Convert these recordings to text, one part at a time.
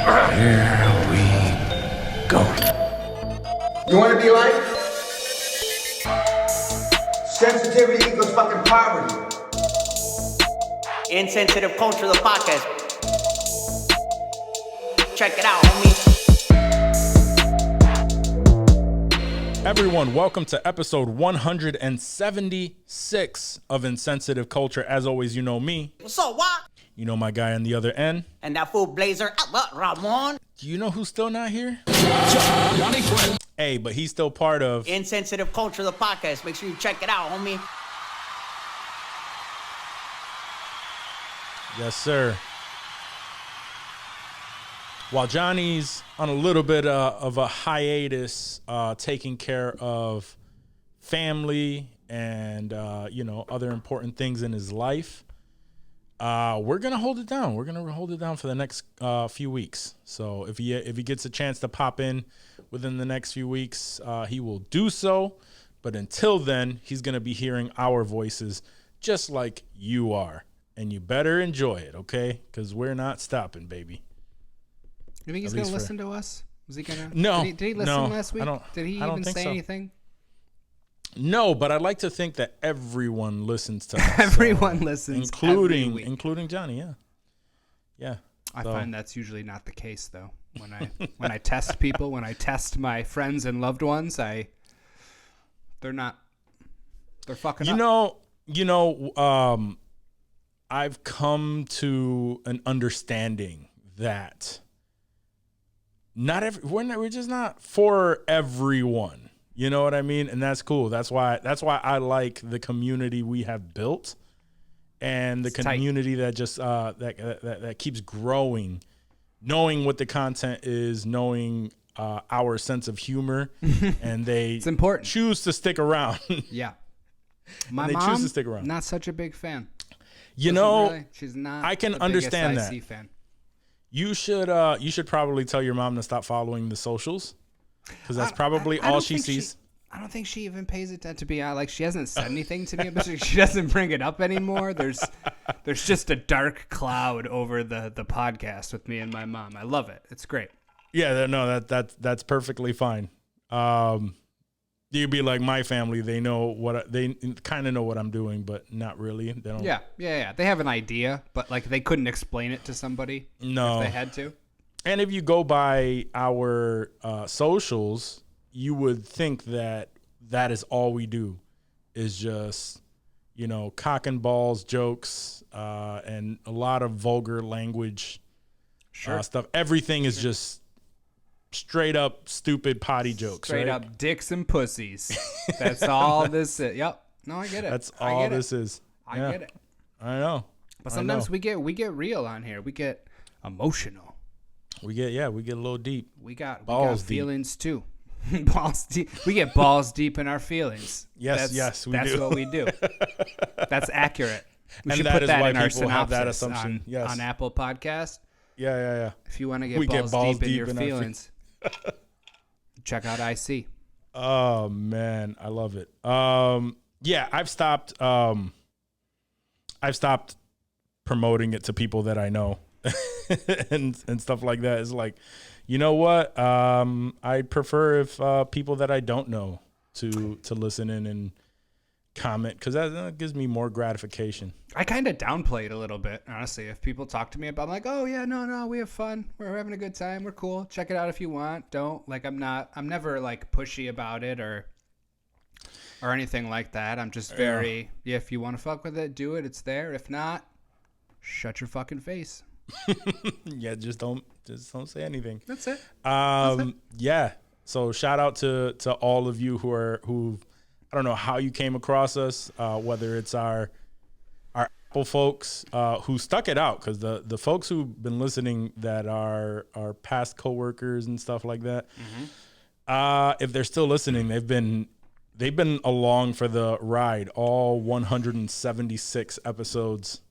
Here we go. You want to be like? Sensitivity equals fucking poverty. Insensitive Culture, the podcast. Check it out, homie. Everyone, welcome to episode 176 of Insensitive Culture. As always, you know me. What's up, what? You know my guy on the other end. And that fool Blazer, Ramon. Do you know who's still not here? Hey, but he's still part of Insensitive Culture, the podcast. Make sure you check it out, homie. Yes, sir. While Johnny's on a little bit of a hiatus, taking care of family and, other important things in his life, we're going to hold it down. We're going to hold it down for the next few weeks. So if he gets a chance to pop in within the next few weeks, he will do so. But until then, he's going to be hearing our voices just like you are. And you better enjoy it, okay? Because we're not stopping, baby. You think he's going to listen to us? Was he going to? No. Did he listen last week? Did he even say so. anything? No, but I'd like to think that everyone listens to us. Everyone listens, including Johnny. Yeah. I find that's usually not the case, though. When I test people, when I test my friends and loved ones, they're fucking up. I've come to an understanding that we're just not for everyone. You know what I mean? And that's cool. That's why I like the community we have built, and the community that just that keeps growing, knowing what the content is, knowing our sense of humor, and it's important. Choose to stick around. Yeah, my mom choose to stick around. Not such a big fan. She's not. I can understand that. Fan. You should probably tell your mom to stop following the socials, because that's probably all she sees. I don't think she even pays attention. To be honest, like, she hasn't said anything to me, but she doesn't bring it up anymore. There's just a dark cloud over the podcast with me and my mom. I love it. It's great. Yeah, no, that's perfectly fine. You'd be like my family. They know they kind of know what I'm doing, but not really. They don't. Yeah. They have an idea, but like they couldn't explain it to somebody. No, if they had to. And if you go by our socials, you would think that is all we do, is just cock and balls jokes and a lot of vulgar language stuff. Everything is just straight up stupid potty jokes. Straight up dicks and pussies. That's all this is. Yep. No, I get it. That's all this is. I get it. I know. But sometimes we get real on here. We get emotional. We get a little deep. We got feelings too. Balls deep. We get balls deep in our feelings. Yes, we do. That's what we do. That's accurate. We should that put is that why in our people have that synopsis assumption. Yes. on Apple Podcast. Yeah. If you want to get balls deep in your feelings, check out IC. Oh man, I love it. I've stopped promoting it to people that I know and stuff like that. It's like, you know what? I prefer if people that I don't know to listen in and comment, because that gives me more gratification. I kind of downplay it a little bit, honestly. If people talk to me about, I'm like, oh yeah, no, we have fun. We're having a good time. We're cool. Check it out if you want. Don't. Like, I'm never like pushy about it or anything like that. I'm just very, if you want to fuck with it, do it. It's there. If not, shut your fucking face. Yeah, just don't say anything. That's it. Yeah. So shout out to all of you who I don't know how you came across us, whether it's our Apple folks who stuck it out, because the folks who've been listening that are our past coworkers and stuff like that, if they're still listening, they've been along for the ride, all 176 episodes,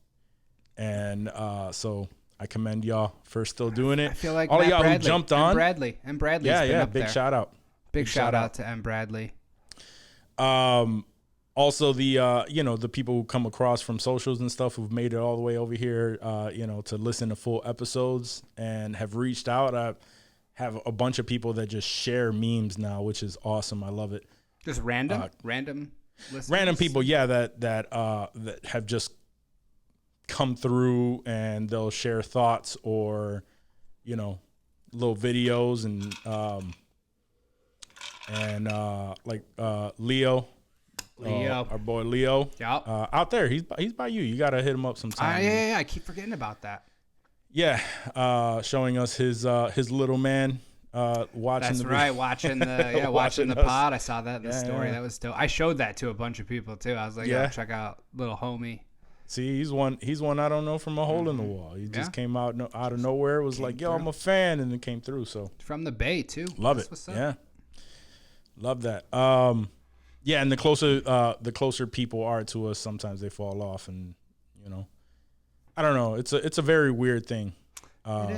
and so I commend y'all for still doing it. I feel like all Matt of y'all Bradley, who jumped on, Bradley's yeah, big shout out, big shout out to M. Bradley. Also, the you know, the people who come across from socials and stuff who've made it all the way over here, you know, to listen to full episodes and have reached out. I have a bunch of people that just share memes now, which is awesome. I love it. Just random listeners? Random people, yeah, that have just come through and they'll share thoughts or, you know, little videos and like Leo. Our boy Leo. Yep. Out there. He's by you. You gotta hit him up sometime. Yeah. I keep forgetting about that. Yeah. Showing us his little man watching. That's the right. Watching the watching the pod. I saw that in the story. Yeah. That was dope. I showed that to a bunch of people too. I was like, yeah, check out little homie. See, he's one I don't know from a hole in the wall. He just came out of nowhere. Was like, yo, I'm a fan, and it came through. So from the Bay too. Love it. What's up. Yeah. Love that. Yeah, and the closer people are to us, sometimes they fall off, and you know, I don't know. It's a very weird thing. It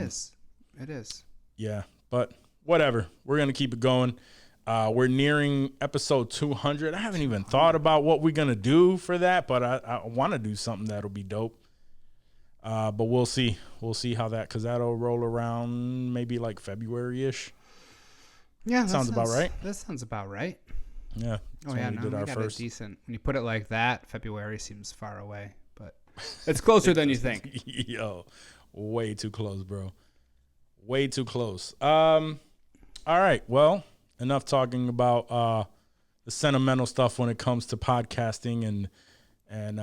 is. Yeah, but whatever. We're gonna keep it going. We're nearing episode 200. I haven't even thought about what we're gonna do for that, but I want to do something that'll be dope. But we'll see. We'll see how that, because that'll roll around maybe like February-ish. Yeah, sounds about right. That sounds about right. Yeah. Oh yeah, no, we got a decent. When you put it like that, February seems far away, but it's closer than you think. Yo, way too close, bro. Way too close. All right. Well, enough talking about the sentimental stuff when it comes to podcasting and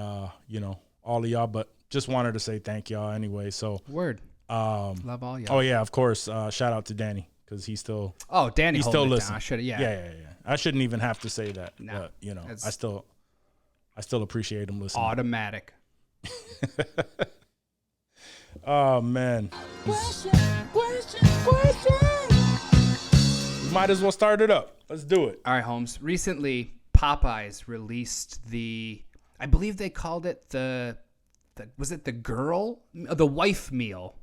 you know, all of y'all. But just wanted to say thank y'all anyway. So word. Love all y'all. Oh yeah, of course. Shout out to Danny, because he's still. Oh, Danny, he's still listening. I listening. should. Yeah. Yeah. I shouldn't even have to say that. No, but you know, I still appreciate him listening. Automatic. Oh man. Question. We might as well start it up. Let's do it. All right, Holmes. Recently, Popeyes released I believe they called it the wife meal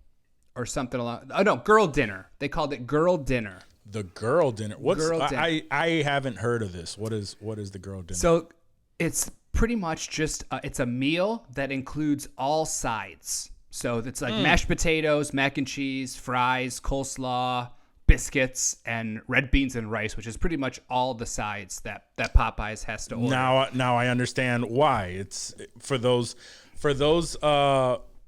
or something along. Oh no, girl dinner. They called it girl dinner. The girl dinner. Girl dinner. I haven't heard of this. What is the girl dinner? So it's pretty much just it's a meal that includes all sides. So it's like mashed potatoes, mac and cheese, fries, coleslaw, biscuits, and red beans and rice, which is pretty much all the sides that Popeyes has to order. Now I understand why. It's for those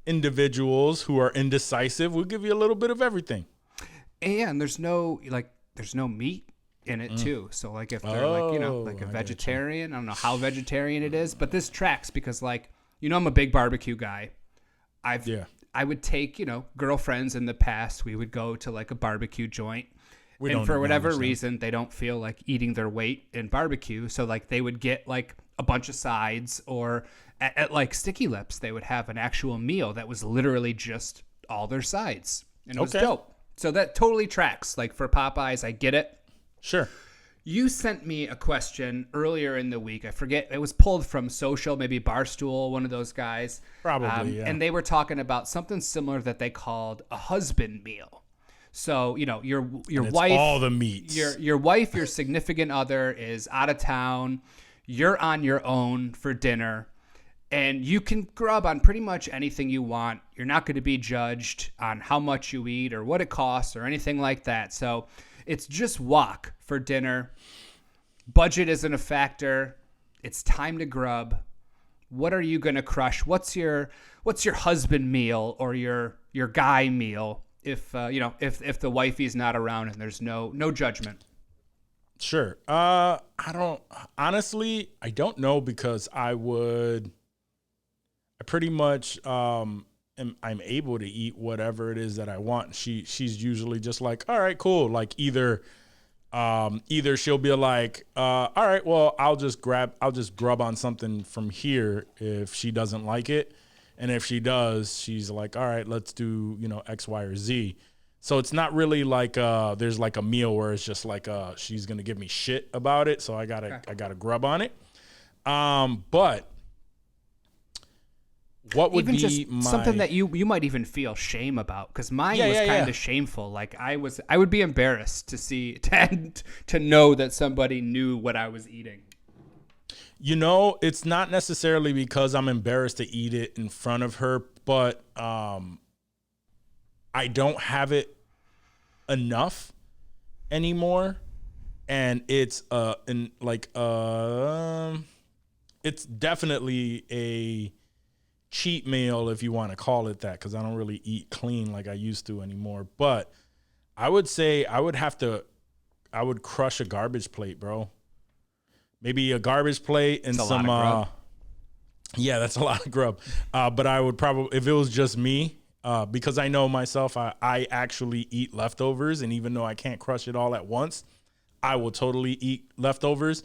individuals who are indecisive. We'll give you a little bit of everything. And there's no meat in it too. So like if they're like a vegetarian, I don't know how vegetarian it is, but this tracks because I'm a big barbecue guy. I would take, girlfriends in the past, we would go to like a barbecue joint. And for whatever reason, they don't feel like eating their weight in barbecue. So like they would get like a bunch of sides, or at like Sticky Lips, they would have an actual meal that was literally just all their sides. And it was dope. So that totally tracks. Like for Popeyes, I get it. Sure. You sent me a question earlier in the week. I forget. It was pulled from Social, maybe Barstool, one of those guys. Probably, yeah. And they were talking about something similar that they called a husband meal. So, your wife, all the meats. Your wife, your significant other is out of town. You're on your own for dinner. And you can grub on pretty much anything you want. You're not going to be judged on how much you eat or what it costs or anything like that. So it's just Juac for dinner. Budget isn't a factor. It's time to grub. What are you going to crush? What's your husband meal or your guy meal if the wifey's not around and there's no judgment? Sure. I don't know, because I pretty much I'm able to eat whatever it is that I want. She's usually just like, all right, cool. Like either she'll be like, all right, well, I'll just grub on something from here if she doesn't like it. And if she does, she's like, all right, let's do, X, Y, or Z. So it's not really like there's like a meal where it's just like she's gonna give me shit about it. So I gotta grub on it. But what would even be just something that you might even feel shame about? Because mine was kind of shameful. Like I would be embarrassed to know that somebody knew what I was eating. It's not necessarily because I'm embarrassed to eat it in front of her, but I don't have it enough anymore, and it's it's definitely a cheat meal, if you want to call it that, because I don't really eat clean like I used to anymore. But I would say I would crush a garbage plate, bro. Maybe a garbage plate and That's some yeah, that's a lot of grub. But I would probably, if it was just me, because I know myself, I actually eat leftovers, and even though I can't crush it all at once, I will totally eat leftovers.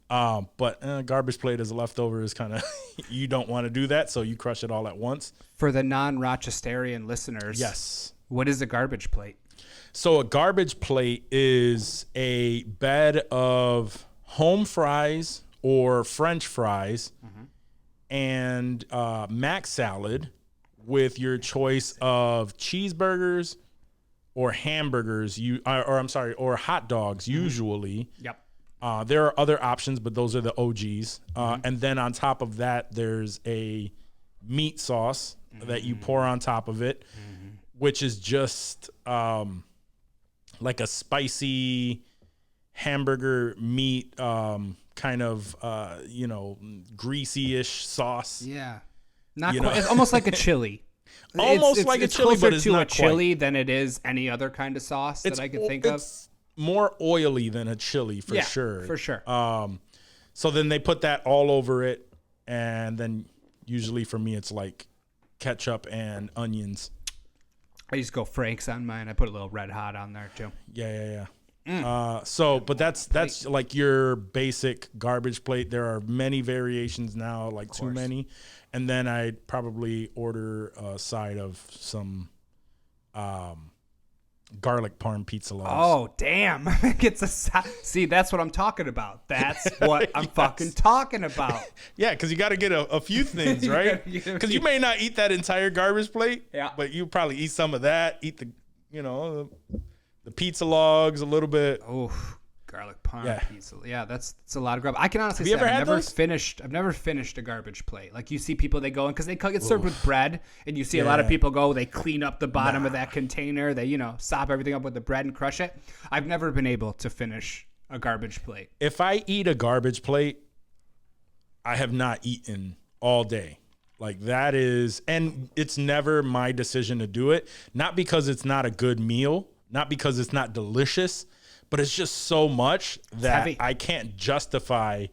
But garbage plate as a leftover is kind of, you don't want to do that, so you crush it all at once. For the non-Rochesterian listeners, Yes. What is a garbage plate? So a garbage plate is a bed of home fries or French fries and mac salad with your choice of cheeseburgers or hamburgers, or hot dogs usually. Yep. There are other options, but those are the OGs. And then on top of that, there's a meat sauce that you pour on top of it, which is just like a spicy hamburger meat, kind of, greasy-ish sauce. Yeah. Not quite. It's almost like a chili. Almost like a chili, but it's closer to not a chili than it is any other kind of sauce that I could think of. It's more oily than a chili for sure. For sure. So then they put that all over it, and then usually for me it's like ketchup and onions. I used to go Frank's on mine. I put a little Red Hot on there too. Yeah. But that's like your basic garbage plate. There are many variations now, like too many. And then I'd probably order a side of some garlic parm pizza loaves. Oh, damn. See, that's what I'm talking about. That's what I'm fucking talking about. Yeah, because you got to get a few things, right? Because you may not eat that entire garbage plate, but you probably eat some of that, eat the pizza logs a little bit. Oh, garlic parm pizza. Yeah, that's a lot of grub. I can honestly say I've never finished a garbage plate. Like you see people, they go in because they get served with bread, and you see a lot of people go, they clean up the bottom of that container. They, sop everything up with the bread and crush it. I've never been able to finish a garbage plate. If I eat a garbage plate, I have not eaten all day. Like that is, and it's never my decision to do it. Not because it's not a good meal, not because it's not delicious, but it's just so much that I can't justify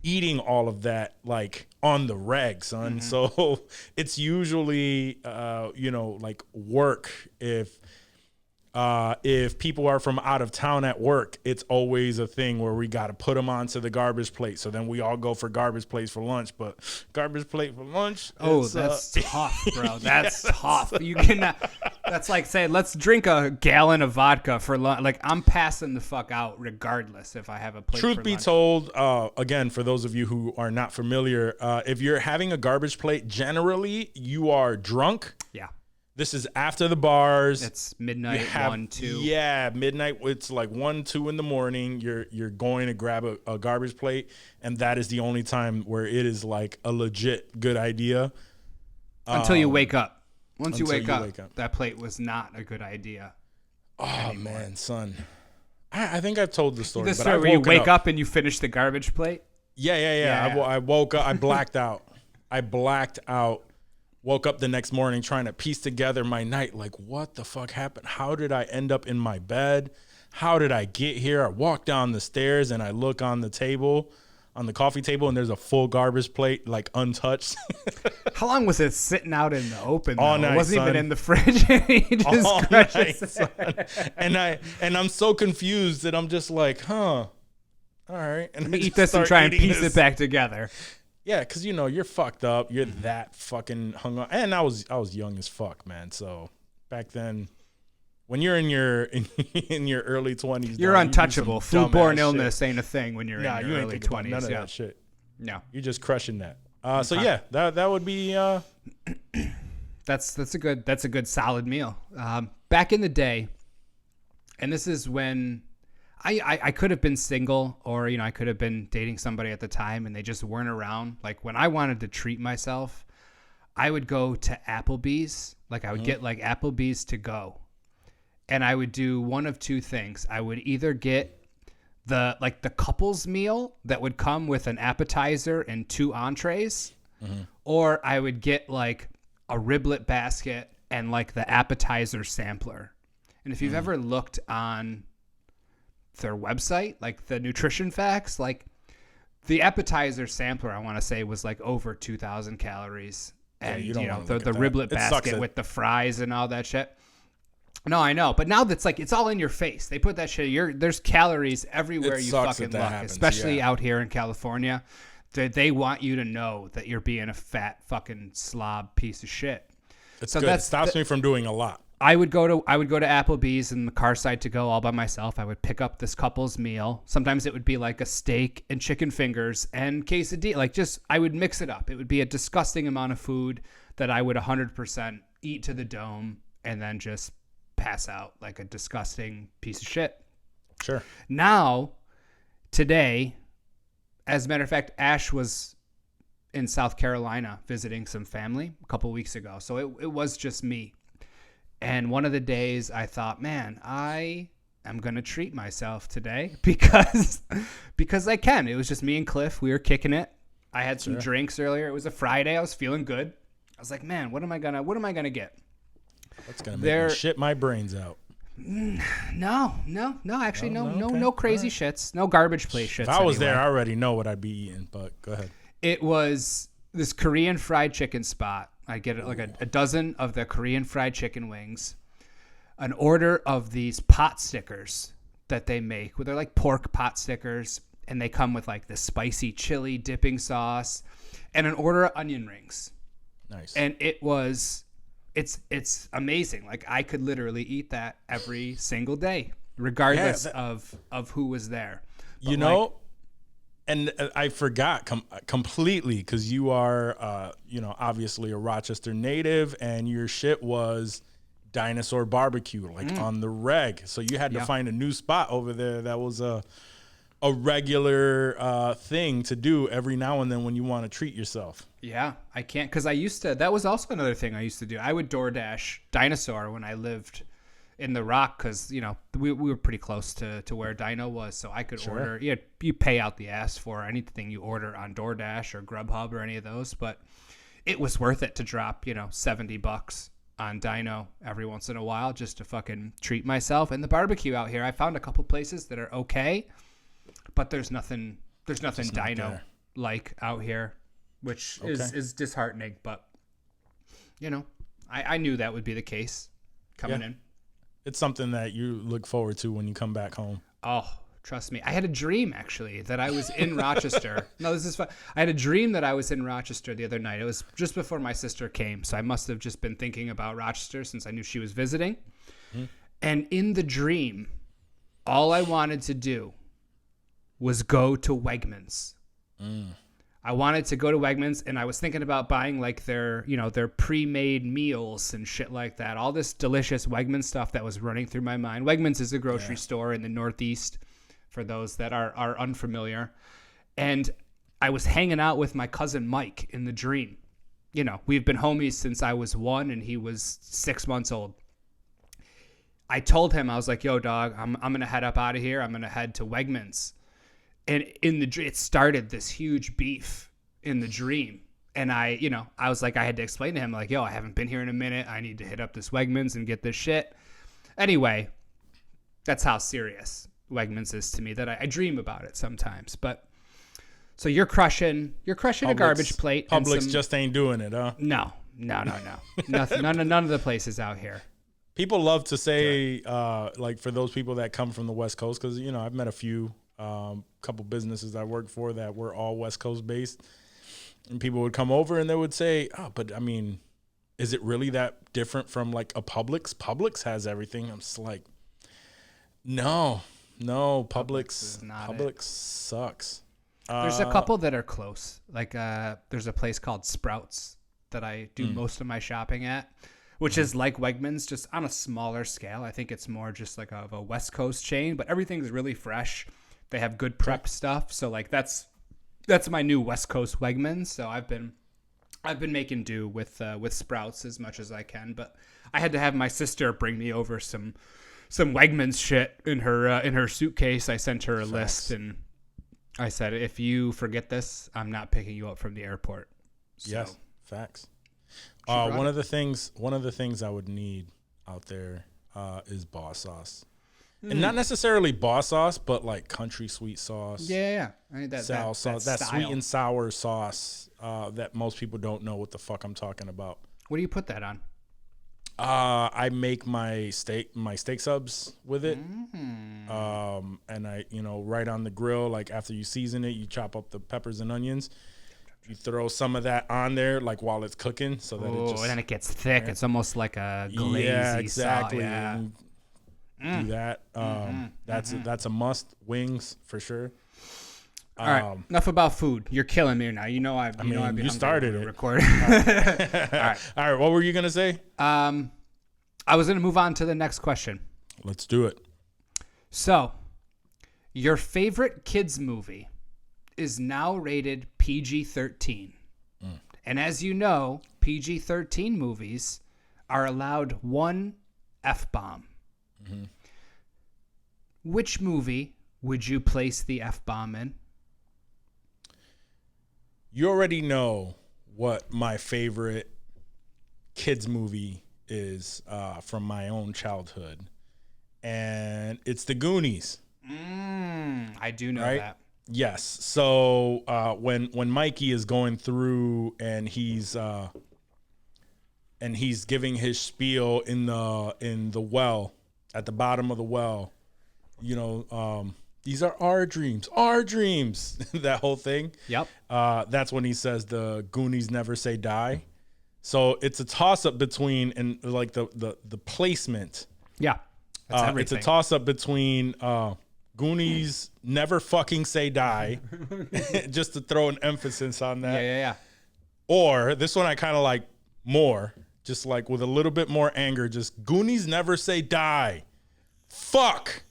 eating all of that like on the reg, son. So it's usually, like work. If people are from out of town at work, it's always a thing where we got to put them onto the garbage plate. So then we all go for garbage plates for lunch, but garbage plate for lunch. Oh, that's tough, bro. That's tough. You cannot. That's like saying, let's drink a gallon of vodka for lunch. Like I'm passing the fuck out regardless if I have a plate. Truth be told, again, for those of you who are not familiar, if you're having a garbage plate, generally you are drunk. Yeah. This is after the bars. It's midnight, 1, 2. Yeah, midnight. It's like 1, 2 in the morning. You're going to grab a garbage plate, and that is the only time where it is like a legit good idea. Until you wake up. Once you wake up, that plate was not a good idea. Oh, anymore. Man, son. I think I've told the story. The story where you wake up and you finish the garbage plate? Yeah. I woke up. I blacked out. Woke up the next morning trying to piece together my night. Like, what the fuck happened? How did I end up in my bed? How did I get here? I walk down the stairs and I look on the table, on the coffee table, and there's a full garbage plate, like untouched. How long was it sitting out in the open? All night, it wasn't son. even in the fridge. He just all night, son. And I'm so confused that I'm just like, all right. And let me eat this and try and piece it back together. Yeah, because you're fucked up. You're that fucking hung up. And I was young as fuck, man. So back then, when you're in your early 20s, you're untouchable. You Foodborne illness ain't a thing when you're in your you ain't early 20s. None of that shit. No, you're just crushing that. So yeah, that would be. That's a good solid meal. Back in the day, and this is when I could have been single, or, you know, I could have been dating somebody at the time and they just weren't around. Like when I wanted to treat myself, I would go to Applebee's. Like I would get like Applebee's to go, and I would do one of two things. I would either get the couples meal that would come with an appetizer and 2 entrees, or I would get like a riblet basket and like the appetizer sampler. And if you've ever looked on their website, like the nutrition facts, like the appetizer sampler, I want to say was like over 2,000 calories. And you you don't know, wanna the look at that. riblet It sucks basket with the fries and all that shit. No, I know, but now that's like it's all in your face. They put that shit. There's calories everywhere It you sucks fucking that look, happens, especially yeah. out here in California. They want you to know that you're being a fat fucking slob piece of shit. It's So good. It that's stops me from doing a lot. I would go to Applebee's in the car side to go all by myself. I would pick up this couple's meal. Sometimes it would be like a steak and chicken fingers and quesadilla. Like just I would mix it up. It would be a disgusting amount of food that I would 100% eat to the dome and then just pass out like a disgusting piece of shit. Sure. Now, today, as a matter of fact, Ash was in South Carolina visiting some family a couple weeks ago. So it was just me. And one of the days I thought, man, I am going to treat myself today because I can. It was just me and Cliff. We were kicking it. I had some drinks earlier. It was a Friday. I was feeling good. I was like, man, what am I going to get? That's going to make me shit my brains out. No, actually, no crazy shits. No garbage plate shits. If I was anyway. there, I already know what I'd be eating, but go ahead. It was this Korean fried chicken spot. I get like a dozen of the Korean fried chicken wings, an order of these pot stickers that they make, where they're like pork pot stickers, and they come with like the spicy chili dipping sauce, and an order of onion rings. Nice. And it's amazing. Like I could literally eat that every single day, regardless of who was there. But you know, and I forgot completely because you are, obviously a Rochester native, and your shit was Dinosaur Barbecue, like on the reg. So you had to find a new spot over there that was a regular thing to do every now and then when you want to treat yourself. Yeah, I can't because I used to. That was also another thing I used to do. I would DoorDash Dinosaur when I lived in the Rock because, you know, we were pretty close to where Dino was. So I could order. Yeah, you pay out the ass for anything you order on DoorDash or Grubhub or any of those. But it was worth it to drop, $70 on Dino every once in a while just to fucking treat myself. And the barbecue out here, I found a couple places that are okay, but there's nothing Dino like out here, which is disheartening. But, I knew that would be the case coming in. It's something that you look forward to when you come back home. Oh, trust me. I had a dream, actually, that I was in Rochester. No, this is fun. I had a dream that I was in Rochester the other night. It was just before my sister came, so I must have just been thinking about Rochester since I knew she was visiting. And in the dream, all I wanted to do was go to Wegmans. I wanted to go to Wegmans, and I was thinking about buying like their pre-made meals and shit like that. All this delicious Wegmans stuff that was running through my mind. Wegmans is a grocery store in the Northeast, for those that are unfamiliar. And I was hanging out with my cousin Mike in the dream. We've been homies since I was 1 and he was 6 months old. I told him, I was like, yo, dog, I'm going to head up out of here. I'm going to head to Wegmans. And it started this huge beef in the dream. And I was like, I had to explain to him, like, yo, I haven't been here in a minute. I need to hit up this Wegmans and get this shit. Anyway, that's how serious Wegmans is to me, that I dream about it sometimes. But so you're crushing a garbage plate. Publix just ain't doing it, huh? No. Nothing, none of the places out here. People love to say, like for those people that come from the West Coast, because, I've met a few couple businesses I worked for that were all West Coast based, and people would come over and they would say, oh, but I mean, is it really that different from like a Publix? Publix has everything. I'm just like, no, Publix sucks. There's a couple that are close. Like there's a place called Sprouts that I do most of my shopping at, which is like Wegmans, just on a smaller scale. I think it's more just like of a West Coast chain, but everything's really fresh. They have good prep stuff. So like that's my new West Coast Wegmans. So I've been making do with Sprouts as much as I can, but I had to have my sister bring me over some Wegmans shit in her suitcase. I sent her a list and I said, if you forget this, I'm not picking you up from the airport. So, yes, facts. One of the things I would need out there is boss sauce, and not necessarily boss sauce, but like country sweet sauce. Yeah. I need that sauce, that style. sweet and sour sauce that most people don't know what the fuck I'm talking about. What do you put that on? I make my steak subs with it. And I, right on the grill, like after you season it, you chop up the peppers and onions. You throw some of that on there, like while it's cooking, so that it just. And then it gets thick. It's almost like a glazy. Yeah, exactly. Yeah. Do that. That's a must. Wings for sure. All right, enough about food. You're killing me now. You started it. Recording. All right. What were you gonna say? I was gonna move on to the next question. Let's do it. So, your favorite kids movie is now rated PG-13, and as you know, PG-13 movies are allowed one F-bomb. Which movie would you place the F-bomb in? You already know what my favorite kids movie is from my own childhood, and it's The Goonies. I do know that. Yes. So when Mikey is going through and he's giving his spiel in the well, at the bottom of the well, these are our dreams, that whole thing. Yep. That's when he says the Goonies never say die. So it's a toss up between, and like the placement. Yeah. That's everything. It's a toss up between Goonies never fucking say die, just to throw an emphasis on that. Yeah. Or this one I kind of like more, just like with a little bit more anger, just Goonies never say die. Fuck.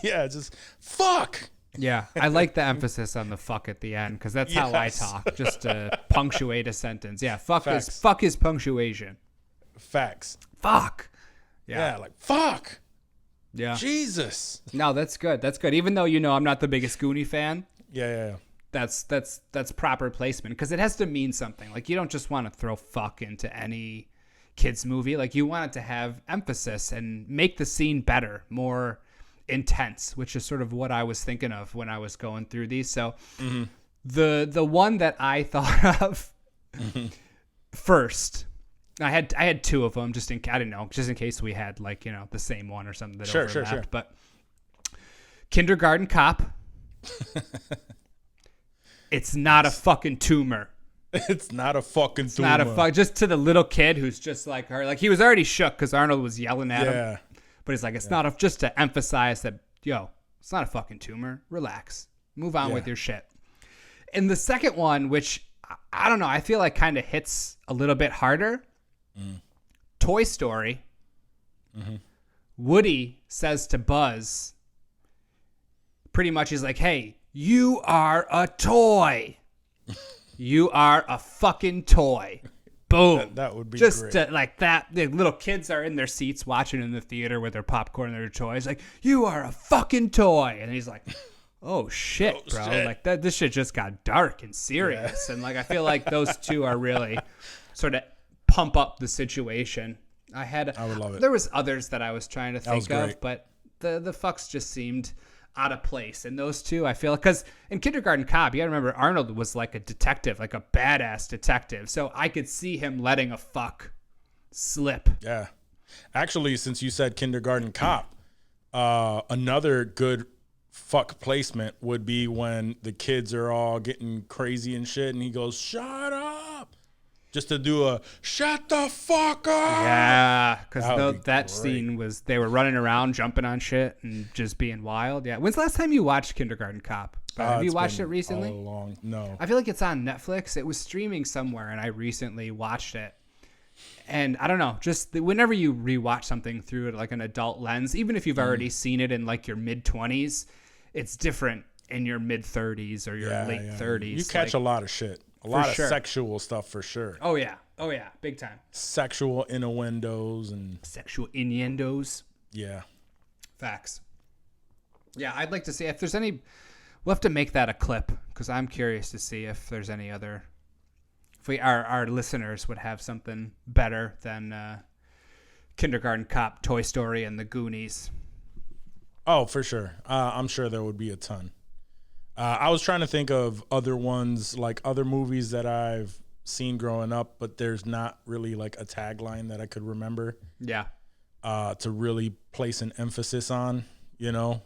Yeah, just fuck. Yeah, I like the emphasis on the fuck at the end because that's how I talk, just to punctuate a sentence. Yeah, fuck is punctuation. Facts. Fuck. Yeah, like fuck. Yeah. Jesus. No, that's good. That's good. Even though I'm not the biggest Goonie fan. Yeah. That's proper placement because it has to mean something. Like you don't just want to throw fuck into any kids movie. Like you want it to have emphasis and make the scene better, more intense, which is sort of what I was thinking of when I was going through these. So the one that I thought of first, I had two of them just in case we had the same one or something that overlapped. Sure. But Kindergarten Cop. It's not a fucking tumor. It's not a fucking tumor. Not a fuck. Just to the little kid who's just like her. Like he was already shook because Arnold was yelling at him. But he's like, it's not just to emphasize that, it's not a fucking tumor. Relax. Move on with your shit. And the second one, which I don't know, I feel like kind of hits a little bit harder. Toy Story. Woody says to Buzz, pretty much he's like, hey, you are a toy. You are a fucking toy. Boom. That would be just great. Like that. The little kids are in their seats watching in the theater with their popcorn and their toys. Like, you are a fucking toy. And he's like, oh shit, bro. Shit. Like that. This shit just got dark and serious. And like, I feel like those two are really sort of pump up the situation. I would love it. There was others that I was trying to think of, but the fucks just seemed out of place. And those two, I feel, because in Kindergarten Cop, you gotta remember Arnold was like a detective, like a badass detective. So I could see him letting a fuck slip. Yeah. Actually, since you said Kindergarten Cop, another good fuck placement would be when the kids are all getting crazy and shit, and he goes, shut up. Just to do a shut the fuck up. Yeah, because that scene was, they were running around, jumping on shit, and just being wild. Yeah. When's the last time you watched Kindergarten Cop? Have you watched it recently? No. I feel like it's on Netflix. It was streaming somewhere, and I recently watched it. And I don't know, just whenever you rewatch something through like an adult lens, even if you've already seen it in like your mid-20s, it's different in your mid-30s or your late 30s. You catch a lot of shit. A lot of sexual stuff for sure. Oh, yeah. Oh, yeah. Big time. Sexual innuendos and... Sexual innuendos. Yeah. Facts. Yeah, I'd like to see if there's any... We'll have to make that a clip because I'm curious to see if there's any other... If our listeners would have something better than Kindergarten Cop, Toy Story, and The Goonies. Oh, for sure. I'm sure there would be a ton. I was trying to think of other ones, like other movies that I've seen growing up, but there's not really like a tagline that I could remember. Yeah. To really place an emphasis on,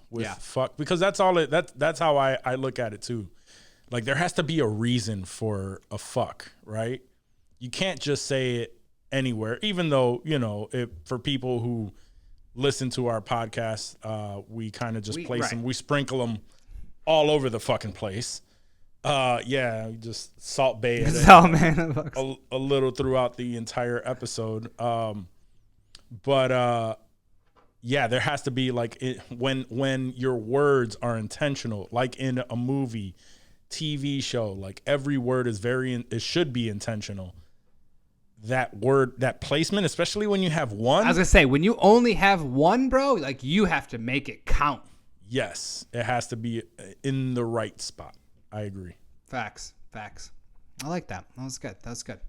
with fuck, because that's all that's how I look at it too. Like there has to be a reason for a fuck, right? You can't just say it anywhere, even though, for people who listen to our podcast, we kind of just place them, we sprinkle them all over the fucking place. Just Salt Bay it a little throughout the entire episode. But there has to be like when your words are intentional, like in a movie, TV show, like every word is it should be intentional. That word, that placement, especially when you have one. I was gonna say, when you only have one, bro, like you have to make it count. Yes, it has to be in the right spot. I agree. Facts. I like that. That was good.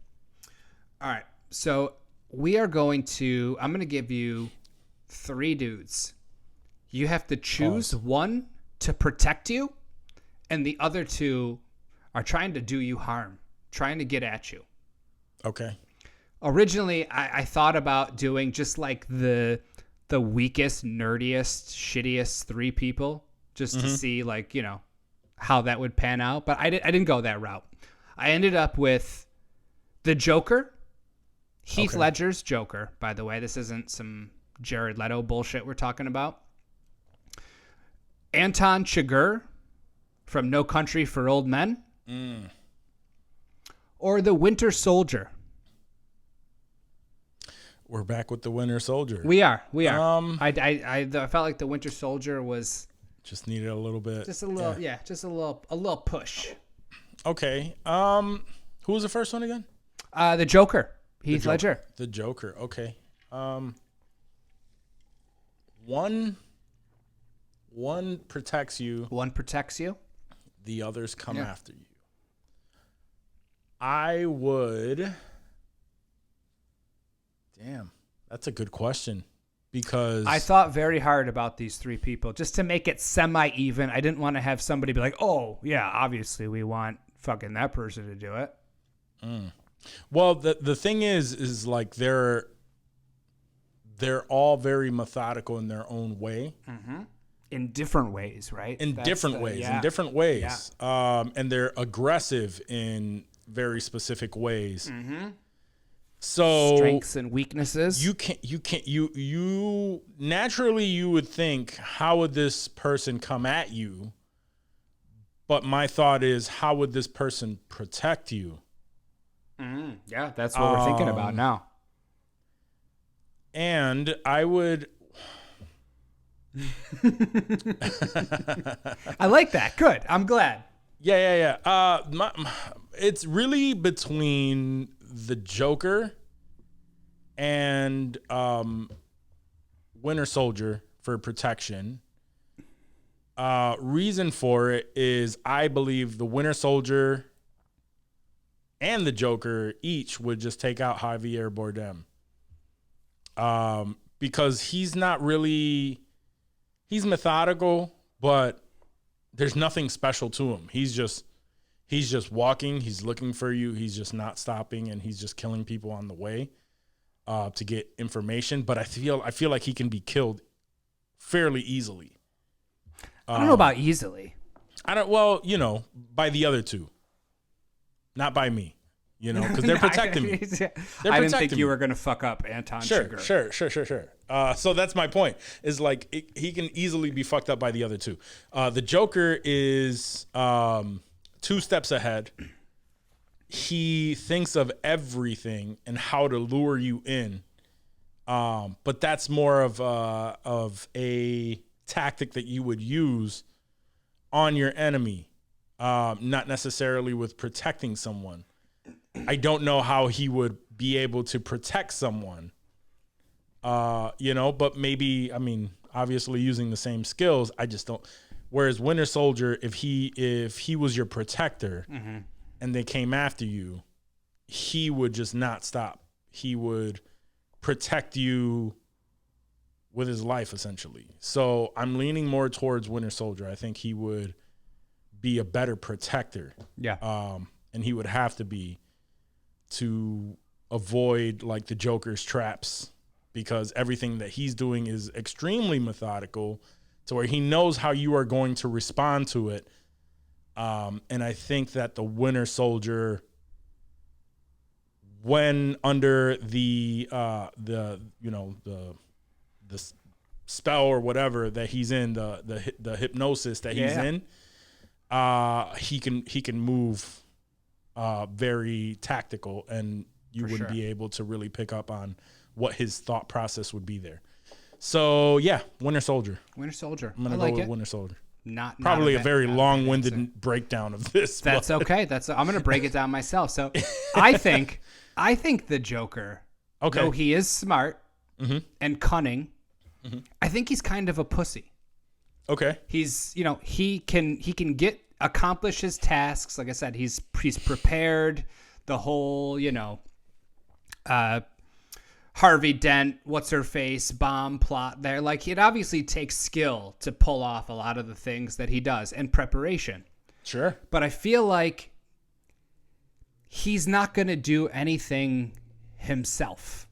All right. So I'm going to give you 3 dudes. You have to choose one to protect you, and the other 2 are trying to do you harm, trying to get at you. Okay. Originally, I thought about doing just like the weakest, nerdiest, shittiest 3 people just to see like, how that would pan out. But I didn't go that route. I ended up with the Joker, Heath Ledger's Joker, by the way. This isn't some Jared Leto bullshit we're talking about. Anton Chigurh from No Country for Old Men. Or the Winter Soldier. We're back with the Winter Soldier. We are. I felt like the Winter Soldier was just needed a little bit. Just a little, just a little push. Okay. Who was the first one again? The Joker, Heath Ledger. The Joker. Okay. One protects you. One protects you. The others come after you. I would. Damn, that's a good question because I thought very hard about these 3 people just to make it semi-even. I didn't want to have somebody be like, "Oh, yeah, obviously we want fucking that person to do it." Well, the thing is like they're all very methodical in their own way. In different ways, right? In different ways. Yeah. And they're aggressive in very specific ways. So strengths and weaknesses. You naturally you would think, how would this person come at you? But my thought is, how would this person protect you? Yeah, that's what we're thinking about now. And I would. I like that. Good. I'm glad. Yeah. It's really between the Joker and Winter Soldier for protection. Reason for it is I believe the Winter Soldier and the Joker each would just take out Javier Bardem. Because he's methodical, but there's nothing special to him. He's just walking. He's looking for you. He's just not stopping, and he's just killing people on the way to get information. But I feel like he can be killed fairly easily. I don't know about easily. Well, by the other 2, not by me. Because they're protecting me. I didn't think you were going to fuck up Anton Chigurh. Sure. So that's my point. Is like he can easily be fucked up by the other 2. The Joker is 2 steps ahead. he thinks of everything and how to lure you in. But that's more of a tactic that you would use on your enemy, not necessarily with protecting someone. I don't know how he would be able to protect someone, but maybe, I mean, obviously using the same skills. I just don't. Whereas Winter Soldier, if he was your protector and they came after you, he would just not stop. He would protect you with his life, essentially. So I'm leaning more towards Winter Soldier. I think he would be a better protector. Yeah. And he would have to be to avoid like the Joker's traps, because everything that he's doing is extremely methodical to where he knows how you are going to respond to it. And I think that the Winter Soldier, when under the spell or whatever that he's in, the hypnosis that he's in, he can move very tactical, and you wouldn't be able to really pick up on what his thought process would be there. So yeah, Winter Soldier. Winter Soldier. I'm gonna go with Winter Soldier. Not probably not a very not long-winded answer. breakdown of this. That's okay. I'm gonna break it down myself. So I think the Joker, though he is smart and cunning, I think he's kind of a pussy. Okay. He's, he can accomplish his tasks. Like I said, he's prepared. The whole, Harvey Dent, what's her face, bomb plot there. Like, it obviously takes skill to pull off a lot of the things that he does and preparation. Sure. But I feel like he's not going to do anything himself.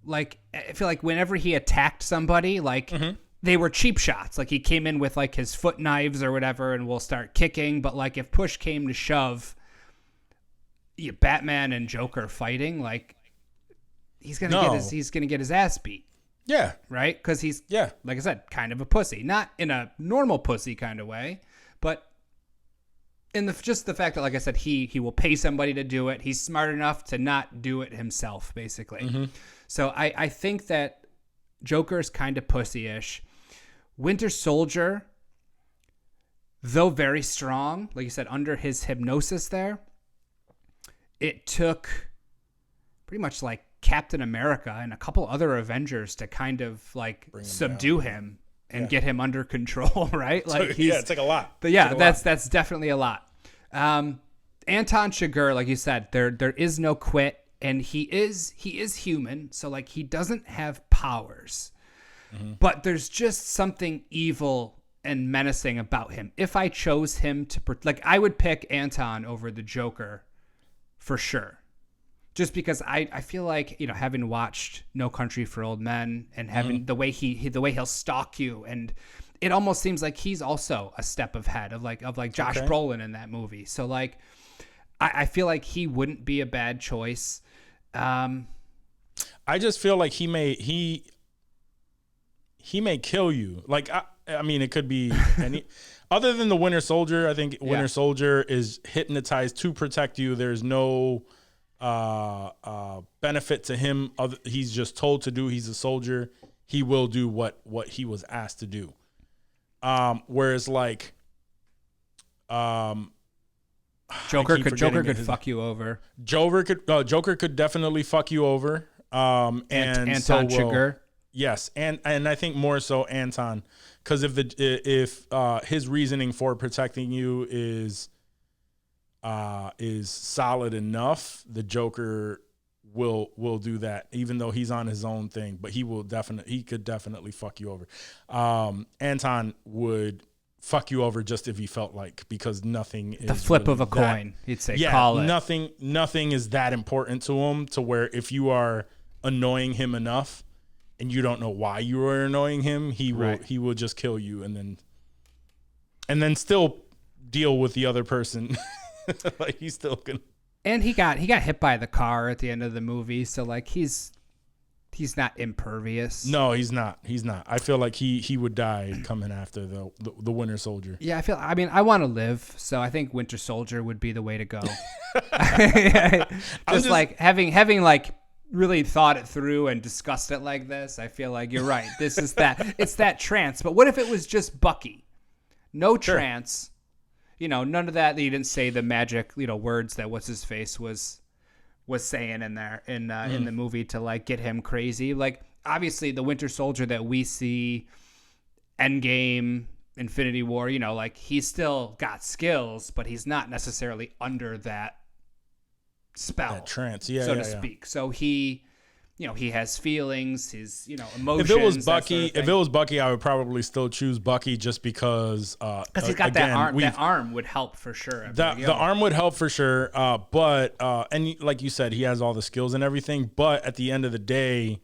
Like, I feel like whenever he attacked somebody, like, they were cheap shots. Like, he came in with, like, his foot knives or whatever, and we'll start kicking. But, like, if push came to shove, Batman and Joker fighting, like, he's gonna get his ass beat. Yeah. Right? Because he's, like I said, kind of a pussy. Not in a normal pussy kind of way, but in just the fact that, like I said, he will pay somebody to do it. He's smart enough to not do it himself, basically. So I think that Joker's kind of pussy-ish. Winter Soldier, though very strong, like you said, under his hypnosis there, it took pretty much like Captain America and a couple other Avengers to kind of like subdue him and get him under control, right? Like, it's like a lot. But yeah, that's definitely a lot. Anton Chigurh, like you said, there is no quit, and he is human, so like he doesn't have powers, but there's just something evil and menacing about him. If I chose him I would pick Anton over the Joker for sure. Just because I feel like, having watched No Country for Old Men and having the way he'll stalk you, and it almost seems like he's also a step ahead of Josh Brolin in that movie. So like, I feel like he wouldn't be a bad choice. I just feel like he may kill you. Like, I mean, it could be any other than the Winter Soldier. I think Winter Soldier is hypnotized to protect you. There's no benefit to him. He's just told to do. He's a soldier. He will do what he was asked to do. Whereas like, Joker could fuck you over. Joker could definitely fuck you over. And Anton Chigurh. Yes, and I think more so Anton, because if his reasoning for protecting you is solid enough, the Joker will do that, even though he's on his own thing. But he could definitely fuck you over. Anton would fuck you over just if he felt like, because nothing is the flip really of a that, coin. He'd say, call it. Nothing is that important to him to where if you are annoying him enough and you don't know why you are annoying him, he will just kill you and then still deal with the other person. Like, he's still gonna. And he got hit by the car at the end of the movie, so like he's he's not impervious. No, he's not. He's not. I feel like he would die coming after the Winter Soldier. Yeah, I want to live, so I think Winter Soldier would be the way to go. just like having like really thought it through and discussed it like this, I feel like you're right. This is it's that trance. But what if it was just Bucky? No trance. None of that. You didn't say the magic, words that what's his face was saying in there in the movie to like get him crazy. Like obviously the Winter Soldier that we see, Endgame, Infinity War, like he's still got skills, but he's not necessarily under that spell, that trance, so to speak. So he has feelings, his emotions. If it was Bucky, I would probably still choose Bucky just because he's got that arm. That arm would help for sure. The arm would help for sure. But and like you said, he has all the skills and everything. But at the end of the day,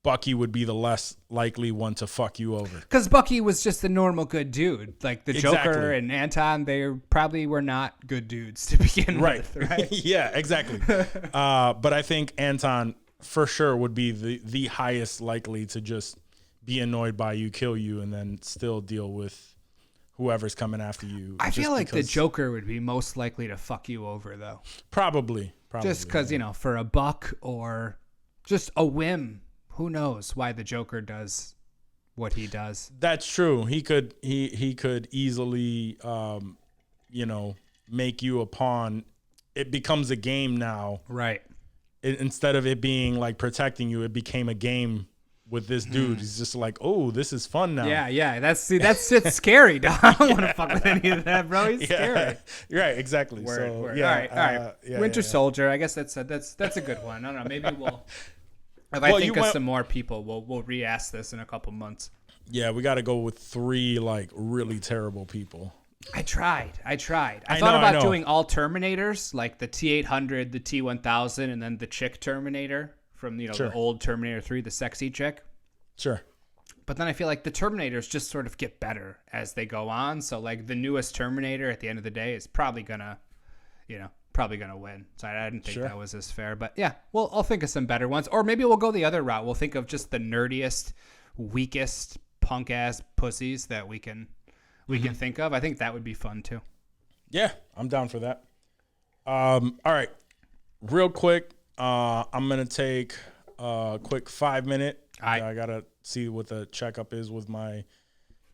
Bucky would be the less likely one to fuck you over. Because Bucky was just a normal good dude. Like the Joker and Anton, they probably were not good dudes to begin with, right? Yeah, exactly. But I think Anton for sure would be the highest likely to just be annoyed by you, kill you, and then still deal with whoever's coming after you. I feel like the Joker would be most likely to fuck you over, though. Probably. Just because, for a buck or just a whim. Who knows why the Joker does what he does? That's true. He could easily, make you a pawn. It becomes a game now, right? Instead of it being like protecting you, it became a game with this dude. He's just like, oh, this is fun now. Yeah. That's shit's scary, dog. I don't want to fuck with any of that, bro. He's scary. Right, exactly. Word. Yeah, all right. Winter Soldier. I guess that's a good one. I don't know. Maybe we'll. If I think of some more people, we'll re-ask this in a couple months. Yeah, we got to go with 3 like really terrible people. I tried. I thought about doing all Terminators, like the T-800, the T-1000, and then the chick Terminator from the old Terminator 3, the sexy chick. Sure. But then I feel like the Terminators just sort of get better as they go on. So like the newest Terminator at the end of the day is probably gonna win. So I didn't think that was as fair. But yeah, well, I'll think of some better ones. Or maybe we'll go the other route. We'll think of just the nerdiest, weakest, punk-ass pussies that we can think of. I think that would be fun too. Yeah, I'm down for that. All right. Real quick, I'm going to take a quick 5-minute. I got to see what the checkup is with my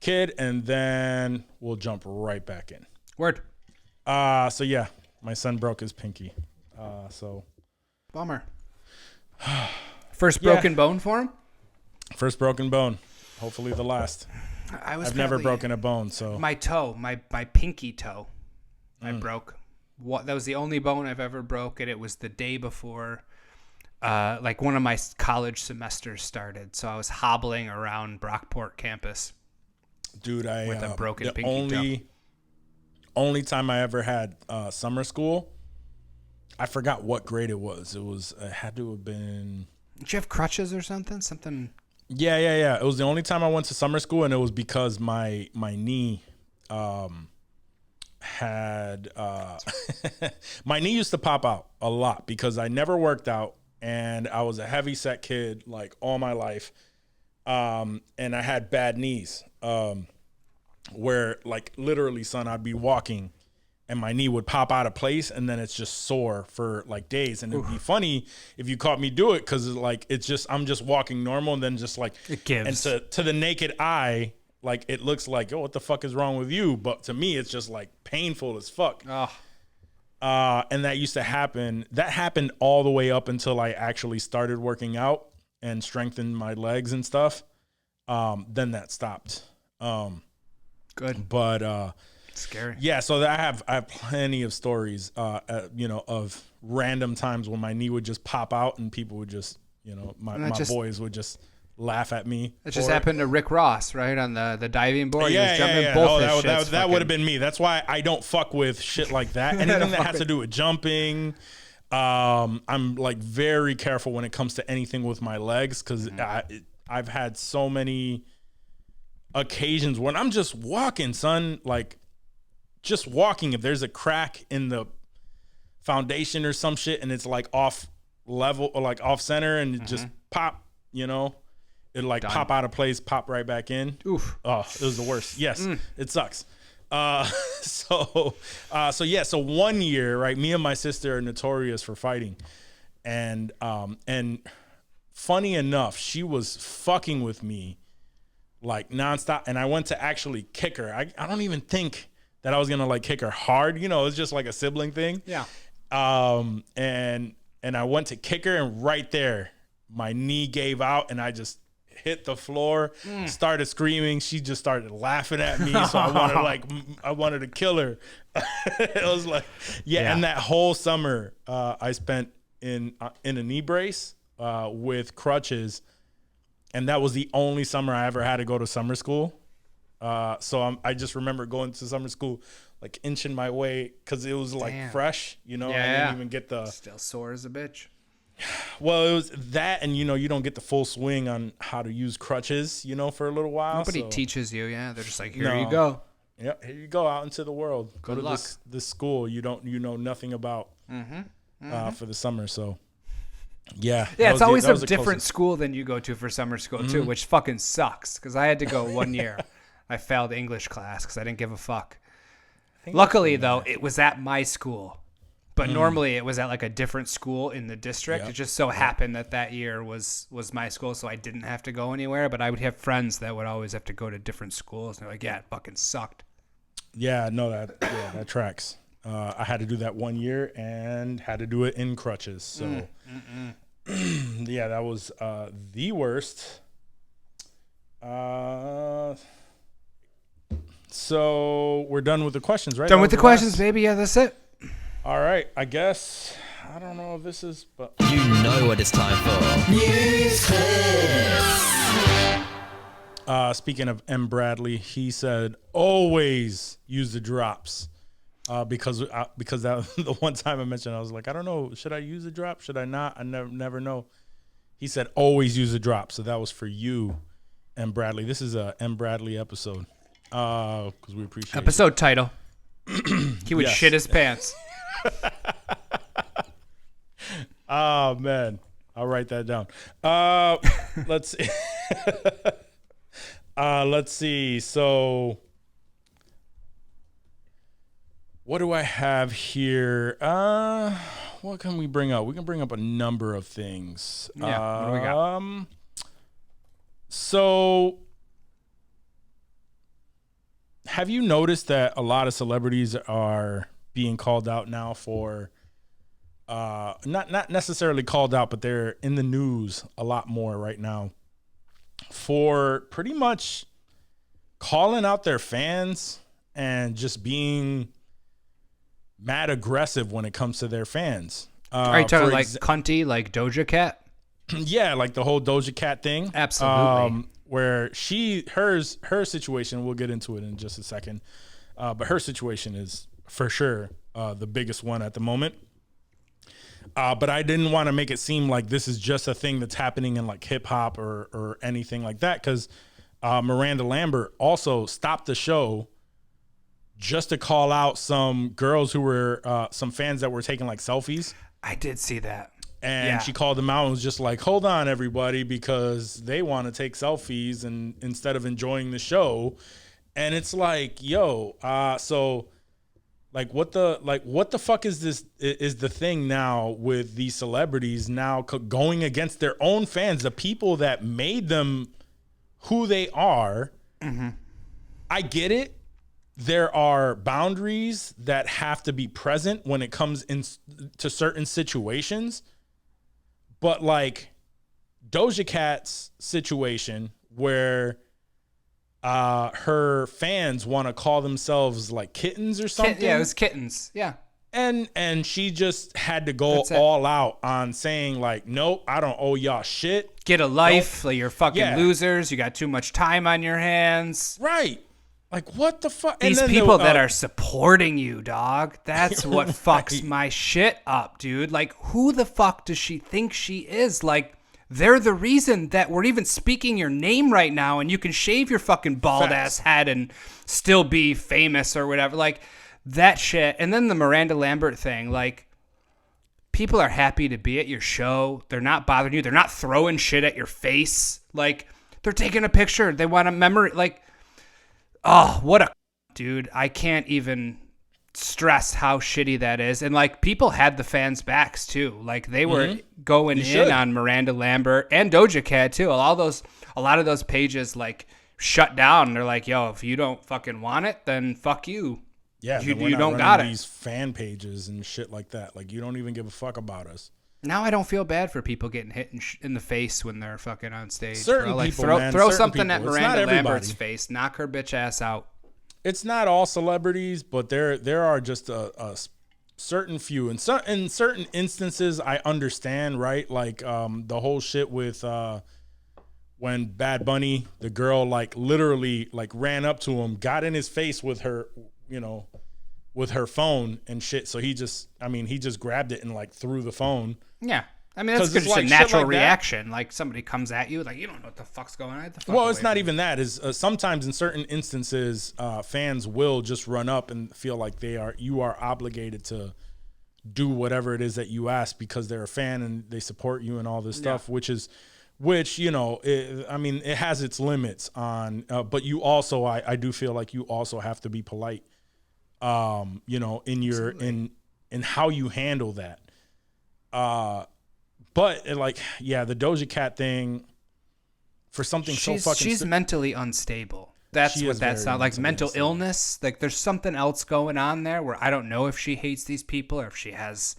kid, and then we'll jump right back in. Word. So yeah. My son broke his pinky. So bummer. First broken bone for him? First broken bone. Hopefully the last. I've never broken a bone, so my toe, my pinky toe, I broke. That was the only bone I've ever broken. It was the day before like one of my college semesters started. So I was hobbling around Brockport campus. Dude, with a broken pinky toe. Only time I ever had summer school, I forgot what grade it was. It had to have been. Did you have crutches or something? Yeah. It was the only time I went to summer school, and it was because my knee had my knee used to pop out a lot because I never worked out, and I was a heavy set kid like all my life, and I had bad knees. Where like literally, son, I'd be walking and my knee would pop out of place and then it's just sore for like days. And it'd be funny if you caught me do it because like it's just I'm just walking normal and then just like it gives. And to the naked eye, like it looks like, oh, what the fuck is wrong with you? But to me, it's just like painful as fuck. And that used to happen. That happened all the way up until I actually started working out and strengthened my legs and stuff. Then that stopped. Good, but scary. Yeah, so I have plenty of stories, of random times when my knee would just pop out and people would just, my boys would just laugh at me. It just happened to Rick Ross, right, on the diving board. Yeah. That would have been me. That's why I don't fuck with shit like that. Anything that has to do with jumping. I'm like very careful when it comes to anything with my legs because I've had so many occasions when I'm just walking, son, like just walking. If there's a crack in the foundation or some shit and it's like off level or like off center and it just pop, it'd like pop out of place, pop right back in. Oof. Oh, it was the worst. Yes, it sucks. So 1 year, right? Me and my sister are notorious for fighting, and funny enough, she was fucking with me like nonstop, and I went to actually kick her. I don't even think that I was gonna like kick her hard. It's just like a sibling thing. Yeah. And I went to kick her, and right there, my knee gave out, and I just hit the floor, started screaming. She just started laughing at me, so I wanted to kill her. It was like, and that whole summer, I spent in a knee brace with crutches, and that was the only summer I ever had to go to summer school. I just remember going to summer school, like inching my way because it was like fresh, I didn't even get the still sore as a bitch. Well, it was that, and you don't get the full swing on how to use crutches, for a little while. Nobody teaches you. Yeah, they're just like, here you go. Yeah, here you go out into the world. Good go to luck. this school you know nothing about for the summer. So yeah, it's always a different school than you go to for summer school too, which fucking sucks. Because I had to go 1 year. I failed English class because I didn't give a fuck. Luckily, though, it was at my school. But normally it was at like a different school in the district. It just so happened that year was my school, so I didn't have to go anywhere. But I would have friends that would always have to go to different schools. And they're like, yeah, it fucking sucked. Yeah, no, that tracks. I had to do that 1 year and had to do it in crutches. So, yeah, that was the worst. So we're done with the questions, right? Done with the questions, baby. Yeah, that's it. All right, I guess. I don't know if this is, but You know what it's time for. News clips. Speaking of M. Bradley, he said always use the drops because that the one time I mentioned, I was like, I don't know, should I use the drop? Should I not? I never know. He said always use the drop, so that was for you, M. Bradley. This is a M. Bradley episode because we appreciate episode title. He would shit his pants. Oh man, I'll write that down. Let's see. Let's see. So, what do I have here? What can we bring up? We can bring up a number of things. Yeah. What do we got? So, have you noticed that a lot of celebrities are being called out now for not necessarily called out, but they're in the news a lot more right now for pretty much calling out their fans and just being mad aggressive when it comes to their fans. Are you talking like cunty, like Doja Cat? Yeah, like the whole Doja Cat thing. Absolutely. Where her situation, we'll get into it in just a second, but her situation is for sure the biggest one at the moment. But I didn't want to make it seem like this is just a thing that's happening in like hip hop or anything like that, because Miranda Lambert also stopped the show just to call out some girls who were some fans that were taking like selfies. I did see that. And she called them out and was just like, hold on, everybody, because they want to take selfies and instead of enjoying the show. And it's like, yo, so like what the fuck is this is the thing now with these celebrities now going against their own fans, the people that made them who they are. Mm-hmm. I get it. There are boundaries that have to be present when it comes to certain situations. But like Doja Cat's situation where her fans want to call themselves like kittens or something. Yeah, it was kittens. Yeah. And she just had to go all out on saying like, nope, I don't owe y'all shit. Get a life. Like, you're fucking losers. You got too much time on your hands. Right. Like, what the fuck? These people that are supporting you, dog. That's what fucks my shit up, dude. Like, who the fuck does she think she is? Like, they're the reason that we're even speaking your name right now, and you can shave your fucking bald-ass head and still be famous or whatever. Like, that shit. And then the Miranda Lambert thing, like, people are happy to be at your show. They're not bothering you. They're not throwing shit at your face. Like, they're taking a picture. They want a memory. Like, oh, what a dude. I can't even stress how shitty that is. And like, people had the fans' backs too. Like, they were going in on Miranda Lambert and Doja Cat too. A lot of those pages like shut down. They're like, yo, if you don't fucking want it, then fuck you. Yeah, you we're not don't running got it. These fan pages and shit like that. Like, you don't even give a fuck about us. Now I don't feel bad for people getting hit in the face when they're fucking on stage. Certain bro. Like, people, throw man. throw Certain something people. at It's not Miranda everybody. Lambert's face. Knock her bitch ass out. It's not all celebrities, but there are just a certain few. In certain instances, I understand, right? Like the whole shit with when Bad Bunny, the girl, like literally like ran up to him, got in his face with her, with her phone and shit. So he just grabbed it and like threw the phone. Yeah. I mean, that's 'Cause it's just like a shit natural like that. reaction. Like, somebody comes at you, like, you don't know what the fuck's going on. Get the fuck Well, away it's not from even that. Is sometimes in certain instances, fans will just run up and feel like you are obligated to do whatever it is that you ask because they're a fan and they support you and all this stuff, which it has its limits on. But you also, I do feel like you also have to be polite. In your in how you handle that. But the Doja Cat thing, for something so fucking. She's mentally unstable. That's what that sounds like. Mental illness. Like, there's something else going on there where I don't know if she hates these people or if she has,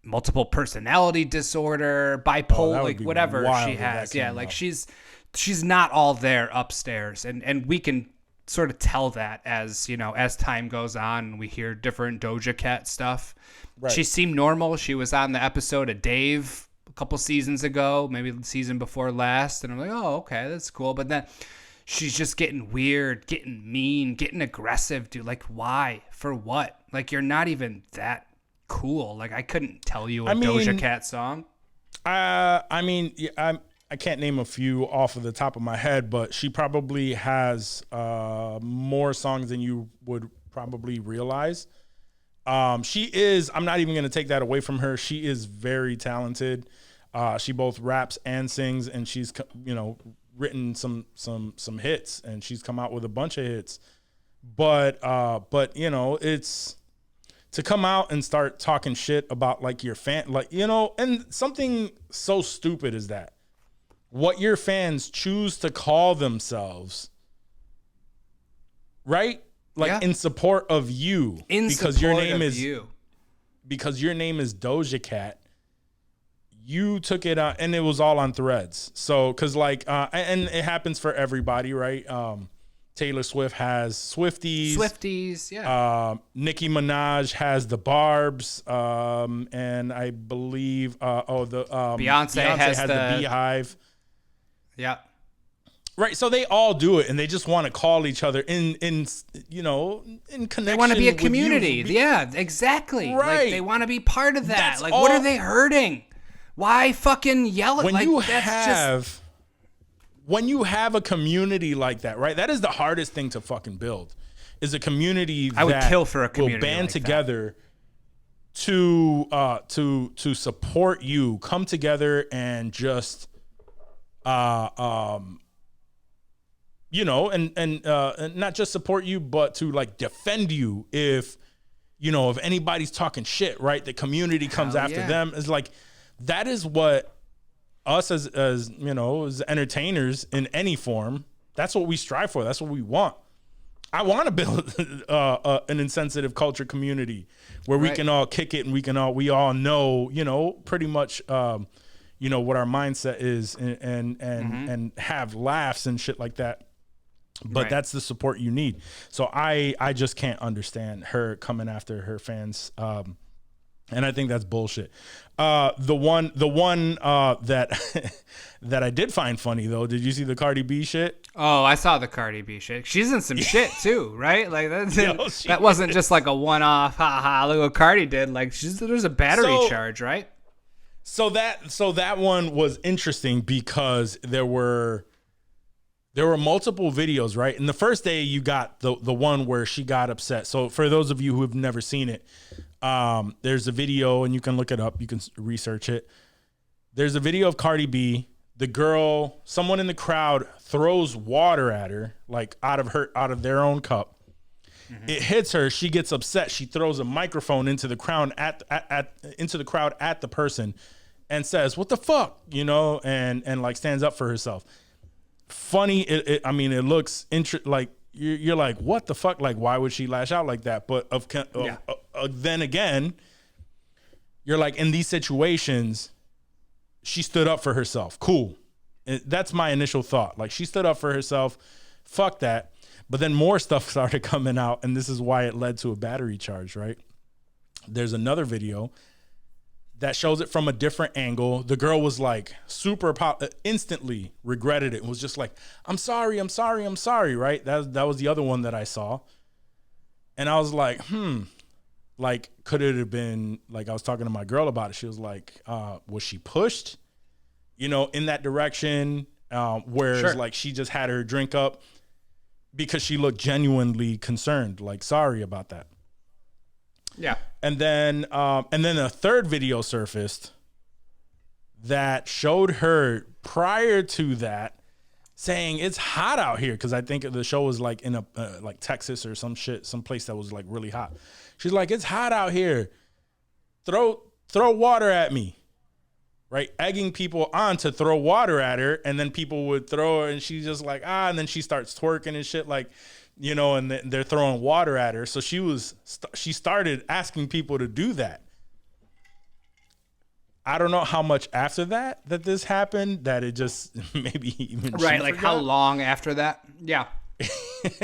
multiple personality disorder, bipolar, like whatever she has. Yeah, like she's not all there upstairs, and we can sort of tell that as time goes on and we hear different Doja Cat stuff. Right. She seemed normal. She was on the episode of Dave a couple seasons ago, maybe the season before last, and I'm like, oh, okay, that's cool. But then she's just getting weird, getting mean, getting aggressive, dude. Like, why? For what? Like, you're not even that cool. Like, I couldn't tell you a Doja Cat song. I can't name a few off of the top of my head, but she probably has more songs than you would probably realize. She is, I'm not even going to take that away from her. She is very talented. She both raps and sings, and she's, written some hits, and she's come out with a bunch of hits. But it's to come out and start talking shit about like your fan, like, and something so stupid as that. What your fans choose to call themselves, right? Like in support of you, because your name is Doja Cat. You took it out, and it was all on Threads. So, because and it happens for everybody, right? Taylor Swift has Swifties, yeah. Nicki Minaj has the Barbs, and I believe Beyonce has the Beehive. Yeah. Right, so they all do it, and they just want to call each other in connection. They want to be a community. Yeah, exactly. Right. Like, they want to be part of that. That's like, all. what are they hurting? Why fucking yell at? When like, when you have a community like that, right? That is the hardest thing to fucking build. Is a community I would that kill for a community will band like together to support you, come together and just and not just support you, but to like defend you if anybody's talking shit, right? The community comes after them. It's like, that is what us as entertainers in any form, that's what we strive for. That's what we want. I want to build an insensitive culture community where we can all kick it and we all know, pretty much, what our mindset is and have laughs and shit like that. But that's the support you need. So I just can't understand her coming after her fans. And I think that's bullshit. The one that that I did find funny though. Did you see the Cardi B shit? Oh, I saw the Cardi B shit. She's in some shit too, right? Like that wasn't just like a one-off. Ha ha! Look what Cardi did. Like there's a battery charge, right? So that one was interesting because there were there were multiple videos, right? And the first day you got the one where she got upset. So for those of you who have never seen it, there's a video and you can look it up. You can research it. There's a video of Cardi B. The girl, someone in the crowd throws water at her, like out of their own cup. Mm-hmm. It hits her. She gets upset. She throws a microphone into the crowd at the person and says, "What the fuck?" You know, and like stands up for herself. Funny. It looks like you're like, what the fuck? Like, why would she lash out like that? But then again, you're like, in these situations, she stood up for herself. Cool. That's my initial thought. Like, she stood up for herself. Fuck that. But then more stuff started coming out, and this is why it led to a battery charge, right? There's another video that shows it from a different angle. The girl was like instantly regretted it and was just like, I'm sorry, right? That was the other one that I saw. And I was like, like, could it have been, like, I was talking to my girl about it. She was like, was she pushed, you know, in that direction? Whereas Sure. like she just had her drink up because she looked genuinely concerned, like, sorry about that. Yeah. And then a third video surfaced that showed her prior to that saying it's hot out here, because I think the show was like in a like Texas or some place that was like really hot. She's like, it's hot out here. Throw water at me, right? Egging people on to throw water at her, and then people would throw her, and she's just like, and then she starts twerking and shit, like, you know, and they're throwing water at her. So she started asking people to do that. I don't know how much after that this happened, that it just maybe even Right, like how long after that? Yeah.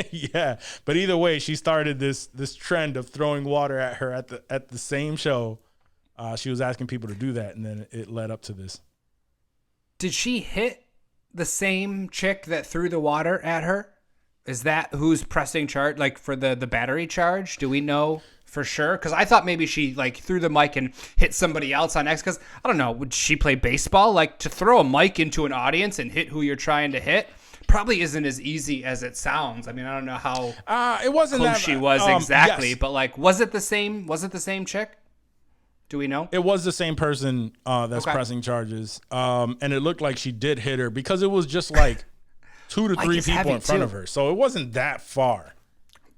Yeah, but either way, she started this trend of throwing water at her at the same show. She was asking people to do that, and then it led up to this. Did she hit the same chick that threw the water at her? Is that who's pressing charge, like for the battery charge? Do we know for sure? Because I thought maybe she like threw the mic and hit somebody else on X. Because I don't know, would she play baseball? Like, to throw a mic into an audience and hit who you're trying to hit probably isn't as easy as it sounds. I mean, I don't know how it wasn't close that she was exactly, yes. but like, was it the same chick? Do we know? It was the same person that's Okay. pressing charges, and it looked like she did hit her, because it was just like 2 to 3 people in front of her, so it wasn't that far.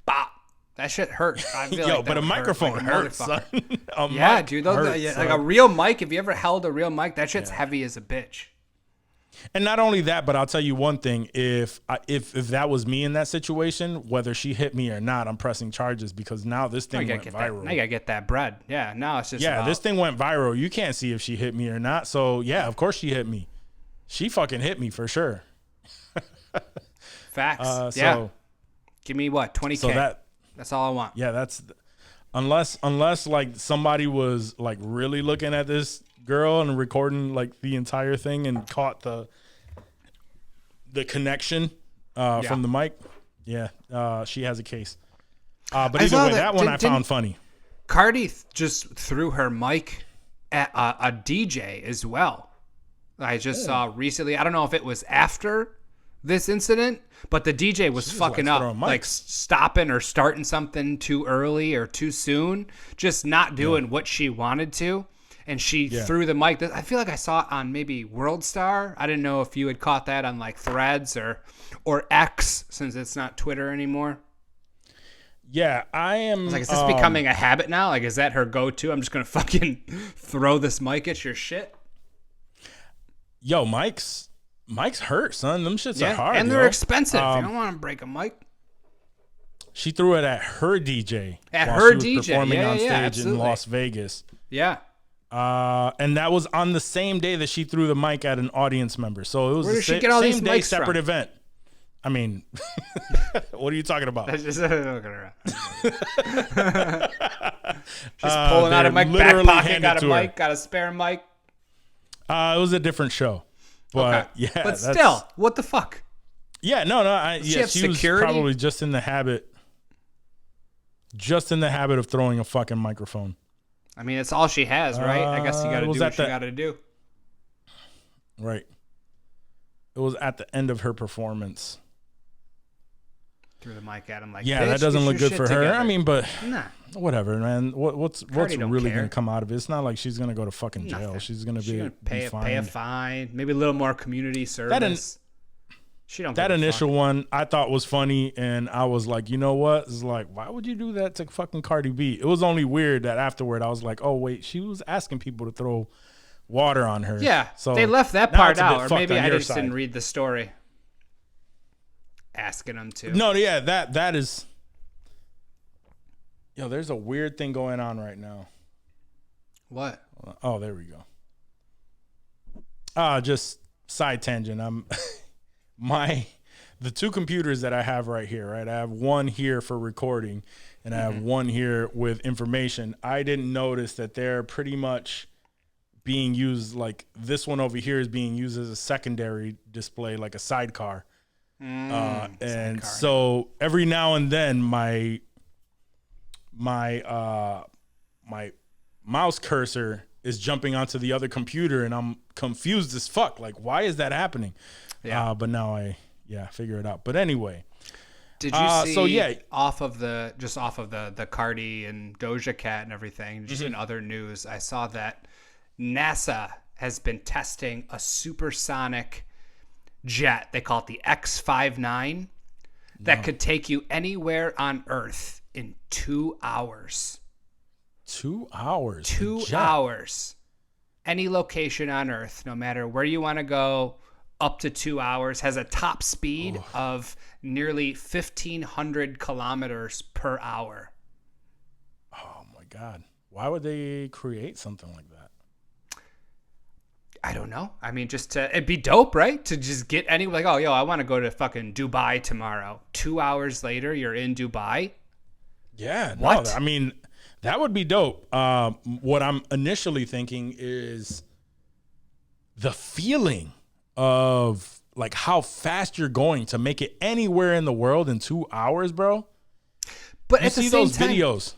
Bop. That shit hurt. I feel Yo, like but that a would microphone hurt hurts, son. motherfucker. A Yeah, mic dude. hurts, Like son. a real mic, if you ever held a real mic, that shit's heavy as a bitch. And not only that, but I'll tell you one thing: if that was me in that situation, whether she hit me or not, I'm pressing charges, because now this thing went viral. Now you gotta get that bread. Yeah, now it's just This thing went viral. You can't see if she hit me or not. So yeah, of course she hit me. She fucking hit me for sure. facts. So, yeah. Give me what, 20K? So that's all I want. yeah, that's unless like somebody was like really looking at this girl and recording like the entire thing and caught the connection from the mic. Yeah, she has a case. But either way, that one I found funny. Cardi just threw her mic at a DJ as well. I just saw recently. I don't know if it was after this incident, but the DJ was fucking up, like stopping or starting something too early or too soon, just not doing what she wanted to. And she threw the mic. I feel like I saw it on maybe World Star. I didn't know if you had caught that on like Threads or X, since it's not Twitter anymore. Yeah, I am. I was like, is this becoming a habit now? Like, is that her go-to? I'm just going to fucking throw this mic at your shit. Yo, mics hurt, son. Them shits are hard. And they're expensive. You don't want to break a mic. She threw it at her DJ. At while her she was DJ. performing on stage absolutely. in Las Vegas. Yeah. And that was on the same day that she threw the mic at an audience member. So it was Where the did she get all same these day, mics separate from? event. I mean, what are you talking about? Just pulling out a mic, back literally pocket, handed got a to her. mic, got a spare mic. It was a different show. But yeah, but still, what the fuck? Yeah, no. She have she was security? probably just in the habit of throwing a fucking microphone. I mean, it's all she has, right? I guess you got to do what you got to do. Right. It was at the end of her performance. Threw the mic at him like, Yeah, bitch, that doesn't get look your good shit for her. together. I mean, but Nah. whatever, man. What's don't really care. gonna come out of it? It's not like she's gonna go to fucking jail. Nothing. She's gonna She's be gonna pay a fined. fine, maybe a little more community service. She don't. That give a initial fuck. one I thought was funny, and I was like, you know what? It's like, why would you do that to fucking Cardi B? It was only weird that afterward I was like, oh wait, she was asking people to throw water on her. Yeah, so they left that now part it's a bit out, or fucked maybe on I your just side. didn't read the story. Asking them to. No, yeah, that is. Yo, there's a weird thing going on right now. What? Oh, there we go. Just side tangent. I'm the two computers that I have right here, right? I have one here for recording and I have one here with information. I didn't notice that they're pretty much being used, like this one over here is being used as a secondary display, like a sidecar. And sidecar. so every now and then my mouse cursor is jumping onto the other computer and I'm confused as fuck. Like, why is that happening? Yeah. But now I figure it out. But anyway, Did you see? so yeah. off of the Cardi and Doja Cat and everything. Just in other news, I saw that NASA has been testing a supersonic jet. They call it the X-59 that could take you anywhere on Earth in 2 hours. 2 hours. 2 hours. Any location on Earth, no matter where you want to go, up to 2 hours, has a top speed of nearly 1,500 kilometers per hour. Oh my God. Why would they create something like that? I don't know. I mean, it'd be dope, right? To just get like, oh, yo, I want to go to fucking Dubai tomorrow. 2 hours later, you're in Dubai. Yeah. What? No, I mean, that would be dope. What I'm initially thinking is the feeling of like how fast you're going to make it anywhere in the world in 2 hours, bro. But You at the see same those time, videos.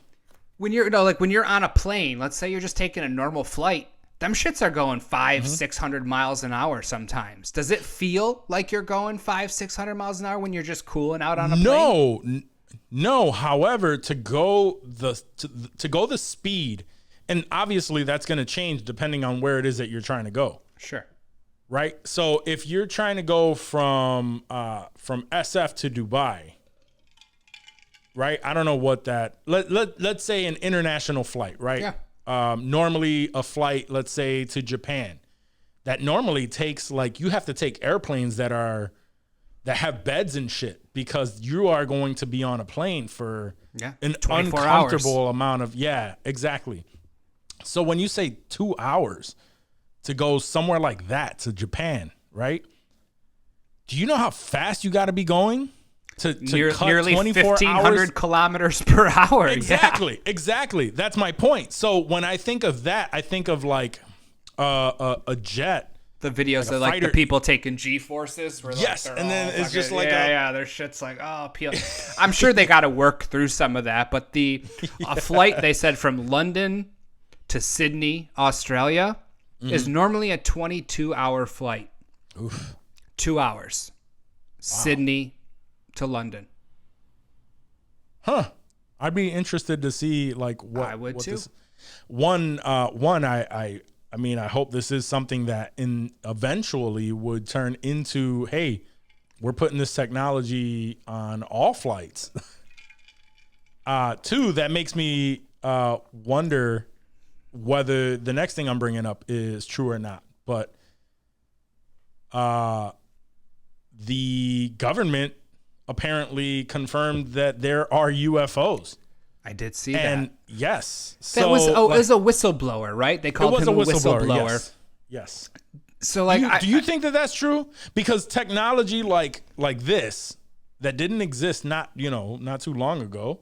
when you're when you're on a plane, let's say you're just taking a normal flight, them shits are going 500-600 miles an hour sometimes. Does it feel like you're going 500-600 miles an hour when you're just cooling out on a plane? No. However, to go the speed, and obviously that's going to change depending on where it is that you're trying to go. Sure. Right. So if you're trying to go from SF to Dubai, right? I don't know what that. Let's say an international flight, right? Yeah. Normally a flight, let's say to Japan, that normally takes you have to take airplanes that have beds and shit because you are going to be on a plane for an 24 uncomfortable amount of exactly. So when you say 2 hours to go somewhere like that to Japan, right? Do you know how fast you got to be going to cut nearly 24 1,500 hours? kilometers per hour? Exactly. That's my point. So when I think of that, I think of like a jet. The videos Like a of like fighter. the people taking G-forces. Where Yes, they're and then all it's fucking- just like their shit's like, oh, peel. I'm sure they got to work through some of that, but a flight, they said, from London to Sydney, Australia, is normally a 22-hour flight. Oof. 2 hours. Sydney to London. Huh. I'd be interested to see like what I would what too. This, I mean, I hope this is something that eventually would turn into, hey, we're putting this technology on all flights. Two, that makes me wonder whether the next thing I'm bringing up is true or not. But the government apparently confirmed that there are UFOs. I did see And that. yes. That So, was it was a whistleblower, right? They it called was him a a whistleblower. Yes. So like, Do you think that that's true? Because technology like this that didn't exist not too long ago.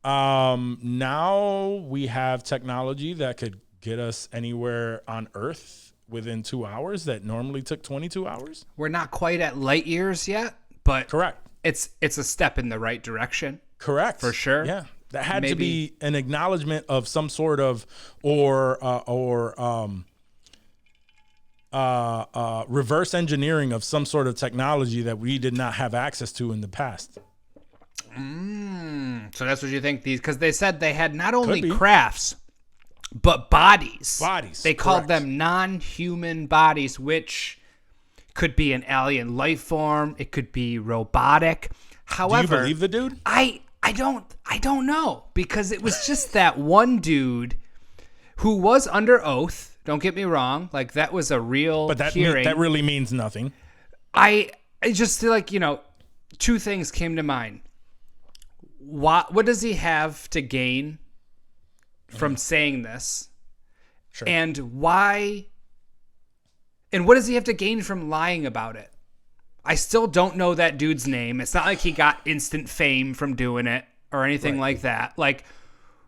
Now we have technology that could get us anywhere on Earth within 2 hours that normally took 22 hours. we're not quite at light years yet, but Correct. it's a step in the right direction. Correct. For sure. Yeah. That had to Maybe- be an acknowledgement of some sort of or reverse engineering of some sort of technology that we did not have access to in the past. So that's what you think these, because they said they had not only crafts, but bodies. They called them non-human bodies, which could be an alien life form. It could be robotic. However, do you believe the dude? I don't know, because it was just that one dude who was under oath. Don't get me wrong. Like, that was a real hearing. That really means nothing. I just feel like, two things came to mind. What does he have to gain from saying this? Sure. And why? And what does he have to gain from lying about it? I still don't know that dude's name. It's not like he got instant fame from doing it or anything like that. Like,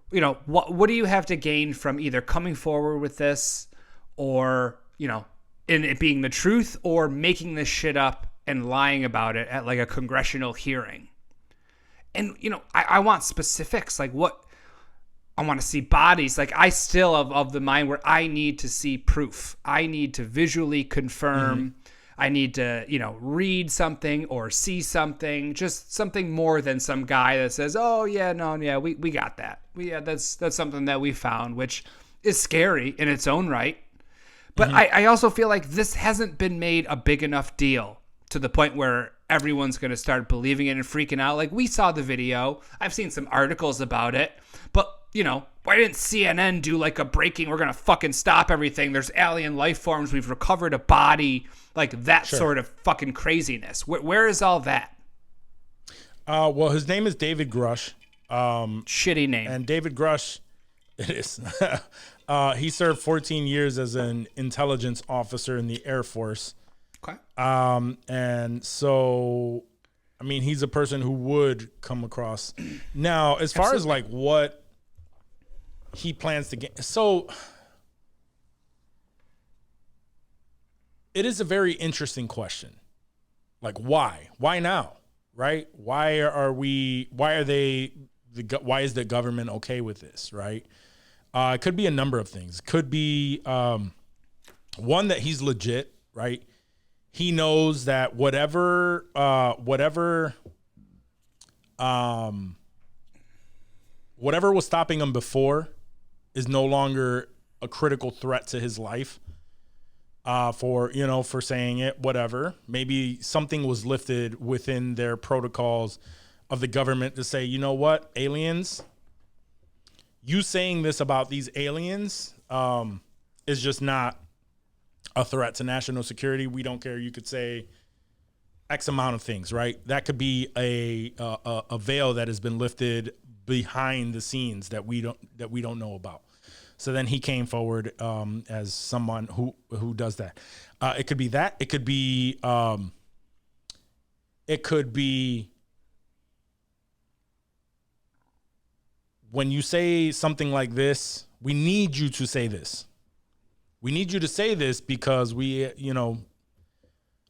what do you have to gain from either coming forward with this or, in it being the truth, or making this shit up and lying about it at like a congressional hearing? And, I want specifics. Like, what? I want to see bodies. Like, I still of the mind where I need to see proof. I need to visually confirm. Mm-hmm. I need to, read something or see something, just something more than some guy that says, oh, yeah, no, yeah, we got that. That's something that we found, which is scary in its own right. But I also feel like this hasn't been made a big enough deal to the point where everyone's going to start believing it and freaking out. Like, we saw the video. I've seen some articles about it. But, why didn't CNN do like a breaking, we're going to fucking stop everything, there's alien life forms, we've recovered a body, like that sort of fucking craziness? Where is all that? Well, his name is David Grush. Shitty name. And David Grush, it is. He served 14 years as an intelligence officer in the Air Force. Okay. And so, I mean, he's a person who would come across. Now, as far as like what he plans to get, so it is a very interesting question. Like, why? Why now? Right? Why is the government okay with this? Right? It could be a number of things. It could be one, that he's legit, right? He knows that whatever was stopping him before is no longer a critical threat to his life. For saying it, whatever. Maybe something was lifted within their protocols of the government to say, you know what, aliens, you saying this about these aliens is just not a threat to national security. We don't care. You could say X amount of things, right? That could be a veil that has been lifted behind the scenes that we don't know about. So then he came forward as someone who does that. It could be that. It could be when you say something like this, we need you to say this. We need you to say this because we,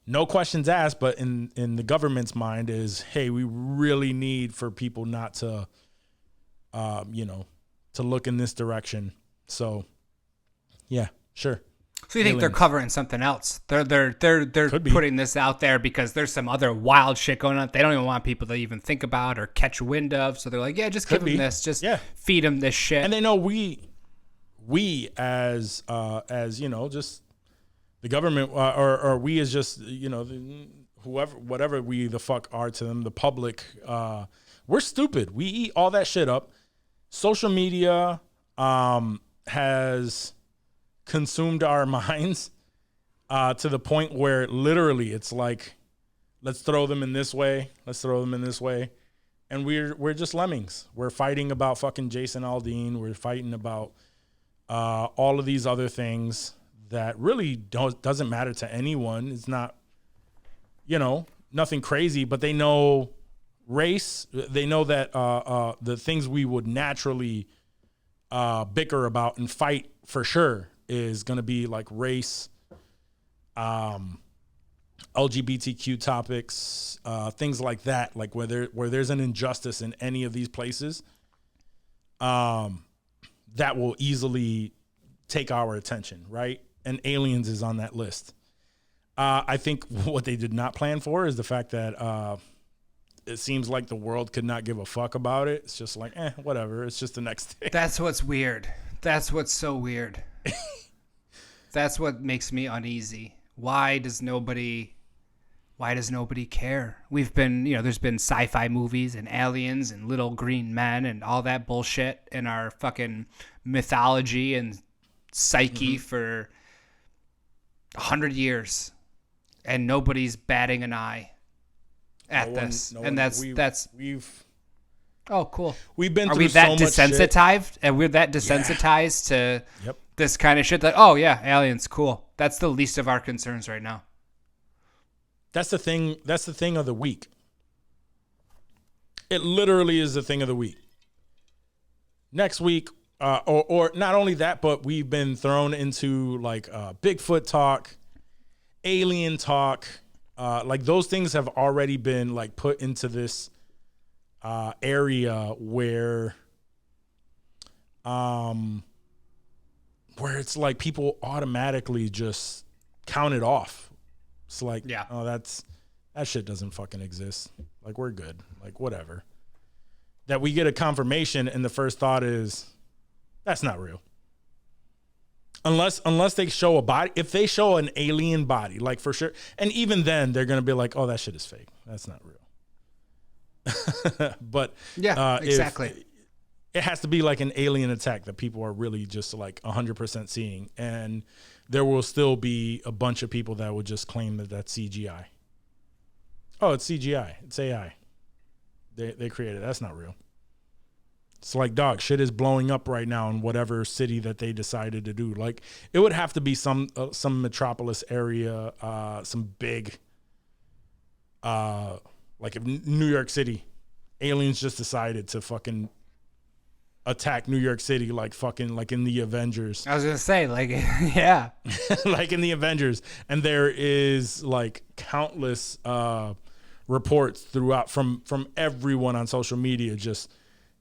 no questions asked, but in the government's mind is, hey, we really need for people not to, to look in this direction. So, yeah, sure. So you think they're covering something else? They're putting this out there because there's some other wild shit going on they don't even want people to even think about or catch wind of. So they're like, yeah, just give them this, just feed them this shit. And they know we as just the government or we as just whatever we the fuck are to them, the public, we're stupid. We eat all that shit up. Social media has consumed our minds to the point where literally it's like, let's throw them in this way, and we're just lemmings. We're fighting about fucking Jason Aldean. We're fighting about all of these other things that really doesn't matter to anyone. It's not, nothing crazy, but they know race. They know that the things we would naturally bicker about and fight for sure is going to be like race, LGBTQ topics, things like that. Like where there's an injustice in any of these places, that will easily take our attention, right? and aliens is on that list. I think what they did not plan for is the fact that it seems like the world could not give a fuck about it. It's just like, whatever. It's just the next thing. That's what's weird. That's what's so weird. That's what makes me uneasy. Why does nobody care? We've been, there's been sci-fi movies and aliens and little green men and all that bullshit in our fucking mythology and psyche for 100 years, and nobody's batting an eye at this. Oh, cool. We've been Are through we that so much desensitized? And we're that desensitized to this kind of shit that, oh yeah, aliens, cool. That's the least of our concerns right now. That's the thing. That's the thing of the week. It literally is the thing of the week. Next week, or not only that, but we've been thrown into like Bigfoot talk, alien talk. Like those things have already been like put into this area where it's like people automatically just count it off. It's like, oh, that shit doesn't fucking exist. Like, we're good. Like, whatever. That we get a confirmation and the first thought is, that's not real. Unless they show a body. If they show an alien body, like for sure. And even then, they're going to be like, oh, that shit is fake. That's not real. But exactly. It has to be like an alien attack that people are really just like 100% seeing. And there will still be a bunch of people that would just claim that that's CGI. Oh, it's CGI. It's AI. They created it. That's not real. It's like, dog, shit is blowing up right now in whatever city that they decided to do. Like, it would have to be some metropolis area, some big, like if New York City, aliens just decided to fucking attack New York City like fucking like in the Avengers. I was gonna say, like, yeah. Like in the Avengers. And there is like countless reports throughout from everyone on social media just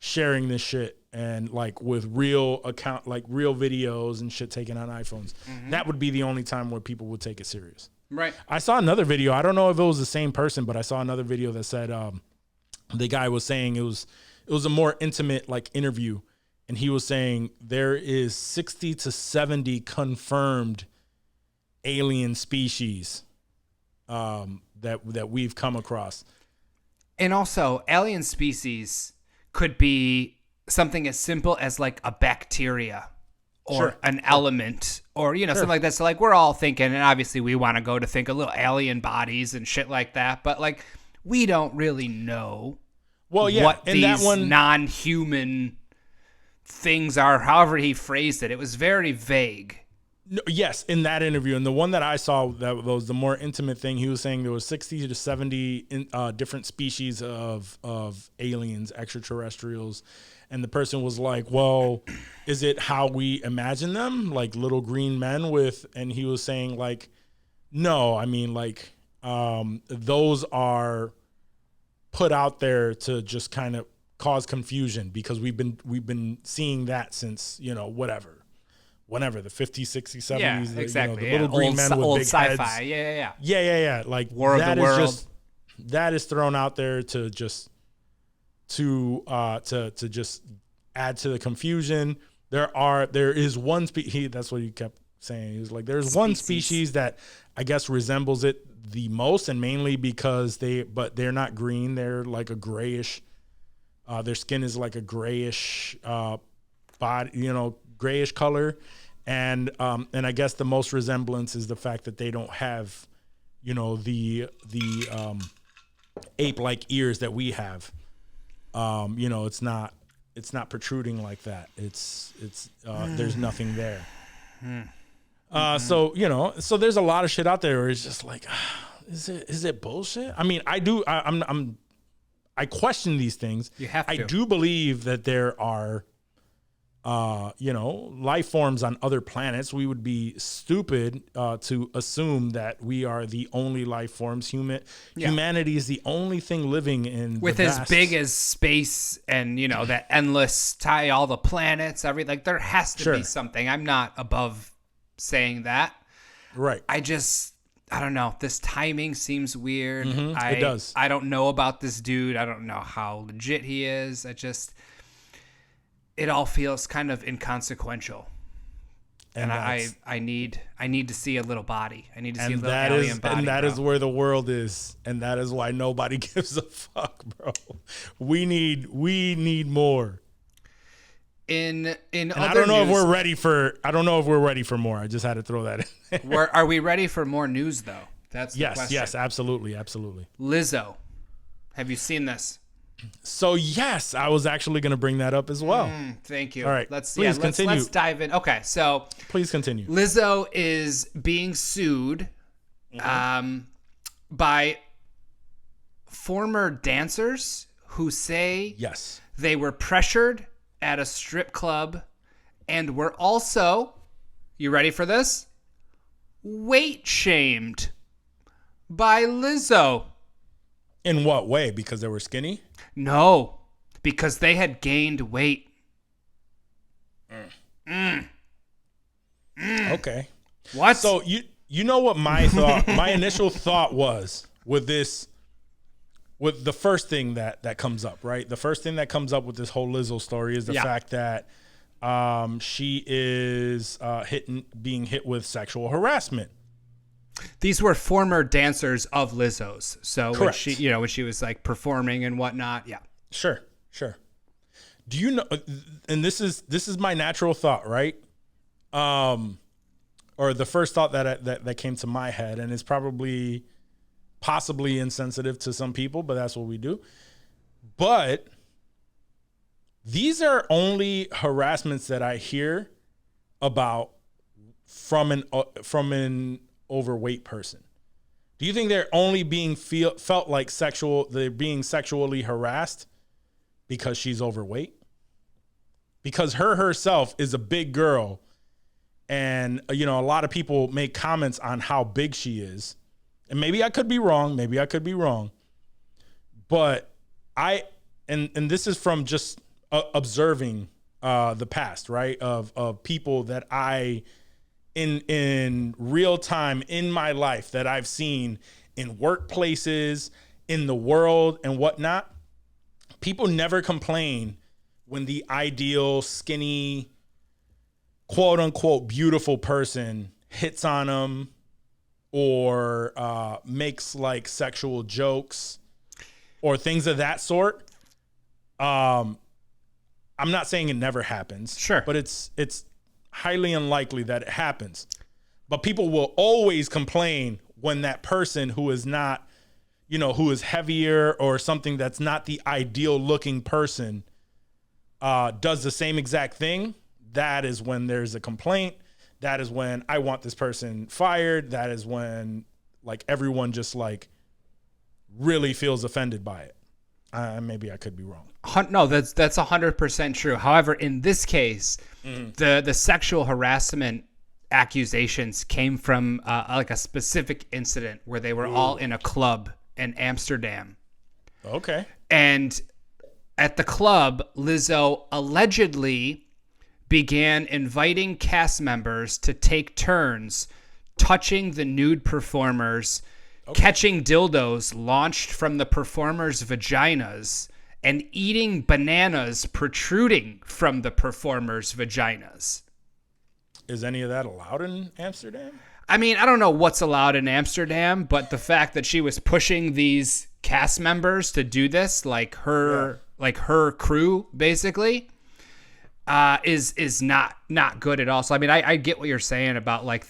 sharing this shit and like with real videos and shit taken on iPhones. Mm-hmm. That would be the only time where people would take it serious. Right. I saw another video. I don't know if it was the same person, but I saw another video that said the guy was saying it was a more intimate like interview, and he was saying there is 60 to 70 confirmed alien species that we've come across. And also, alien species could be something as simple as like a bacteria or an element or, something like that. So like we're all thinking, and obviously we want to go to think of little alien bodies and shit like that, but like we don't really know what these non-human things are. However he phrased it, it was very vague. No, yes, in that interview, and the one that I saw that was the more intimate thing, he was saying there was 60 to 70 different species of aliens, extraterrestrials, and the person was like, "Well, is it how we imagine them, like little green men with?" And he was saying like, "No, I mean like those are put out there to just kind of cause confusion because we've been seeing that since whenever the 50s, 60s, 70s, yeah, exactly. The little green men with big sci-fi. heads. Yeah. Like War of the World. That is thrown out there to just to just add to the confusion. There is one species. That's what he kept saying. He was like, there's one species that I guess resembles it the most, and mainly because they're not green. They're like a grayish. Their skin is like a grayish body, grayish color, and I guess the most resemblance is the fact that they don't have, the ape-like ears that we have. It's not protruding like that. It's there's nothing there. So there's a lot of shit out there where it's just like, is it bullshit? I mean, I question these things. You have to. I do believe that there are, life forms on other planets. We would be stupid to assume that we are the only life forms. Humanity is the only thing living in with as big as space and that endless tie, all the planets, everything. Like there has to be something. I'm not above saying that. Right. I don't know. This timing seems weird. It does. I don't know about this dude. I don't know how legit he is. It all feels kind of inconsequential. And I need to see a little body. I need to see a little alien body. And that is where the world is. And that is why nobody gives a fuck, bro. We need more. In and other I don't know news, if we're ready for more. I just had to throw that in. Are we ready for more news though? That's the question. Yes, absolutely. Lizzo. Have you seen this? So yes, I was actually going to bring that up as well. Thank you. All right, let's continue. Let's dive in. Okay, so please continue. Lizzo is being sued by former dancers who say yes, they were pressured at a strip club and were also, you ready for this? Weight shamed by Lizzo. In what way? Because they were skinny? No, because they had gained weight. Okay. What? So you know what my initial thought was with this, with the first thing that comes up, right? The first thing that comes up with this whole Lizzo story is the fact that she is being hit with sexual harassment. These were former dancers of Lizzo's. So Correct. when she was like performing and whatnot. Yeah. Sure. Do you know, and this is my natural thought, right? Or the first thought that came to my head, and it's possibly insensitive to some people, but that's what we do. But these are only harassments that I hear about from an overweight person. Do you think they're only being felt like they're being sexually harassed because she's overweight? Because herself is a big girl, and a lot of people make comments on how big she is. And maybe I could be wrong, but and this is from just observing the past, right? Of people that I in real time in my life that I've seen in workplaces, in the world and whatnot. People never complain when the ideal skinny, quote unquote, beautiful person hits on them or makes like sexual jokes or things of that sort. I'm not saying it never happens. Sure. But it's highly unlikely that it happens. But people will always complain when that person who is not, who is heavier or something that's not the ideal looking person does the same exact thing. That is when there's a complaint. That is when I want this person fired. That is when like everyone just like really feels offended by it. Maybe I could be wrong. No, that's 100% true. However, in this case, the sexual harassment accusations came from like a specific incident where they were all in a club in Amsterdam. Okay. And at the club, Lizzo allegedly began inviting cast members to take turns touching the nude performers, catching dildos launched from the performers' vaginas, and eating bananas protruding from the performers' vaginas. Is any of that allowed in Amsterdam? I mean, I don't know what's allowed in Amsterdam, but the fact that she was pushing these cast members to do this, like her crew, basically, is not good at all. So I mean, I get what you're saying about like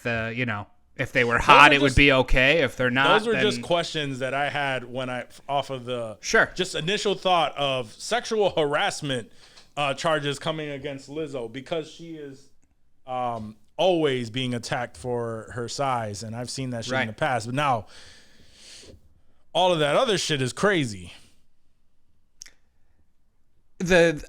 if they were hot, it would be okay. If they're not, those were just questions that I had when off of the just initial thought of sexual harassment charges coming against Lizzo because she is always being attacked for her size, and I've seen that shit in the past. But now, all of that other shit is crazy. The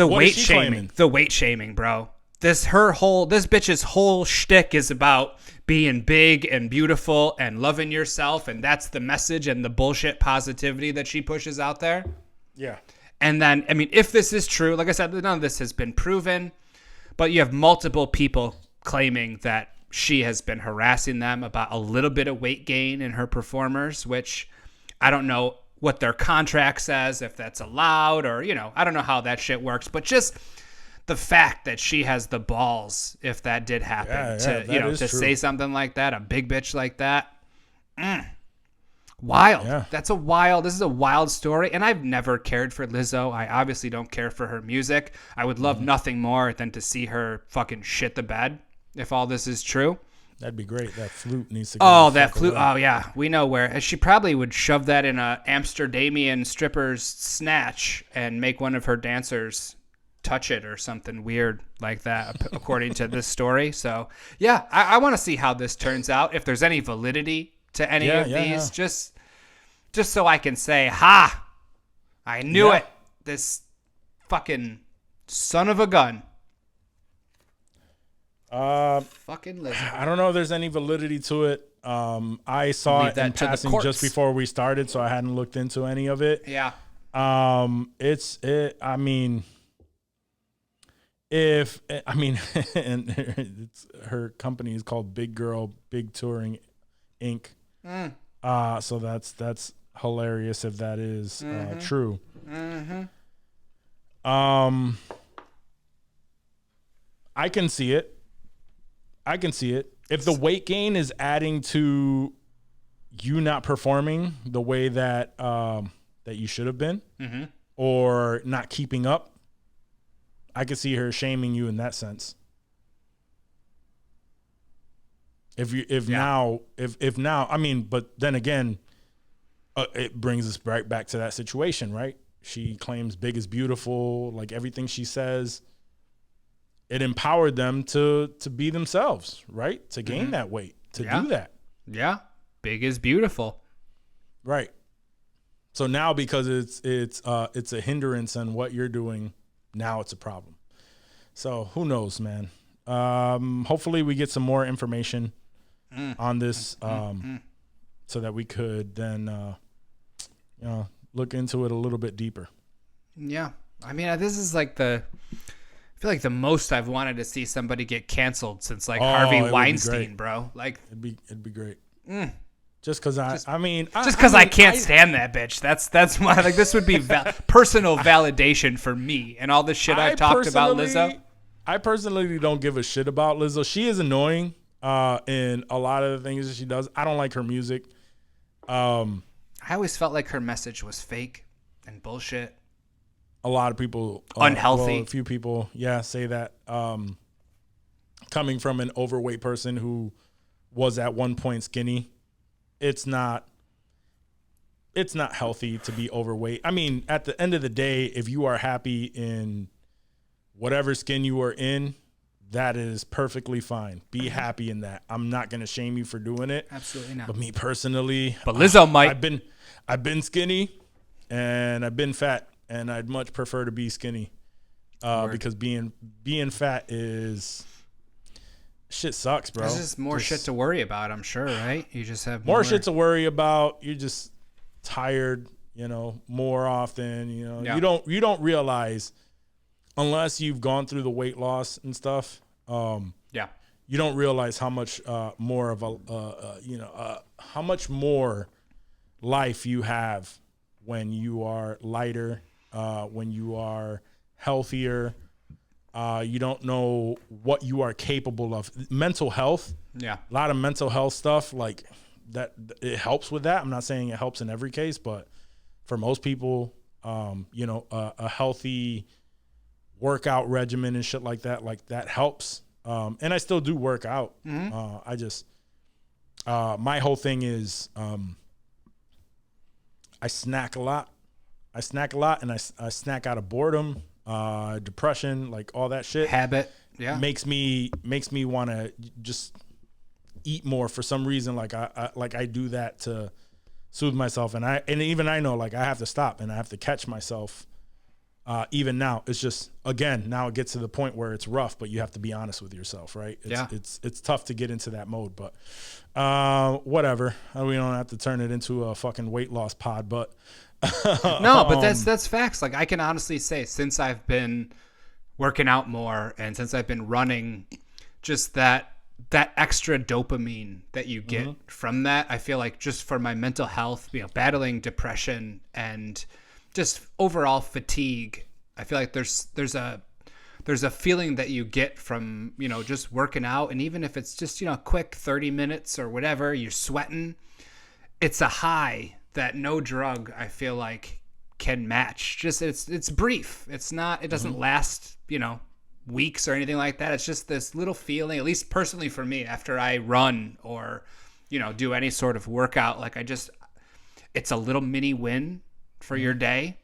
weight shaming, the weight shaming, bro. This bitch's whole shtick is about being big and beautiful and loving yourself, and that's the message and the bullshit positivity that she pushes out there. Yeah. And then, I mean, if this is true, like I said, none of this has been proven, but you have multiple people claiming that she has been harassing them about a little bit of weight gain in her performers, which I don't know what their contract says, if that's allowed, or, I don't know how that shit works, but just the fact that she has the balls, if that did happen, to say something like that, a big bitch like that. Wild. Yeah. This is a wild story. And I've never cared for Lizzo. I obviously don't care for her music. I would love nothing more than to see her fucking shit the bed if all this is true. That'd be great. That flute needs to go. Oh, that flute. Oh, yeah. We know where. She probably would shove that in a Amsterdamian stripper's snatch and make one of her dancers touch it or something weird like that, according to this story. So, yeah, I want to see how this turns out. If there's any validity to any of these, just so I can say, ha, I knew it. This fucking son of a gun. Fucking Lizzo. I don't know if there's any validity to it. I saw it in passing just before we started, so I hadn't looked into any of it. Yeah. I mean, and her company is called Big Girl Big Touring Inc. So that's hilarious if that is true. I can see it. If the weight gain is adding to you not performing the way that that you should have been, or not keeping up, I could see her shaming you in that sense. Now, I mean, but then again, it brings us right back to that situation, right? She claims big is beautiful, like everything she says. It empowered them to be themselves, right? To gain that weight, to do that. Yeah, big is beautiful, right? So now, because it's a hindrance on what you're doing, now it's a problem. So who knows, man? Hopefully, we get some more information on this, so that we could then, look into it a little bit deeper. Yeah, I mean, this is like I feel like the most I've wanted to see somebody get canceled since Harvey Weinstein, bro. Like, it'd be great. Just because I can't stand that bitch. That's why. Like, this would be personal validation for me and all the shit I've talked about Lizzo. I personally don't give a shit about Lizzo. She is annoying in a lot of the things that she does. I don't like her music. I always felt like her message was fake and bullshit. A lot of people, unhealthy. A few people, say that. Coming from an overweight person who was at one point skinny, it's not healthy to be overweight. I mean, at the end of the day, if you are happy in whatever skin you are in, that is perfectly fine. Be happy in that. I'm not going to shame you for doing it. Absolutely not. But me personally, but Lizzo might. I've been skinny and I've been fat. And I'd much prefer to be skinny, because being fat is shit sucks, bro. There's just more shit to worry about, I'm sure, right? You just have more shit to worry about. You're just tired, more often. You don't realize, unless you've gone through the weight loss and stuff. You don't realize how much more of how much more life you have when you are lighter. When you are healthier, you don't know what you are capable of. Mental health, a lot of mental health stuff like that. It helps with that. I'm not saying it helps in every case, but for most people, a healthy workout regimen and shit like that helps. And I still do work out. I just, my whole thing is, I snack a lot. And I snack out of boredom, depression, like all that shit. Habit, makes me want to just eat more for some reason. Like I do that to soothe myself, and even I know like I have to stop and I have to catch myself. Even now, it's just now it gets to the point where it's rough, but you have to be honest with yourself, right? It's tough to get into that mode, but whatever. We don't have to turn it into a fucking weight loss pod, but. No, but that's facts. Like, I can honestly say, since I've been working out more and since I've been running, just that that extra dopamine that you get from that, I feel like just for my mental health, battling depression and just overall fatigue, I feel like there's a feeling that you get from, just working out. And even if it's just, quick 30 minutes or whatever, you're sweating, it's a high that no drug, I feel like, can match. Just it's brief. It doesn't last, weeks or anything like that. It's just this little feeling, at least personally for me, after I run or, do any sort of workout, like it's a little mini win for your day.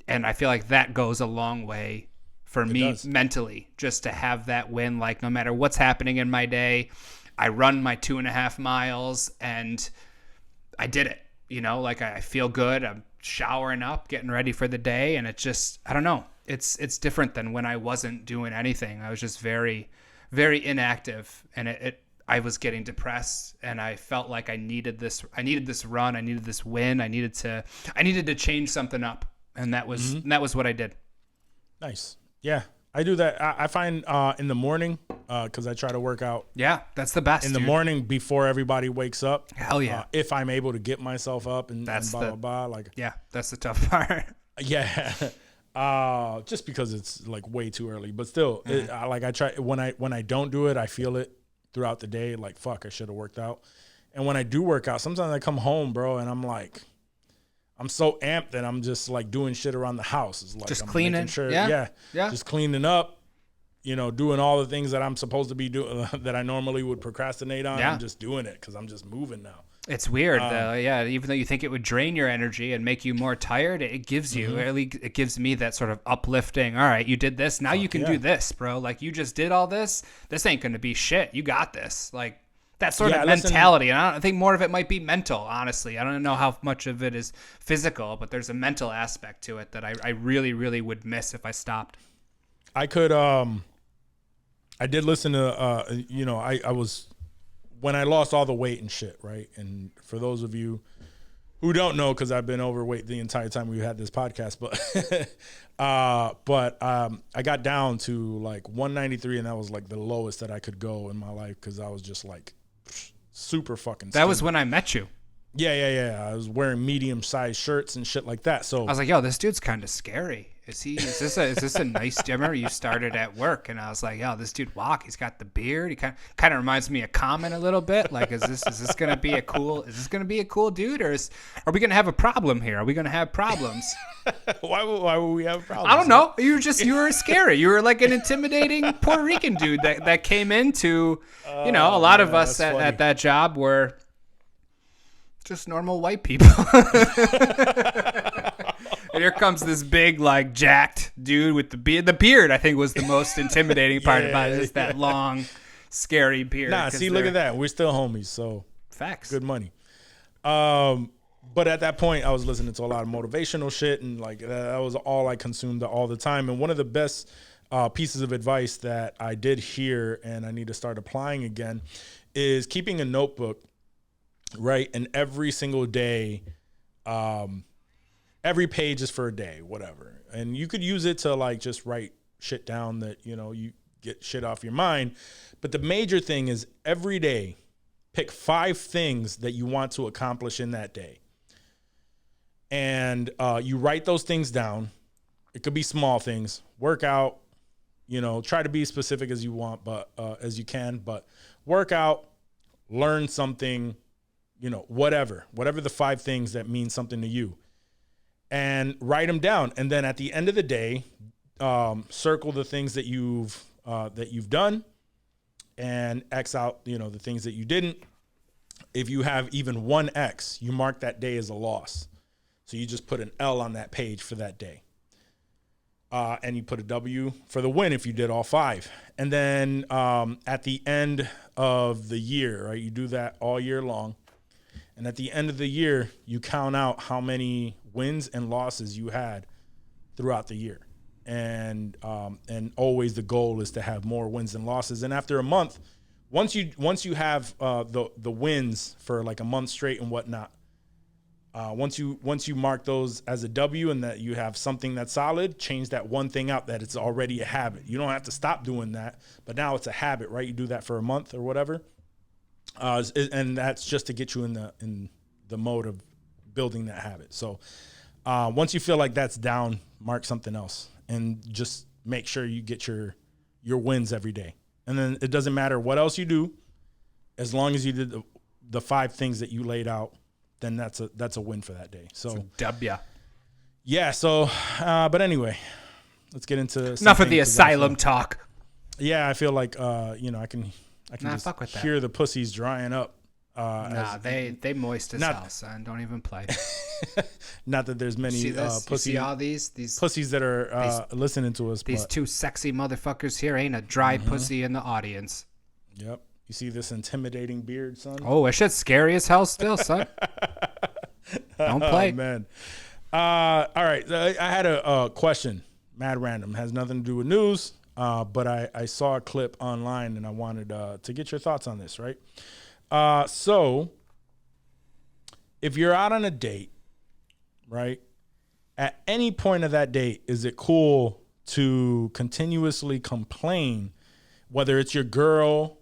And I feel like that goes a long way for me mentally, just to have that win. Like no matter what's happening in my day, I run my 2.5 miles and I did it, like I feel good. I'm showering up, getting ready for the day. And it just, I don't know. It's different than when I wasn't doing anything. I was just very, very inactive, and I was getting depressed, and I felt like I needed this run. I needed this win. I needed to change something up. And that was what I did. Nice. Yeah. I do that. I find in the morning, because I try to work out. Yeah, that's the best. In the morning before everybody wakes up. Hell yeah. If I'm able to get myself up and blah, blah, blah. Like, yeah, that's the tough part. Yeah. Just because it's like way too early, but still, I try when I don't do it, I feel it throughout the day. Like, fuck, I should have worked out. And when I do work out, sometimes I come home, bro, and I'm like, I'm so amped that I'm just like doing shit around the house. It's like just I'm cleaning, sure, yeah, just cleaning up, doing all the things that I'm supposed to be doing that I normally would procrastinate on. I'm just doing it because I'm just moving now. It's weird, yeah. Even though you think it would drain your energy and make you more tired, it gives you, at least it gives me that sort of uplifting. All right, you did this, now you can do this, bro. Like you just did all this. This ain't gonna be shit. You got this. Like that sort of mentality. And I think more of it might be mental. Honestly, I don't know how much of it is physical, but there's a mental aspect to it that I really, really would miss if I stopped. I could. I did listen to. I was. When I lost all the weight and shit, right? And for those of you who don't know, because I've been overweight the entire time we had this podcast, but I got down to like 193, and that was like the lowest that I could go in my life because I was just like super fucking skinny. That was when I met you. Yeah. I was wearing medium-sized shirts and shit like that. So I was like, yo, this dude's kind of scary. Is this a nice dimmer? You started at work, and I was like, yo, this dude Juac, he's got the beard. He kind of reminds me of Common a little bit. Like, is this gonna be a cool dude, or are we gonna have a problem here? Are we gonna have problems? Why would we have problems? I don't know. You were scary. You were like an intimidating Puerto Rican dude that came into, a lot of us at that job were just normal white people. And here comes this big, like, jacked dude with the beard. The beard, I think, was the most intimidating part about it. Just that long, scary beard. Nah, see, look at that. We're still homies, so facts. Good money. But at that point, I was listening to a lot of motivational shit, and like that was all I consumed all the time. And one of the best pieces of advice that I did hear, and I need to start applying again, is keeping a notebook, right? And every single day, every page is for a day, whatever. And you could use it to like just write shit down that, you get shit off your mind. But the major thing is every day, pick 5 things that you want to accomplish in that day. And you write those things down. It could be small things, work out, try to be as specific as you want, but as you can, but work out, learn something, whatever the 5 things that mean something to you. And write them down. And then at the end of the day, circle the things that you've done and X out, the things that you didn't. If you have even one X, you mark that day as a loss. So you just put an L on that page for that day. And you put a W for the win if you did all 5. And then at the end of the year, right, you do that all year long. And at the end of the year, you count out how many wins and losses you had throughout the year. And always the goal is to have more wins and losses. And after a month, once you have the wins for like a month straight and whatnot, Once you mark those as a W and that you have something that's solid, change that one thing out that it's already a habit. You don't have to stop doing that, but now it's a habit, right? You do that for a month or whatever, and that's just to get you in the mode of building that habit. So once you feel like that's down, mark something else and just make sure you get your wins every day. And then it doesn't matter what else you do, as long as you did the 5 things that you laid out, then that's a win for that day. So W. Yeah. So, but anyway, let's get into enough of the asylum talk. Yeah, I feel like I can just fuck with that. hear the pussies drying up. They moist as hell, son. Don't even play. Not that there's many see all these pussies that are listening to us. These 2 sexy motherfuckers here ain't a dry pussy in the audience. Yep. You see this intimidating beard, son? Oh, that shit's scary as hell still, son. Don't play. Oh, man. All right. I had a question. Mad random. Has nothing to do with news, but I saw a clip online, and I wanted to get your thoughts on this, right? So if you're out on a date, right, at any point of that date, is it cool to continuously complain, whether it's your girl,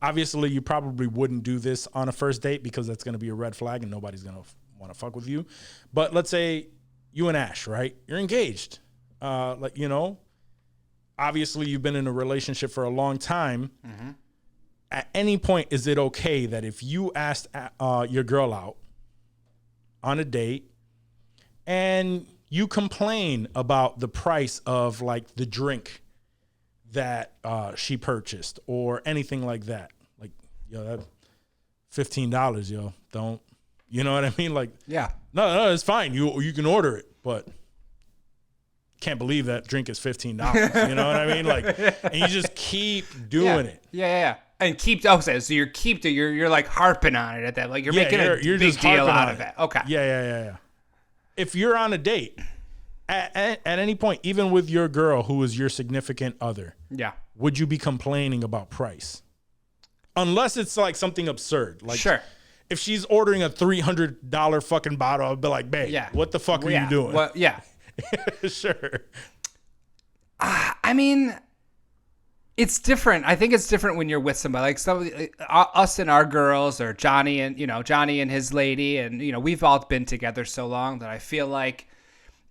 obviously you probably wouldn't do this on a first date because that's going to be a red flag and nobody's going to want to fuck with you. But let's say you and Ash, right? You're engaged. Obviously you've been in a relationship for a long time. Mm-hmm. At any point, is it okay that if you asked your girl out on a date and you complain about the price of like the drink that she purchased or anything like that, like, yo, that $15, yo, don't, you know what I mean? Like, yeah, no, it's fine. You can order it, but can't believe that drink is $15. You know what I mean? Like, and you just keep doing it. Yeah. And so you're like harping on it at that, like you're making a big deal out of it. Okay. Yeah. If you're on a date at any point, even with your girl who is your significant other, would you be complaining about price? Unless it's like something absurd. Like, sure. If she's ordering a $300 fucking bottle, I'll be like, babe, what the fuck are you doing? Well, yeah. Sure. I mean, it's different. I think it's different when you're with somebody, like us and our girls, or Johnny and his lady, and we've all been together so long that I feel like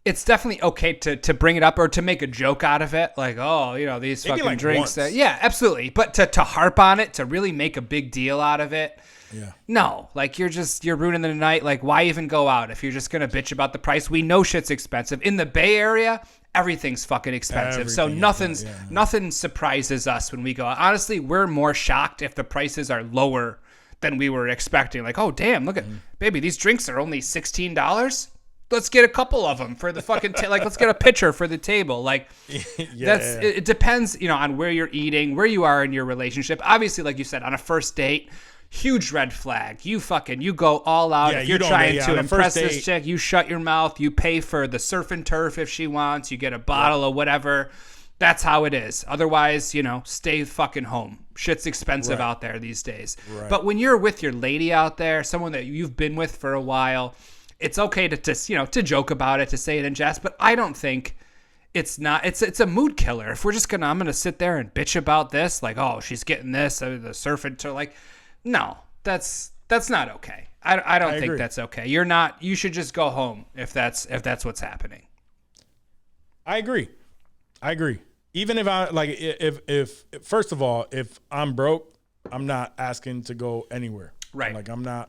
it's definitely okay to bring it up or to make a joke out of it, like, oh, these maybe fucking like drinks. Once. Yeah, absolutely. But to harp on it, to really make a big deal out of it. Yeah. No, like you're ruining the night. Like, why even go out if you're just gonna bitch about the price? We know shit's expensive in the Bay Area. Everything's fucking expensive. So nothing surprises us when we go out. Honestly, we're more shocked if the prices are lower than we were expecting. Like, oh damn, look at baby, these drinks are only $16. Let's get a couple of them for the fucking let's get a pitcher for the table. Like, it depends, on where you're eating, where you are in your relationship. Obviously, like you said, on a first date, huge red flag. You go all out. If you're trying to impress this chick, you shut your mouth. You pay for the surf and turf if she wants. You get a bottle of whatever. That's how it is. Otherwise, stay fucking home. Shit's expensive out there these days. Right. But when you're with your lady out there, someone that you've been with for a while, it's okay to joke about it, to say it in jest. But I don't think it's a mood killer. If we're just I'm gonna sit there and bitch about this, like, oh, she's getting this, the surf and turf, like. No, that's not okay. I don't think that's okay. You should just go home if that's what's happening. I agree. Even if if first of all, if I'm broke, I'm not asking to go anywhere. Right. Like I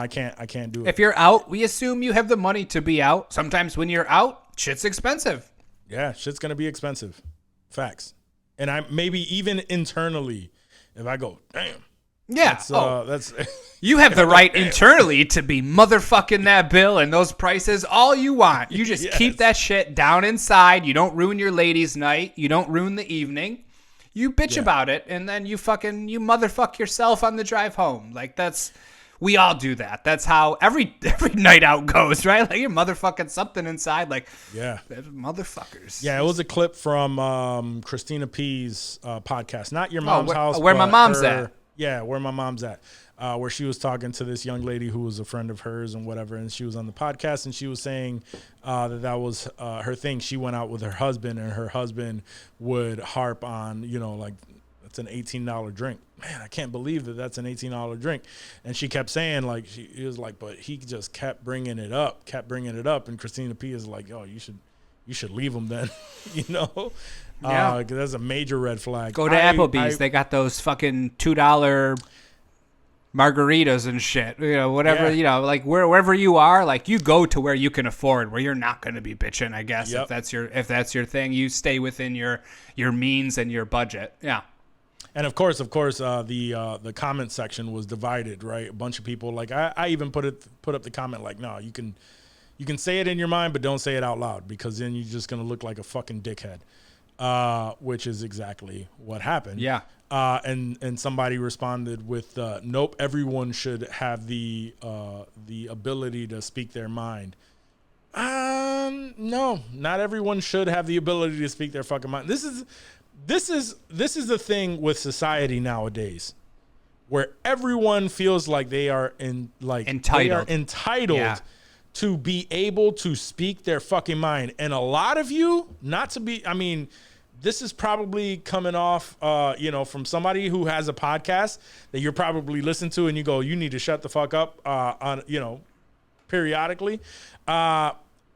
can't do it. If you're out, we assume you have the money to be out. Sometimes when you're out, shit's expensive. Yeah, shit's going to be expensive. Facts. And I maybe even internally, if I go, damn. Yeah. That's you have the right internally to be motherfucking that bill and those prices all you want. You just keep that shit down inside. You don't ruin your ladies' night. You don't ruin the evening. You bitch about it, and then you motherfuck yourself on the drive home. Like, we all do that. That's how every night out goes, right? Like, you're motherfucking something inside. Like, motherfuckers. Yeah, it was a clip from Christina P's podcast. Not Your Mom's House. Where my mom's at. Yeah, Where My Mom's At. where she was talking to this young lady who was a friend of hers and whatever, and she was on the podcast, and she was saying that was her thing. She went out with her husband, and her husband would harp on, like, it's an $18 drink. Man, I can't believe that that's an $18 drink. And she kept saying, like, he was like, but he just kept bringing it up. And Christina P is like, oh, you should leave him then, Yeah. 'cause that's a major red flag. Go to Applebee's. They got those fucking $2 margaritas and shit. Whatever, Yeah. like wherever you are, like you go to where you can afford, where you're not going to be bitching, I guess. Yep. If that's your thing, you stay within your means and your budget. Yeah. And of course, the comment section was divided, right? A bunch of people, like I even put up the comment like, no, you can say it in your mind, but don't say it out loud, because then you're just gonna look like a fucking dickhead, which is exactly what happened. Yeah. And somebody responded with, nope, everyone should have the ability to speak their mind. No, not everyone should have the ability to speak their fucking mind. This is the thing with society nowadays, where everyone feels like they are entitled Yeah. to be able to speak their fucking mind. And a lot of you, this is probably coming off, from somebody who has a podcast that you're probably listening to, and you go, you need to shut the fuck up, periodically.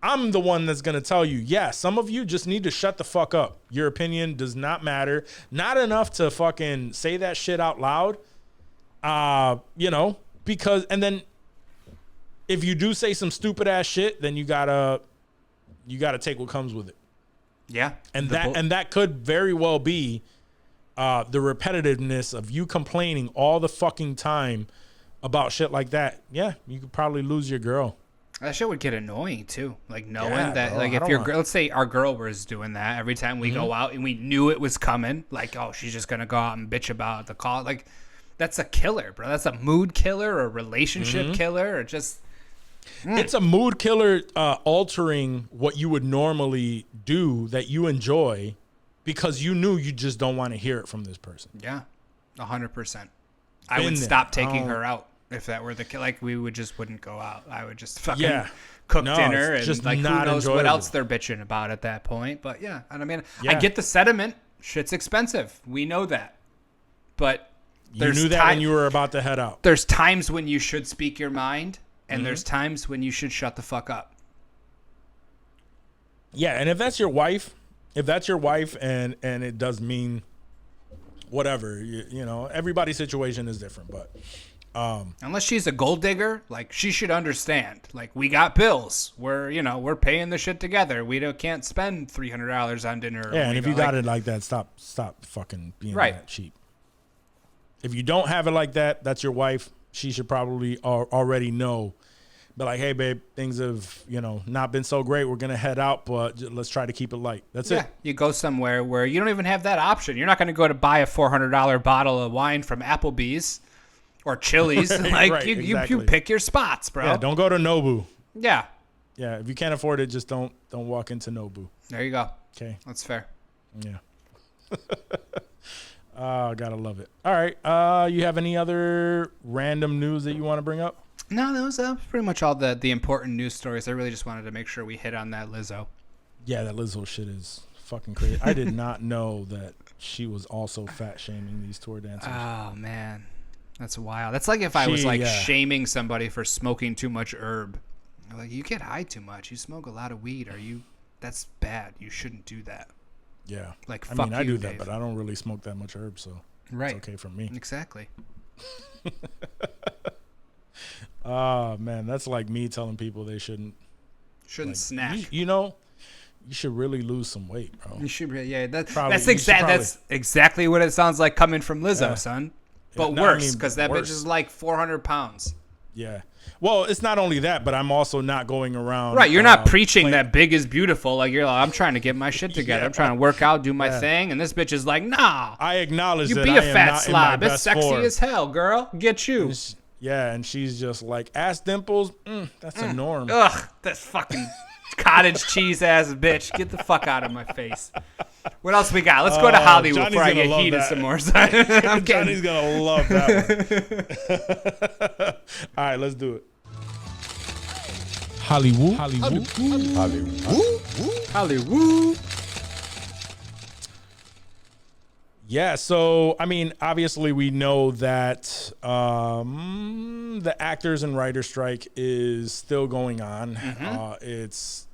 I'm the one that's going to tell you, yeah, some of you just need to shut the fuck up. Your opinion does not matter. Not enough to fucking say that shit out loud. Because, and then if you do say some stupid ass shit, then you gotta take what comes with it. Yeah. And that could very well be the repetitiveness of you complaining all the fucking time about shit like that. Yeah, you could probably lose your girl. That shit would get annoying too. Like knowing that, bro, like I if your don't girl, let's say our girl was doing that every time we go out and we knew it was coming, like, oh, she's just gonna go out and bitch about the call. Like, that's a killer, bro. That's a mood killer or relationship killer or just. It's a mood killer, altering what you would normally do that you enjoy, because you knew you just don't want to hear it from this person. Yeah, 100%. I would stop taking her out. If that were like, we wouldn't go out. I would just fucking cook dinner and just like, who not knows enjoyable. what else they're bitching about at that point. But yeah, and I mean, I Yeah. get the sentiment. Shit's expensive. We know that. But You knew that when you were about to head out. there's times when you should speak your mind, and there's times when you should shut the fuck up. Yeah, and if that's your wife, and it does mean whatever, everybody's situation is different, but Unless she's a gold digger, like, she should understand. Like, we got bills. We're paying the shit together. Can't spend $300 on dinner. yeah, and if you got it like that, stop fucking being that cheap. If you don't have it like that, that's your wife. She should probably already know. But like, hey, babe, things have, not been so great. We're going to head out, but let's try to keep it light. That's it. You go somewhere where you don't even have that option. You're not going to go to buy a $400 bottle of wine from Applebee's or Chili's. Like, you exactly. pick your spots, bro. Yeah, don't go to Nobu. Yeah. Yeah, if you can't afford it, just don't walk into Nobu. There you go. Okay. That's fair. Yeah. Gotta love it. All right. You have any other random news that you want to bring up? No, that was pretty much all the important news stories. I really just wanted to make sure we hit on that Lizzo. Yeah, that Lizzo shit is fucking crazy. I did not know that she was also fat shaming these tour dancers. Oh, man. That's wild. That's like if I was shaming somebody for smoking too much herb. Like, you get high too much. You smoke a lot of weed. That's bad. You shouldn't do that. Yeah. Like, I fuck mean, I do Dave. that, but I don't really smoke that much herb, so Right. it's okay for me. Exactly. Oh, man, that's like me telling people they shouldn't Snack. You should really lose some weight, bro. You should, yeah. That's Probably- that's exactly what it sounds like coming from Lizzo, Yeah. son. But No, I worse, mean, because that worse. bitch is like 400 pounds. Yeah. Well, it's not only that, but I'm also not going around. Right, you're not preaching that big is beautiful. Like, you're like, I'm trying to get my shit together. Yeah. I'm trying to work out, do my thing, and this bitch is like, nah. I acknowledge You that be I a am fat not in my slob. It's best sexy form. as hell, girl. Get you. Yeah, and she's just like, ass dimples, that's a norm. Ugh, that fucking cottage cheese ass bitch. Get the fuck out of my face. What else we got? Let's go to Hollywood Johnny's before I gonna get love heated that. some more. I'm Johnny's kidding. gonna love that one. All right, let's do it. Hollywood. Hollywood. Yeah, so I mean, obviously we know that the actors and writer strike is still going on. It's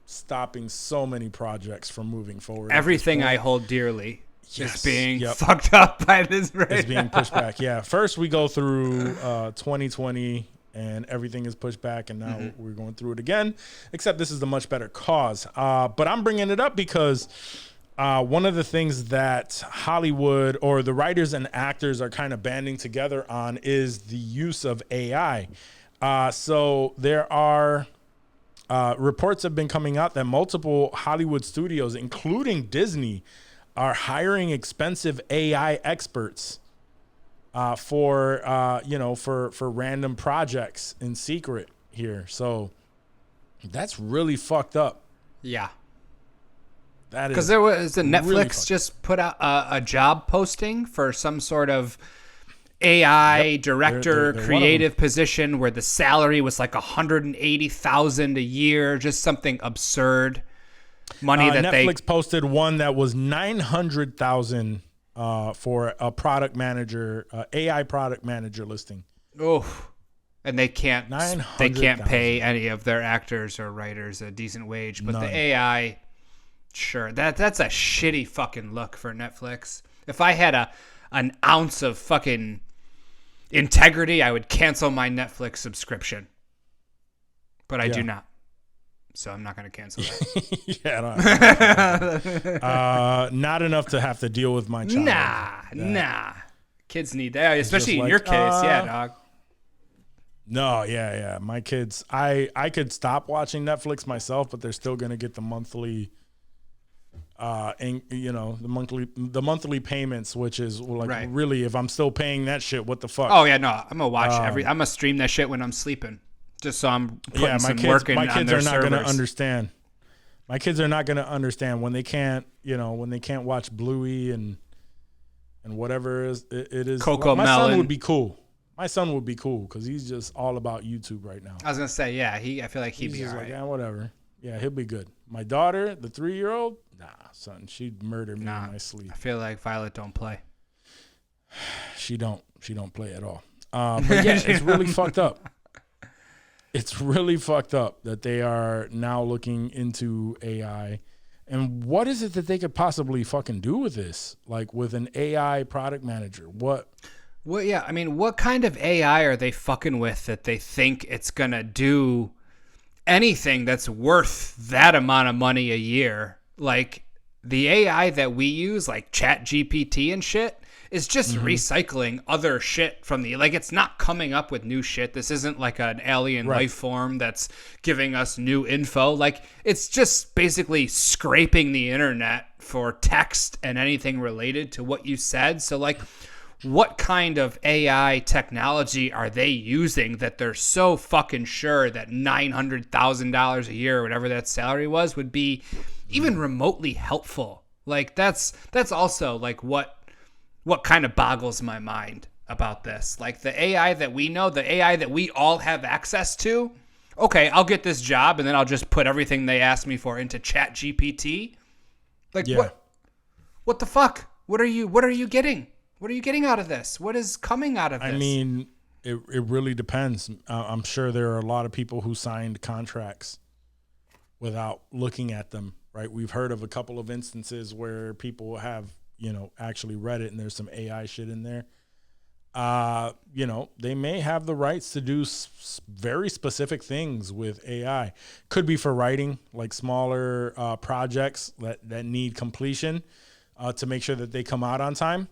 stopping so many projects from moving forward. Everything I hold dearly Yes, is being yep. fucked up by this right Is being now. pushed back. Yeah, first we go through 2020 and everything is pushed back, and now we're going through it again, except this is a much better cause. But I'm bringing it up because one of the things that Hollywood or the writers and actors are kind of banding together on is the use of AI. So there are reports have been coming out that multiple Hollywood studios, including Disney, are hiring expensive AI experts for random projects in secret here. So that's really fucked up. Yeah. That is Because there was a really Netflix fucked just put out a job posting for some sort of AI director they're one of creative position where the salary was like $180,000 a year, just something absurd money that Netflix posted one that was $900,000 for a product manager, AI product manager listing. And they can't $900,000. pay any of their actors or writers a decent wage, but None. the AI, sure, that's a shitty fucking look for Netflix. If I had an ounce of fucking integrity, I would cancel my Netflix subscription, but I do not. So I'm not going to cancel that. Not enough to have to deal with my child. Nah. Kids need that, especially in like, your case. Yeah, dog. No, yeah. My kids, I could stop watching Netflix myself, but they're still going to get the monthly, the monthly payments, which is like really, if I'm still paying that shit, what the fuck? Oh yeah, no, I'm gonna watch I'm gonna stream that shit when I'm sleeping, just so I'm putting some work in my on kids their are not servers. going to understand. My kids are not going to understand when they can't, when they can't watch Bluey and whatever it is. Coco my Melon. son would be cool. My son would be cool because he's just all about YouTube right now. I was gonna say, yeah, I feel like he'd He's be just alright. like, yeah, whatever. Yeah, he'll be good. My daughter, the 3-year-old, nah, son, she'd murder me in my sleep. I feel like Violet don't play. She don't play at all. But yeah, it's really fucked up. It's really fucked up that they are now looking into AI. And what is it that they could possibly fucking do with this? Like with an AI product manager? What? Well, yeah, I mean, what kind of AI are they fucking with that they think it's gonna do anything that's worth that amount of money a year? Like the AI that we use, like ChatGPT and shit, is just recycling other shit from it's not coming up with new shit. This isn't like an alien life form that's giving us new info. Like it's just basically scraping the internet for text and anything related to what you said. So like, what kind of AI technology are they using that they're so fucking sure that $900,000 a year or whatever that salary was would be even remotely helpful? Like that's also like what kind of boggles my mind about this. Like the AI that we know, the AI that we all have access to. Okay, I'll get this job and then I'll just put everything they asked me for into ChatGPT. Like what the fuck? What are you getting? What are you getting out of this? What is coming out of this? I mean, it really depends. I'm sure there are a lot of people who signed contracts without looking at them, right? We've heard of a couple of instances where people have, actually read it and there's some AI shit in there. They may have the rights to do very specific things with AI. Could be for writing, like smaller projects that need completion to make sure that they come out on time.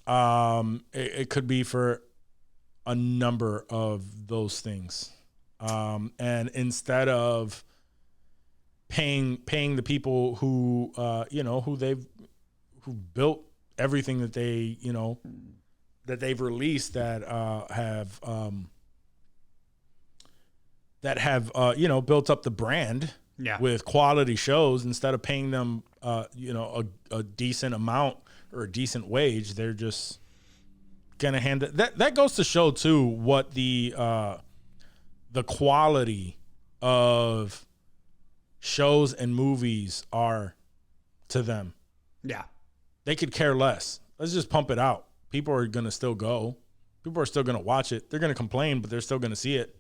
It could be for a number of those things. And instead of paying the people who who built everything that they, that they've released that have built up the brand, Yeah. with quality shows. Instead of paying them, a decent amount or a decent wage, they're just gonna hand it. That goes to show too what the quality of shows and movies are to them. Yeah. They could care less. Let's just pump it out. People are gonna still go. People are still gonna watch it. They're gonna complain, but they're still gonna see it.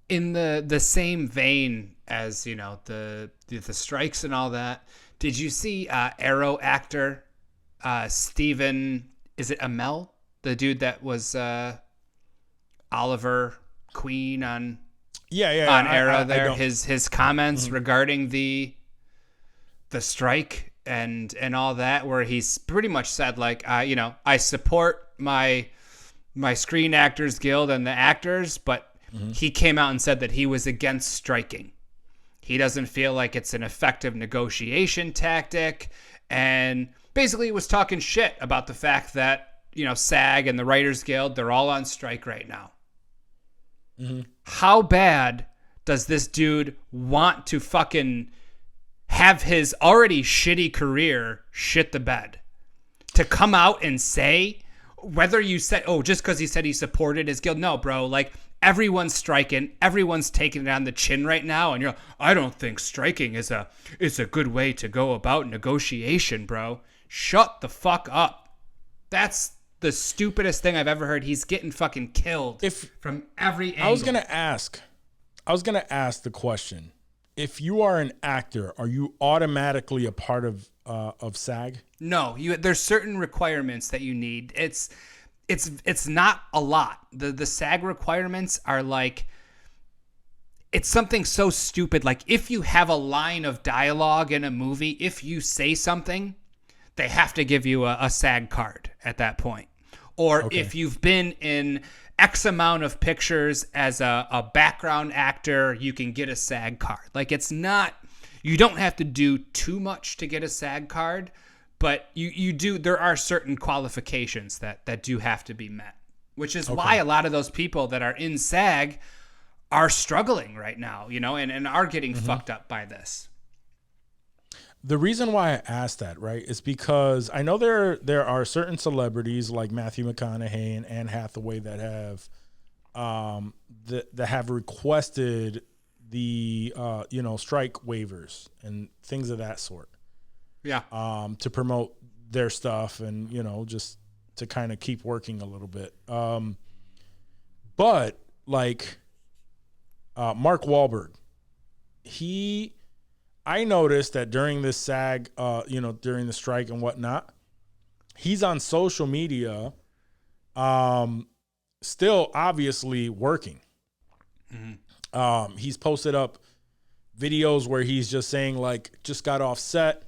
In the same vein as, the strikes and all that, did you see Arrow actor Stephen, is it Amell? The dude that was Oliver Queen on Arrow his comments regarding the strike and all that, where he's pretty much said like, I support my Screen Actors Guild and the actors, but he came out and said that he was against striking. He doesn't feel like it's an effective negotiation tactic, and basically was talking shit about the fact that, SAG and the Writers Guild, they're all on strike right now. How bad does this dude want to fucking have his already shitty career shit the bed? To come out and say, whether you said, just because he said he supported his guild. No, bro, like, everyone's striking. Everyone's taking it on the chin right now. And I don't think striking is a good way to go about negotiation, bro. Shut the fuck up. That's the stupidest thing I've ever heard. He's getting fucking killed from every angle. I was gonna ask the question: if you are an actor, are you automatically a part of SAG? No, there's certain requirements that you need. It's not a lot. The SAG requirements are like, it's something so stupid. Like, if you have a line of dialogue in a movie, if you say something, they have to give you a SAG card at that point. Or if you've been in X amount of pictures as a background actor, you can get a SAG card. Like, it's not, you don't have to do too much to get a SAG card, but you do, there are certain qualifications that do have to be met, which is why a lot of those people that are in SAG are struggling right now, and are getting fucked up by this. The reason why I asked that, right, is because I know there are certain celebrities like Matthew McConaughey and Anne Hathaway that have requested the strike waivers and things of that sort. Yeah. To promote their stuff and just to kind of keep working a little bit. But like Mark Wahlberg, I noticed that during this SAG, during the strike and whatnot, he's on social media, still obviously working. He's posted up videos where he's just saying like, just got off set,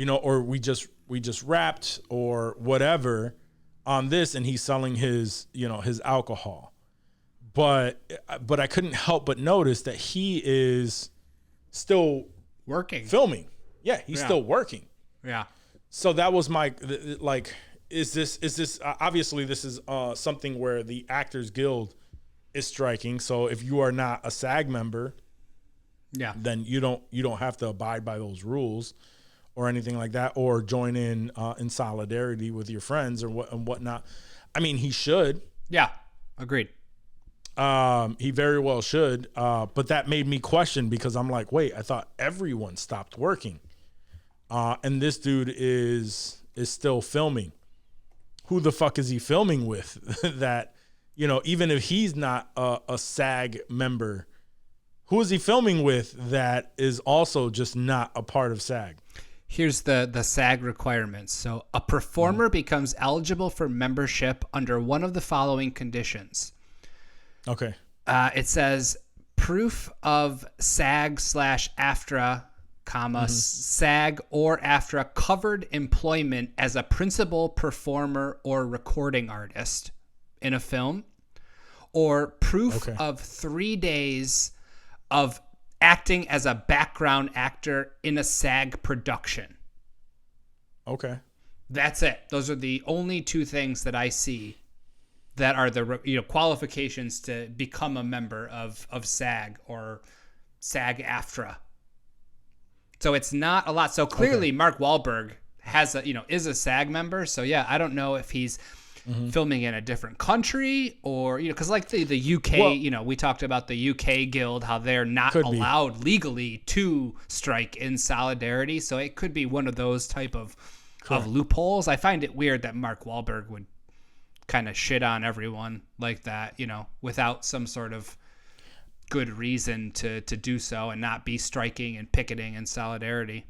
or we just wrapped or whatever on this, and he's selling his alcohol. But I couldn't help but notice that he is still working, filming. Yeah, he's still working. Yeah. So that was my like, is this obviously this is something where the Actors Guild is striking. So if you are not a SAG member, then you don't have to abide by those rules or anything like that, or join in solidarity with your friends or whatnot. I mean, he should. Yeah, agreed. He very well should. But that made me question, because I'm like, wait, I thought everyone stopped working. And this dude is still filming. Who the fuck is he filming with? That, even if he's not a SAG member, who is he filming with that is also just not a part of SAG? Here's the SAG requirements. So a performer becomes eligible for membership under one of the following conditions. Okay. It says proof of SAG/AFTRA, SAG or AFTRA covered employment as a principal performer or recording artist in a film, or proof of 3 days of acting as a background actor in a SAG production. Okay. That's it. Those are the only two things that I see that are the qualifications to become a member of SAG or SAG-AFTRA. So it's not a lot. So clearly Mark Wahlberg is a SAG member. So yeah, I don't know if he's filming in a different country or, because like the UK, we talked about the UK Guild, how they're not allowed legally to strike in solidarity. So it could be one of those type of loopholes. I find it weird that Mark Wahlberg would kind of shit on everyone like that, without some sort of good reason to do so and not be striking and picketing in solidarity.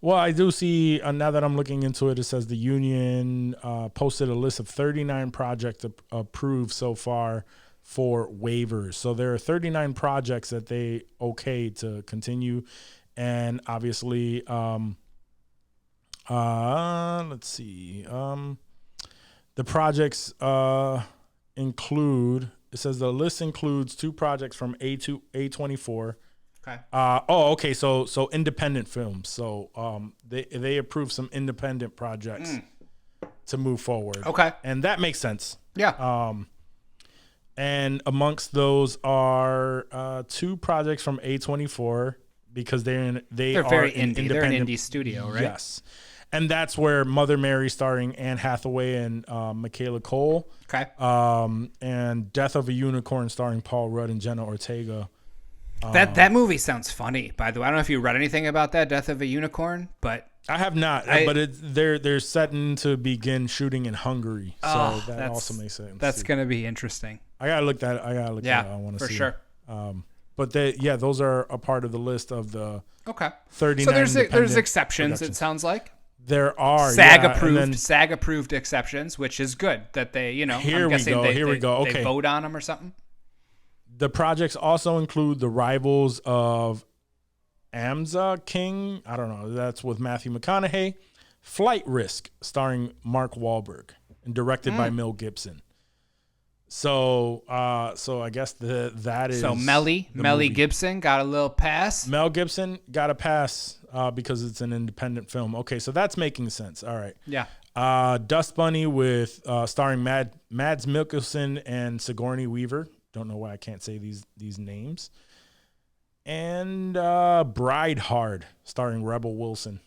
Well, I do see, now that I'm looking into it, it says the union posted a list of 39 projects approved so far for waivers. So there are 39 projects that they okay to continue. And obviously, let's see. The projects include, it says the list includes 2 projects from A24. Okay. Okay. So independent films. So they approved some independent projects to move forward. Okay. And that makes sense. Yeah. And amongst those are 2 projects from A24 because they're very indie. They're an indie studio, right? Yes. And that's where Mother Mary starring Anne Hathaway and Michaela Cole. Okay. And Death of a Unicorn starring Paul Rudd and Jenna Ortega. That movie sounds funny, by the way. I don't know if you read anything about that, Death of a Unicorn, but I have not. But they're setting to begin shooting in Hungary, so that also makes sense. That's gonna be interesting. I gotta look that. I want to see. For sure. But those are a part of the list of the 39. So there's exceptions. It sounds like there are SAG approved exceptions, which is good that they Here we go. Okay. They vote on them or something. The projects also include The Rivals of Amza King. I don't know. That's with Matthew McConaughey. Flight Risk, starring Mark Wahlberg and directed by Mel Gibson. So I guess that is. So Melly Gibson got a little pass. Mel Gibson got a pass because it's an independent film. Okay, so that's making sense. All right. Yeah. Dust Bunny with starring Mads Mikkelsen and Sigourney Weaver. Don't know why I can't say these names. And Bride Hard, starring Rebel Wilson.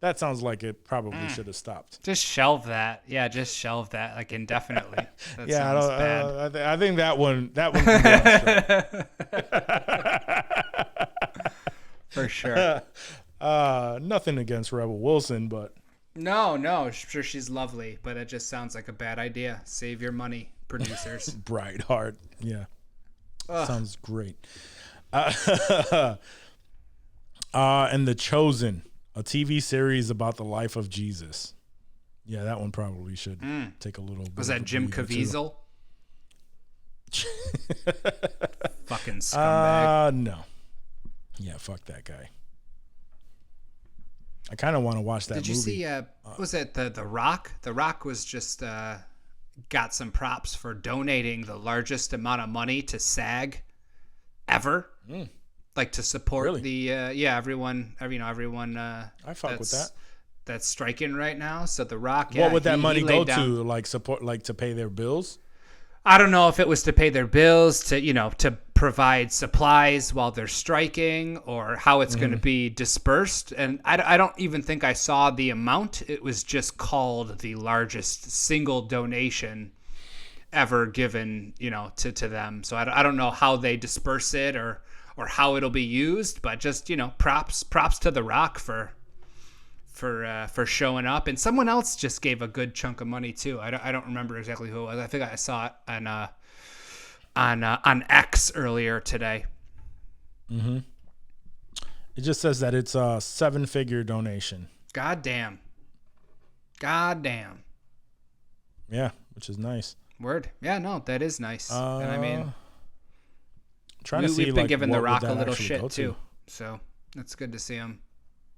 That sounds like it probably should have stopped. Just shelve that. Yeah, just shelve that like indefinitely. That yeah, sounds bad. I think that one can go for sure. Nothing against Rebel Wilson, but no, I'm sure she's lovely, but it just sounds like a bad idea. Save your money, producers. Bride Hard, yeah. Sounds great. And The Chosen, a TV series about the life of Jesus. Yeah, that one probably should take a little bit. Was that Jim Caviezel? Fucking scumbag. No. Yeah, fuck that guy. I kind of want to watch that movie. Did you see, was it The Rock? The Rock was just got some props for donating the largest amount of money to SAG ever. Like to support everyone I fuck with that. That's striking right now. So The Rock, what would that money go to? Like support, like to pay their bills? I don't know if it was to pay their bills, to provide supplies while they're striking, or how it's going to be dispersed. And I don't even think I saw the amount. It was just called the largest single donation ever given, to them. So I don't know how they disperse it or how it'll be used, but just, props to The Rock for showing up. And someone else just gave a good chunk of money too. I don't remember exactly who it was. I think I saw it on X earlier today. Mm-hmm. It just says that it's a 7-figure donation. God damn. Yeah, which is nice. Word. Yeah, no, that is nice. And I mean, we've been giving The Rock a little shit too. So that's good to see him.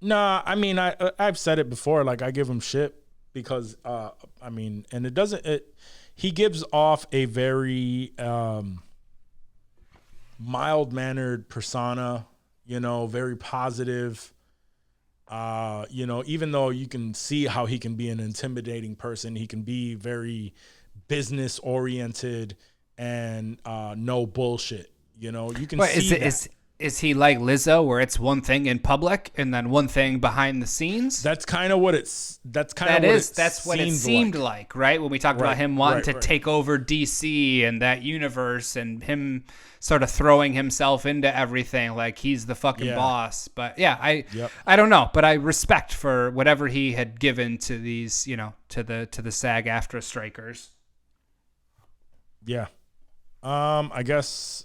Nah, I mean, I've said it before. Like, I give him shit because, and it doesn't. He gives off a very mild-mannered persona. Very positive. Even though you can see how he can be an intimidating person, he can be very business-oriented and no bullshit. You know, you can But see that. is he like Lizzo, where it's one thing in public and then one thing behind the scenes? That's kind of what it's. That's what it seemed like, right? When we talked about him wanting to take over DC and that universe, and him sort of throwing himself into everything like he's the fucking boss. But yeah, I don't know, but I respect for whatever he had given to these, you know, to the SAG-AFTRA strikers. Yeah. I guess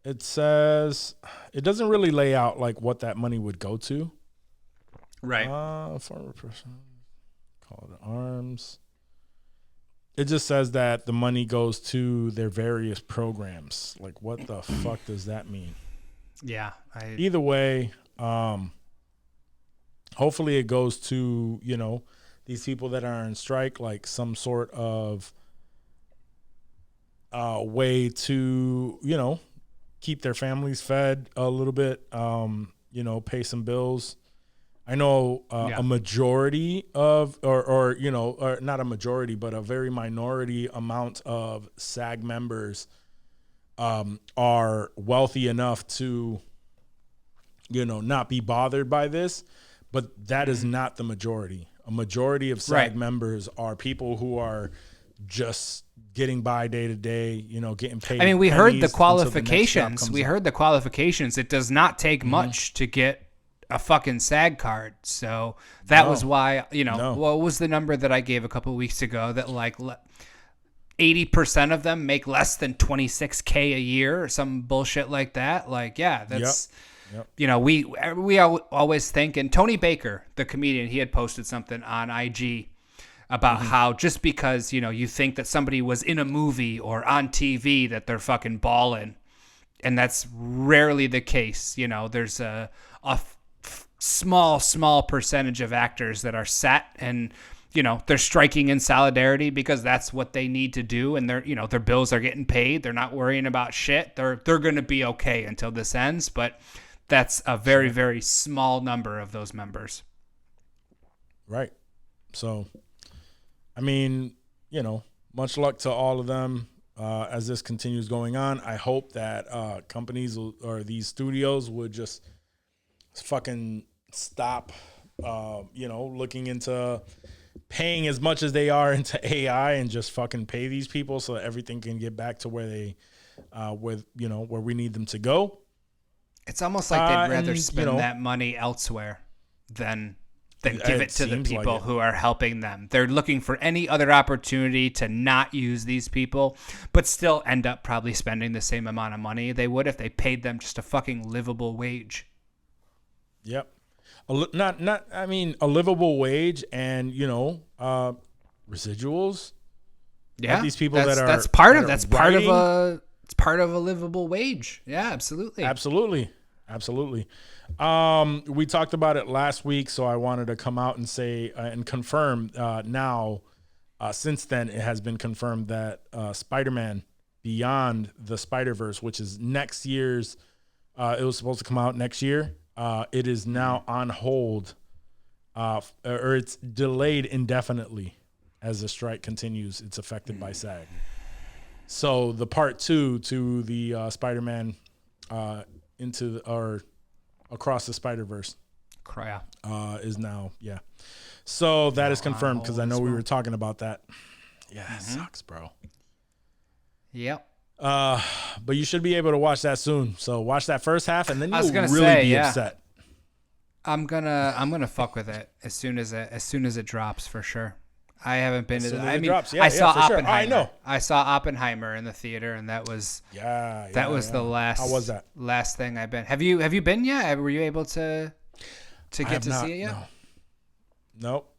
it says it doesn't really lay out like what that money would go to. Right. Former person call it arms. It just says that the money goes to their various programs. Like, what the fuck does that mean? Yeah. Either way, hopefully it goes to, you know, these people that are on strike, like some sort of way to, you know, keep their families fed a little bit, you know, pay some bills. I know a majority of, or you know, or not a majority, but a very minority amount of SAG members are wealthy enough to, you know, not be bothered by this, but that is not the majority. A majority of SAG members are people who are just getting by day to day, you know, getting paid. I mean, we heard the qualifications. It does not take much to get a fucking SAG card. So that was why, you know, what was the number that I gave a couple of weeks ago, that like 80% of them make less than $26K a year or some bullshit like that. Like, yeah, that's, you know, we always think, and Tony Baker, the comedian, he had posted something on IG about how just because, you know, you think that somebody was in a movie or on TV that they're fucking balling. And that's rarely the case. You know, there's a small percentage of actors that are set and, you know, they're striking in solidarity because that's what they need to do. And they're, you know, their bills are getting paid. They're not worrying about shit. They're going to be okay until this ends. But that's a very, very small number of those members. Right. So, I mean, you know, much luck to all of them as this continues going on. I hope that companies or these studios would just fucking stop, you know, looking into paying as much as they are into AI and just fucking pay these people so that everything can get back to where they, with, you know, where we need them to go. It's almost like they'd rather spend that money elsewhere than give it to the people who are helping them. They're looking for any other opportunity to not use these people, but still end up probably spending the same amount of money they would if they paid them just a fucking livable wage. Yep. I mean, a livable wage and, you know, residuals. Yeah. These people that's part of a livable wage. Yeah, absolutely. Absolutely. We talked about it last week, so I wanted to come out and say and confirm now, since then it has been confirmed that Spider-Man Beyond the Spider-Verse, which is next year's, it was supposed to come out next year. It is now on hold, or it's delayed indefinitely as the strike continues. It's affected by SAG. So the part 2 to the Spider-Man Across the Spider-Verse is now, so that is confirmed because I know we were talking about that. Yeah, it sucks, bro. Yep. But you should be able to watch that soon. So watch that first half, and then you'll really be upset. I'm gonna fuck with it as soon as it drops for sure. I haven't been to that. I mean, I saw Oppenheimer. I know. I saw Oppenheimer in the theater, and that was the last. How was that? Last thing I've been. Have you been yet? Were you able to get to see it yet? No. Nope.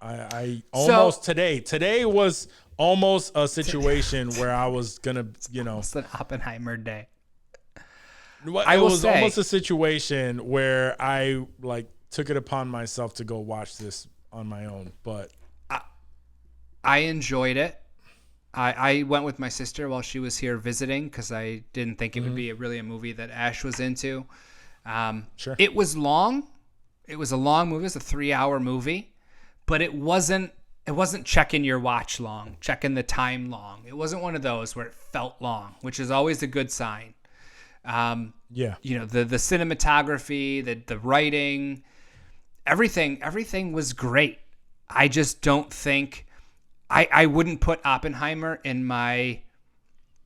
I almost today. Today was almost a situation where I was gonna, you know, it's an Oppenheimer day. It was almost a situation where I like took it upon myself to go watch this on my own, but I enjoyed it. I went with my sister while she was here visiting because I didn't think it would be really a movie that Ash was into. Sure. It was long. It was a long movie. It was a 3-hour movie, but it wasn't it wasn't checking your watch long, checking the time long. It wasn't one of those where it felt long, which is always a good sign. Yeah. You know, the cinematography, the writing, everything was great. I just don't think I wouldn't put Oppenheimer in my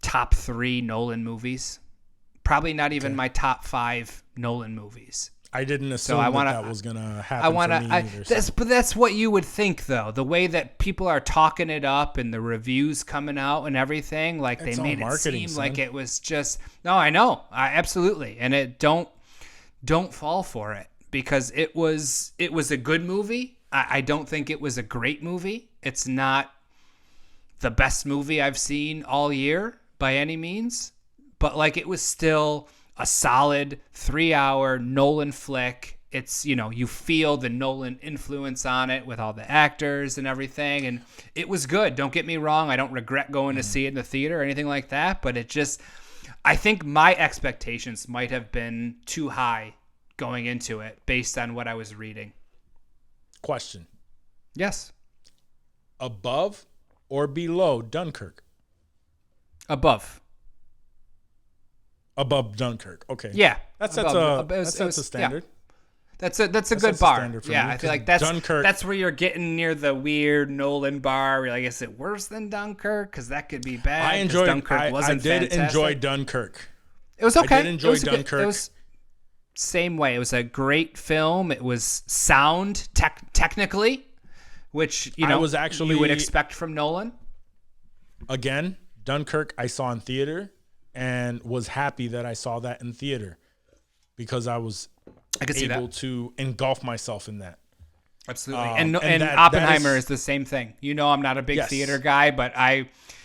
top 3 Nolan movies. Probably not even my top 5 Nolan movies. I didn't assume that was gonna happen for me either. But that's what you would think, though. The way that people are talking it up and the reviews coming out and everything, like they made it seem like it was just. No, I know, absolutely, and it don't fall for it because it was a good movie. I don't think it was a great movie. It's not the best movie I've seen all year by any means, but like it was still a solid 3-hour Nolan flick. It's, you know, you feel the Nolan influence on it with all the actors and everything. And it was good. Don't get me wrong. I don't regret going to see it in the theater or anything like that. But it just, I think my expectations might have been too high going into it based on what I was reading. Question. Yes. Above or below Dunkirk? Above. Above Dunkirk. Okay. Yeah. That's a standard. Yeah. That's a good bar. Yeah, I feel like that's Dunkirk. That's where you're getting near the weird Nolan bar. Where you're like, is it worse than Dunkirk? Because that could be bad. I enjoyed. Dunkirk wasn't I did fantastic. enjoy Dunkirk. It was okay. I did enjoy Dunkirk. It was same way. It was a great film. It was sound technically, which you would expect from Nolan. Again, Dunkirk I saw in theater and was happy that I saw that in theater because I was able to engulf myself in that. Absolutely. And Oppenheimer is the same thing. You know, I'm not a big theater guy, but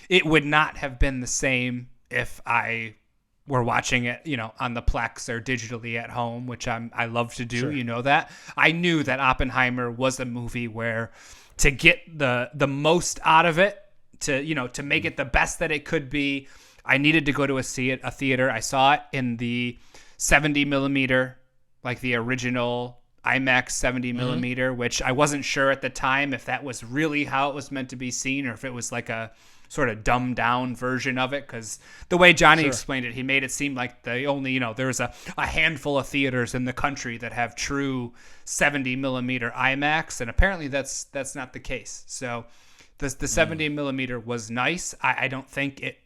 it would not have been the same if I were watching it, you know, on the Plex or digitally at home, which I love to do. Sure. You know that. I knew that Oppenheimer was a movie where to get the most out of it, to make it the best that it could be, I needed to go to a theater. I saw it in the 70 millimeter, like the original IMAX 70 millimeter, which I wasn't sure at the time if that was really how it was meant to be seen or if it was like a sort of dumbed down version of it. Because the way Johnny explained it, he made it seem like the only, there's a handful of theaters in the country that have true 70 millimeter IMAX. And apparently that's not the case. So the 70 millimeter was nice. I don't think it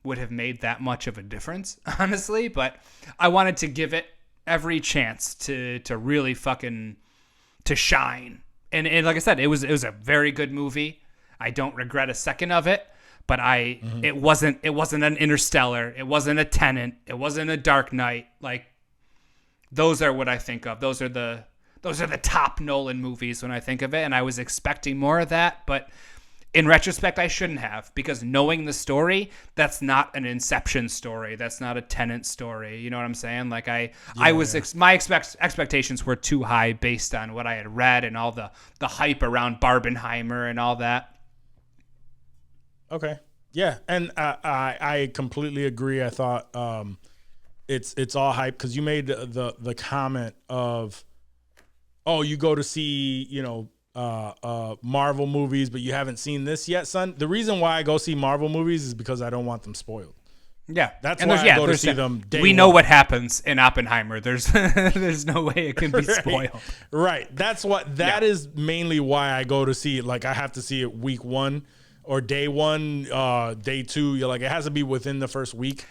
would have made that much of a difference, honestly, but I wanted to give it every chance to really fucking to shine. And like I said, it was a very good movie. I don't regret a second of it, but it wasn't an Interstellar, it wasn't a Tenet, it wasn't a Dark Knight. Like those are what I think of. Those are the top Nolan movies when I think of it, and I was expecting more of that, but in retrospect, I shouldn't have, because knowing the story, that's not an Inception story. That's not a Tenet story. You know what I'm saying? Like my expectations were too high based on what I had read and all the hype around Barbenheimer and all that. Okay. Yeah. And I completely agree. I thought it's all hype because you made the comment of, oh, you go to see, Marvel movies, but you haven't seen this yet, son. The reason why I go see Marvel movies is because I don't want them spoiled. Yeah, that's why I go to see them day We one. know what happens in Oppenheimer. There's no way it can be spoiled. Right. That's what. That is mainly why I go to see it. Like I have to see it week 1 or day 1, day 2. You're like it has to be within the first week.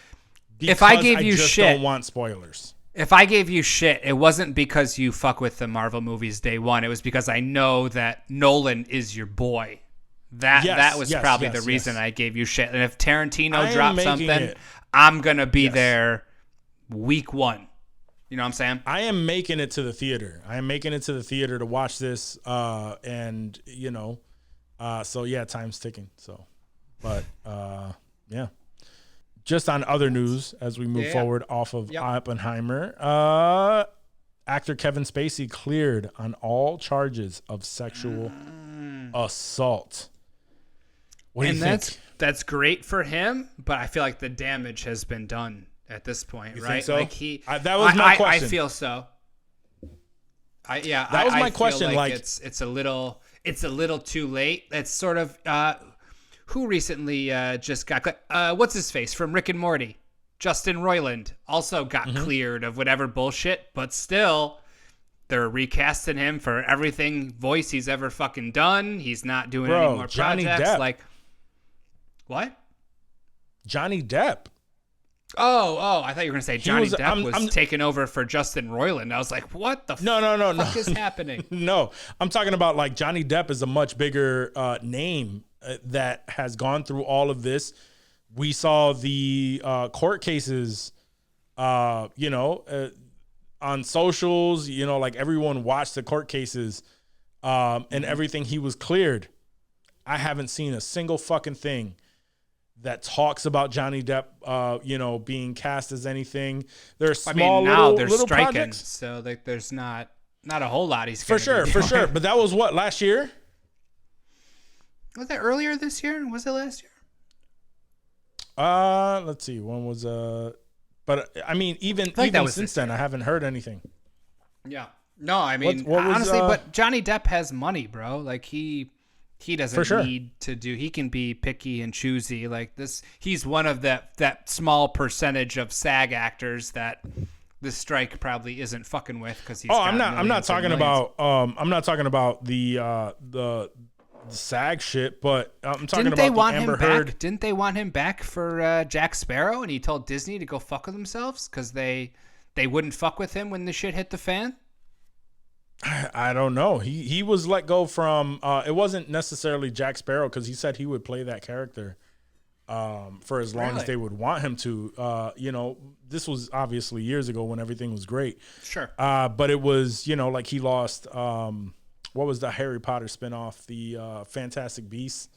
If I gave you shit, don't want spoilers. If I gave you shit, it wasn't because you fuck with the Marvel movies day one. It was because I know that Nolan is your boy. That was probably the reason I gave you shit. And if Tarantino dropped something, I'm going to be there week 1. You know what I'm saying? I am making it to the theater. I am making it to the theater to watch this. So yeah, time's ticking. So, but yeah. Just on other news, as we move forward off of Oppenheimer, actor Kevin Spacey cleared on all charges of sexual assault. What do you think? That's great for him, but I feel like the damage has been done at this point, you right? Think so? Like that was my question. I feel so. That was my question. Like it's a little. it's a little too late. It's sort of who recently just got what's his face from Rick and Morty? Justin Roiland also got cleared of whatever bullshit, but still they're recasting him for everything voice he's ever fucking done. He's not doing any more Johnny projects. Depp. Like what? Johnny Depp. Oh, I thought you were gonna say Johnny Depp was I'm taking over for Justin Roiland. I was like, what the fuck is happening? No, I'm talking about like Johnny Depp is a much bigger name that has gone through all of this. We saw the court cases, on socials, like everyone watched the court cases and everything. He was cleared. I haven't seen a single fucking thing that talks about Johnny Depp, being cast as anything. There's small they're little striking, projects. so there's not a whole lot he's for sure. But that was what, last year? Was that earlier this year? Was it last year? Let's see. When was but I mean, even since then, I haven't heard anything. Yeah. No, I mean, what was, honestly, but Johnny Depp has money, bro. Like he doesn't need to do. He can be picky and choosy. Like this, he's one of that small percentage of SAG actors that the strike probably isn't fucking with because he's. Oh, I'm not talking about. I'm not talking about the SAG shit, but I'm talking about the Amber Heard. Didn't they want him back for Jack Sparrow? And he told Disney to go fuck with themselves because they wouldn't fuck with him when the shit hit the fan. I don't know. He was let go from. It wasn't necessarily Jack Sparrow because he said he would play that character for as long as they would want him to. This was obviously years ago when everything was great. Sure. But it was like he lost. What was the Harry Potter spinoff? The Fantastic Beasts.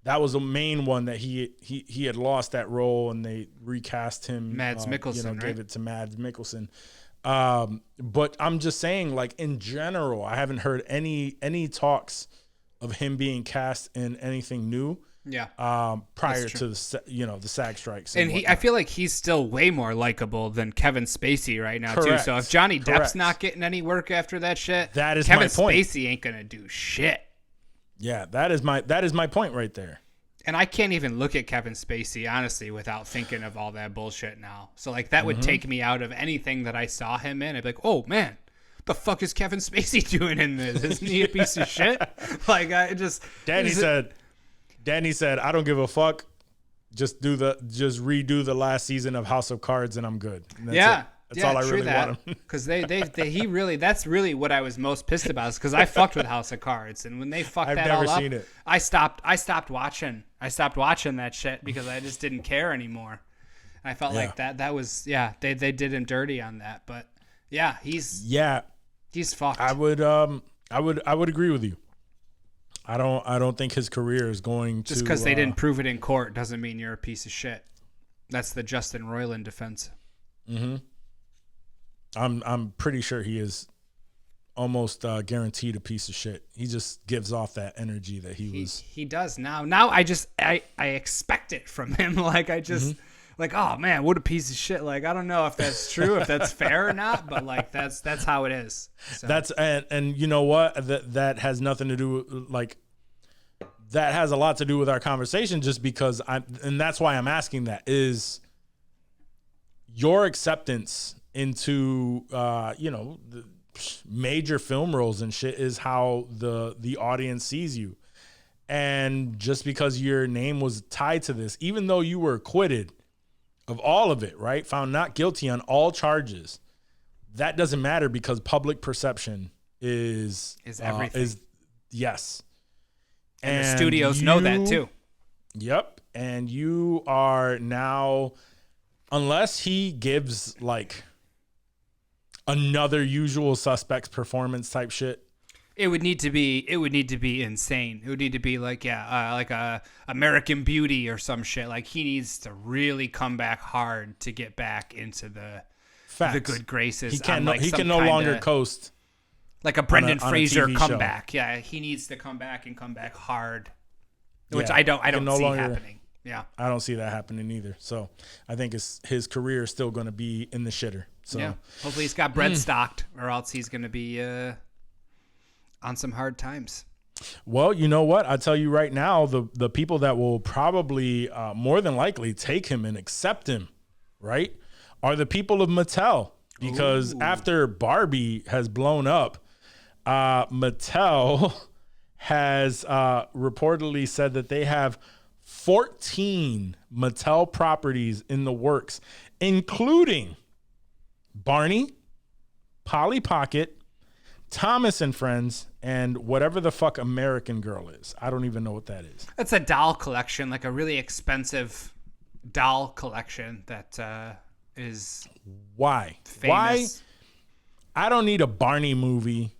That was the main one that he had lost that role, and they recast him. Mads Mikkelsen, gave it to Mads Mikkelsen. But I'm just saying, like in general, I haven't heard any talks of him being cast in anything new. Yeah. Prior to the SAG strikes, and I feel like he's still way more likable than Kevin Spacey right now too. So if Johnny Depp's not getting any work after that shit, that is Kevin my point. Spacey ain't gonna do shit. Yeah, that is my point right there. And I can't even look at Kevin Spacey honestly without thinking of all that bullshit now. So like that would take me out of anything that I saw him in. I'd be like, oh man, the fuck is Kevin Spacey doing in this? Isn't he a piece of shit? Like I just. Danny said, I don't give a fuck. Just redo the last season of House of Cards and I'm good. And that's all I really want him. Because that's really what I was most pissed about is because I fucked with House of Cards. And when they fucked that all up, seen it. I stopped watching. I stopped watching that shit because I just didn't care anymore. I felt like that was, they did him dirty on that. But yeah, he's fucked. I would agree with you. I don't think his career is going to. Just because they didn't prove it in court doesn't mean you're a piece of shit. That's the Justin Roiland defense. Mm-hmm. I'm pretty sure he is almost guaranteed a piece of shit. He just gives off that energy that he does now. Now I expect it from him. Like I just like, oh man, what a piece of shit. Like I don't know if that's true, if that's fair or not, but like that's how it is. So. That's and you know what? That has nothing to do with that has a lot to do with our conversation just because and that's why I'm asking that is your acceptance into the major film roles and shit is how the audience sees you. And just because your name was tied to this, even though you were acquitted of all of it, right? Found not guilty on all charges. That doesn't matter because public perception is everything. Yes. And the studios know that too. Yep. And you are now, unless he gives like another Usual Suspects performance type shit. It would need to be insane. It would need to be like a American Beauty or some shit. Like he needs to really come back hard to get back into the good graces. He can no longer coast. Like a Brendan Fraser comeback. Yeah, he needs to come back hard. Which I don't see happening. Yeah. I don't see that happening either. So I think his career is still going to be in the shitter. So yeah. Hopefully he's got bread stocked or else he's going to be on some hard times. Well, you know what? I'll tell you right now, the people that will probably more than likely take him and accept him, right, are the people of Mattel. Because after Barbie has blown up, Mattel has reportedly said that they have 14 Mattel properties in the works, including Barney, Polly Pocket, Thomas and Friends, and whatever the fuck American Girl is. I don't even know what that is. It's a doll collection, like a really expensive doll collection that is Why? famous. Why? I don't need a Barney movie.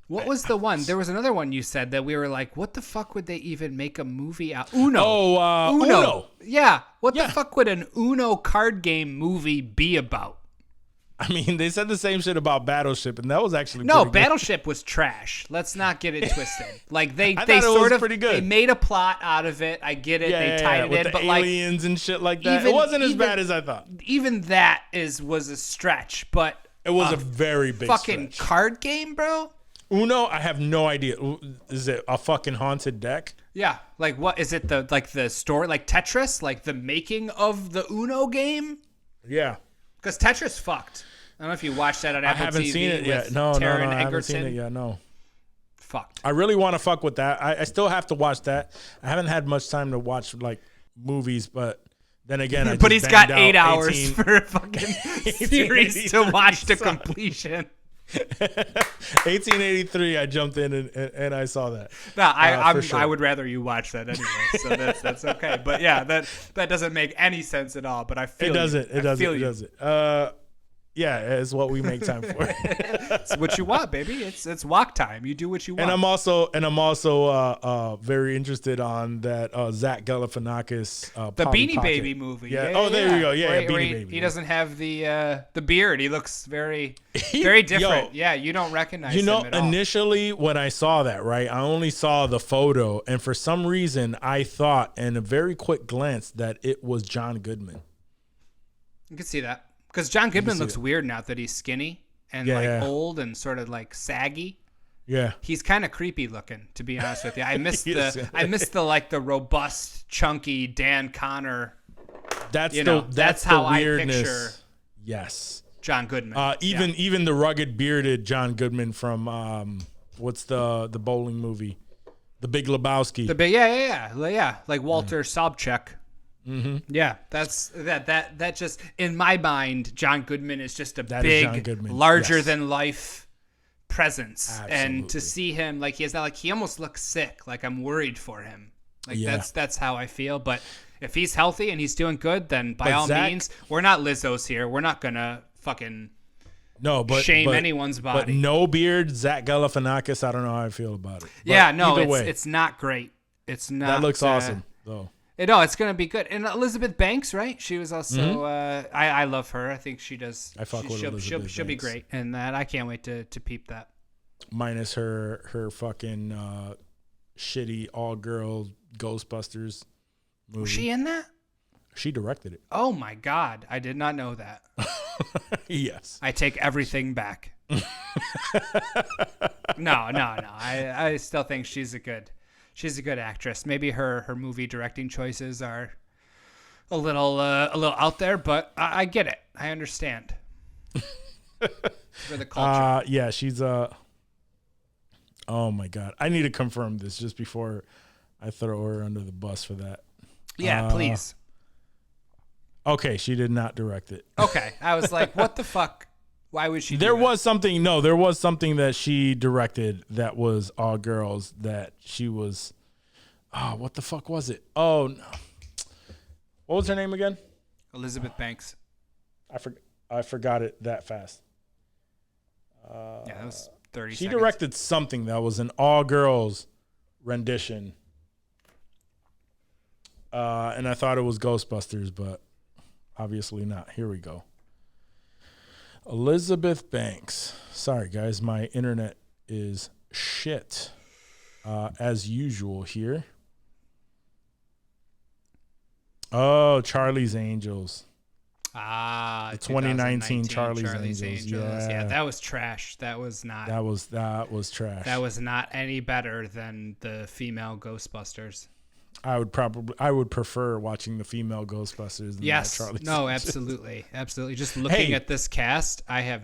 What was the one? There was another one you said that we were like, what the fuck would they even make a movie out? Uno. Oh, Uno. Yeah. What the fuck would an Uno card game movie be about? I mean, they said the same shit about Battleship, and that was actually No, pretty good. Battleship was trash. Let's not get it twisted. Like they thought it sort was of pretty good. They made a plot out of it. I get it. They tied with it in, the but like aliens and shit like that. It wasn't as bad as I thought. Even that was a stretch, but It was a very big fucking stretch. card game, bro. Uno, I have no idea. Is it a fucking haunted deck? Yeah, like what is it? The story, like Tetris, like the making of the Uno game. Yeah. Because Tetris fucked. I don't know if you watched that on I Apple haven't TV seen it with yet. No, Taron I haven't Egerton. seen it yet. No. Fucked. I really want to fuck with that. I still have to watch that. I haven't had much time to watch like movies, but then again, I But just he's got banged 8 out hours 18 for a fucking series to watch to completion. 1883. I jumped in and I saw that. No, For sure. I would rather you watch that anyway, so that's okay. But yeah, that doesn't make any sense at all. But I feel It doesn't. You. It doesn't. I feel It you. doesn't. Yeah, it's what we make time for. It's what you want, baby. It's walk time. You do what you want. And I'm also very interested on that Zach Galifianakis the Polly Beanie Pocket. Baby movie. Yeah. Oh, there you go. Yeah, Where Beanie he, Baby. He doesn't have the beard. He looks very different. Yo, yeah, you don't recognize You know, him at all. initially when I saw that, right, I only saw the photo, and for some reason I thought, in a very quick glance, that it was John Goodman. You can see that. Because John Goodman see looks it. weird now that he's skinny and Yeah. old and sort of like saggy. Yeah. He's kind of creepy looking, to be honest with you. I miss He is. the robust, chunky Dan Connor. That's that's the how I weirdness. picture Yes. John Goodman. Even the rugged bearded John Goodman from what's the bowling movie, The Big Lebowski. yeah, like Walter Sobchak. Mm-hmm. Yeah, that's that. Just in my mind, John Goodman is just a That is John big, Goodman. larger Yes. than life presence, and Absolutely. to see him like he almost looks sick. Like I'm worried for him. Like Yeah. that's how I feel. But if he's healthy and he's doing good, then by But all Zach- means, we're not Lizzo's here. We're not gonna fucking shame but anyone's body. But no beard, Zach Galifianakis. I don't know how I feel about it. But yeah, no, either way, it's not great. It's not. that looks awesome though. No, it's gonna be good. And Elizabeth Banks, right? She was also. I love her. I think she does. I fuck with she'll Elizabeth be Banks. great, and that I can't wait to peep that. Minus her fucking shitty all girl Ghostbusters movie. Was she in that? She directed it. Oh my God, I did not know that. Yes. I take everything back. No. I still think she's a good actress. Maybe her movie directing choices are a little out there, but I get it. I understand. For the culture. Yeah, she's oh my God. I need to confirm this just before I throw her under the bus for that. Yeah, please. Okay, she did not direct it. Okay. I was like, what the fuck? Why would she do There that? was something that she directed that was all girls that she was what the fuck was it? Oh no. What was her name again? Elizabeth Banks. I forgot it that fast. Yeah, that was 30 She seconds. directed something that was an all girls rendition. And I thought it was Ghostbusters, but obviously not. Here we go. Elizabeth Banks. Sorry, guys. My internet is shit. As usual here. Oh, Charlie's Angels. The 2019 Charlie's Angels. Yeah, that was trash. That was not. That was trash. That was not any better than the female Ghostbusters. I would prefer watching the female Ghostbusters than Yes. that Charlie's No, Angels. absolutely. Just looking at this cast, I have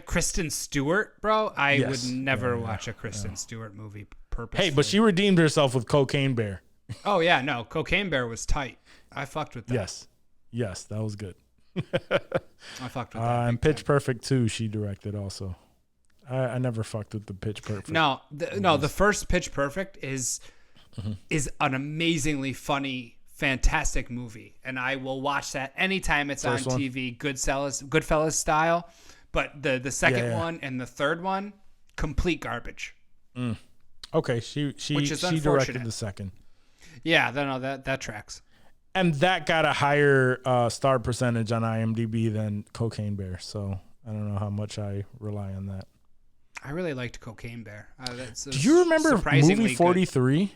Kristen Stewart, bro. I would never watch a Kristen Stewart movie purposely. Hey, but she redeemed herself with Cocaine Bear. Oh yeah, no, Cocaine Bear was tight. I fucked with that. Yes, that was good. I fucked with that. And Pitch Perfect 2, she directed also. I never fucked with the Pitch Perfect. No, the first Pitch Perfect is an amazingly funny, fantastic movie, and I will watch that anytime it's First on one? TV, Goodfellas style. But the second one and the third one, complete garbage. Okay, Which is she unfortunate. directed the second. Yeah, that tracks. And that got a higher star percentage on IMDb than Cocaine Bear, so I don't know how much I rely on that. I really liked Cocaine Bear. Do you remember surprisingly movie 43?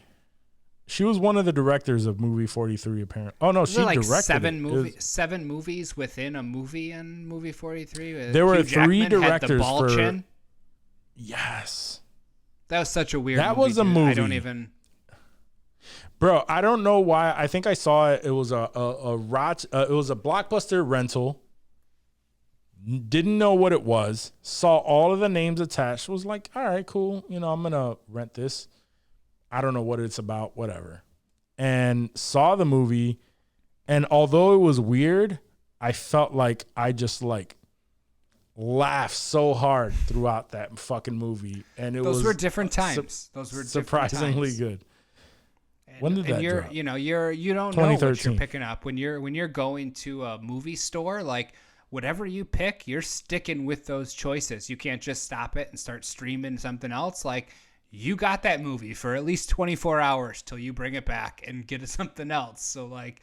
She was one of the directors of movie 43, apparently. Oh, no, she directed seven movies within a movie in movie 43. There were Hugh 3 Jackman had directors the ball for... chin. Yes. That was such a weird That movie. was a dude. movie. I don't even... Bro, I don't know why. I think I saw it. It was it was a Blockbuster rental. Didn't know what it was. Saw all of the names attached. Was like, all right, cool. You know, I'm gonna rent this. I don't know what it's about. Whatever. And saw the movie, and although it was weird, I felt like I just like laughed so hard throughout that fucking movie, and those were different times. Those were surprisingly different times. good. When did that drop? You don't know what 2013. you're picking up when you're going to a movie store. Like whatever you pick, you're sticking with those choices. You can't just stop it and start streaming something else. Like you got that movie for at least 24 hours till you bring it back and get something else. So like,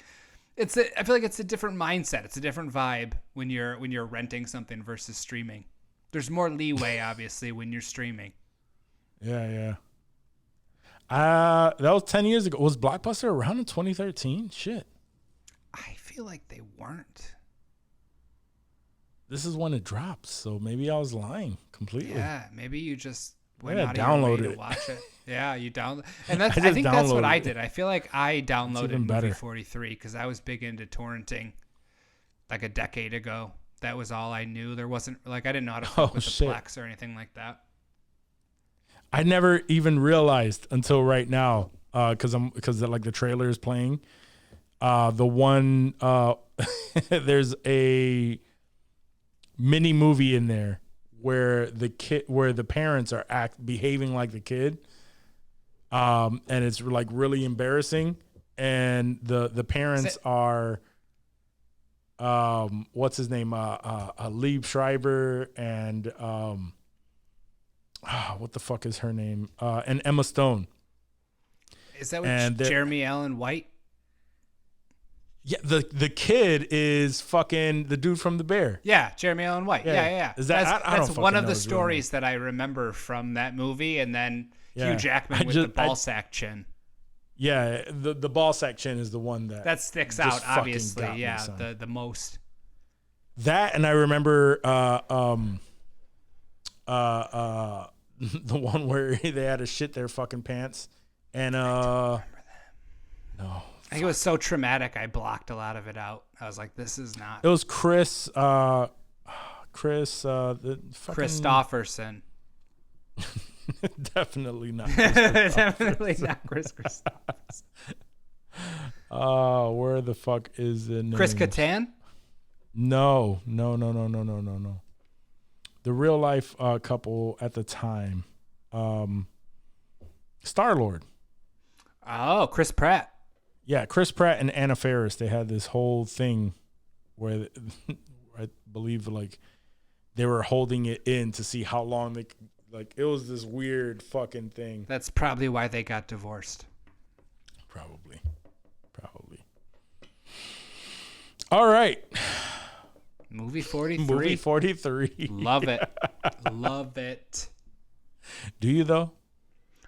I feel like it's a different mindset. It's a different vibe when you're renting something versus streaming. There's more leeway, obviously, when you're streaming. Yeah. That was 10 years ago. Was Blockbuster around in 2013? Shit. I feel like they weren't. This is when it dropped, so maybe I was lying completely. Yeah, maybe you just went Yeah, out of your way downloaded to it. watch it. Yeah, you download, and I just think that's what downloaded I it. did. I feel like I downloaded even Movie better. 43 because I was big into torrenting, like a decade ago. That was all I knew. There wasn't like I didn't know how to fuck with shit. the Plex or anything like that. I never even realized until right now, because like the trailer is playing. The one there's a mini movie in there where the parents are behaving like the kid, and it's like really embarrassing, and the parents are what's his name, Lieb Schreiber and what the fuck is her name, and Emma Stone. Is that with Jeremy Allen White? Yeah, the kid is fucking the dude from The Bear. Yeah, Jeremy Allen White. Yeah. Is that I don't that's fucking one of know the his real name. stories that I remember from that movie, and then Yeah. Hugh Jackman with the ball sack chin. Yeah, the ball sack chin is the one that sticks just out, fucking obviously. got me, Yeah, son. the most. That, and I remember the one where they had to shit their fucking pants, and I don't remember that. no, I think it was so traumatic. I blocked a lot of it out. I was like, "This is not." it was Chris, the fucking Christopherson. definitely not. Definitely not Chris Christopherson. Where the fuck is the name? Chris Kattan? No. The real life couple at the time, Star-Lord. Oh, Chris Pratt. Yeah, Chris Pratt and Anna Faris. They had this whole thing where I believe like they were holding it in to see how long they could, like it was this weird fucking thing. That's probably why they got divorced. Probably. All right. Movie 43. Movie 43. Love it. Love it. Do you though?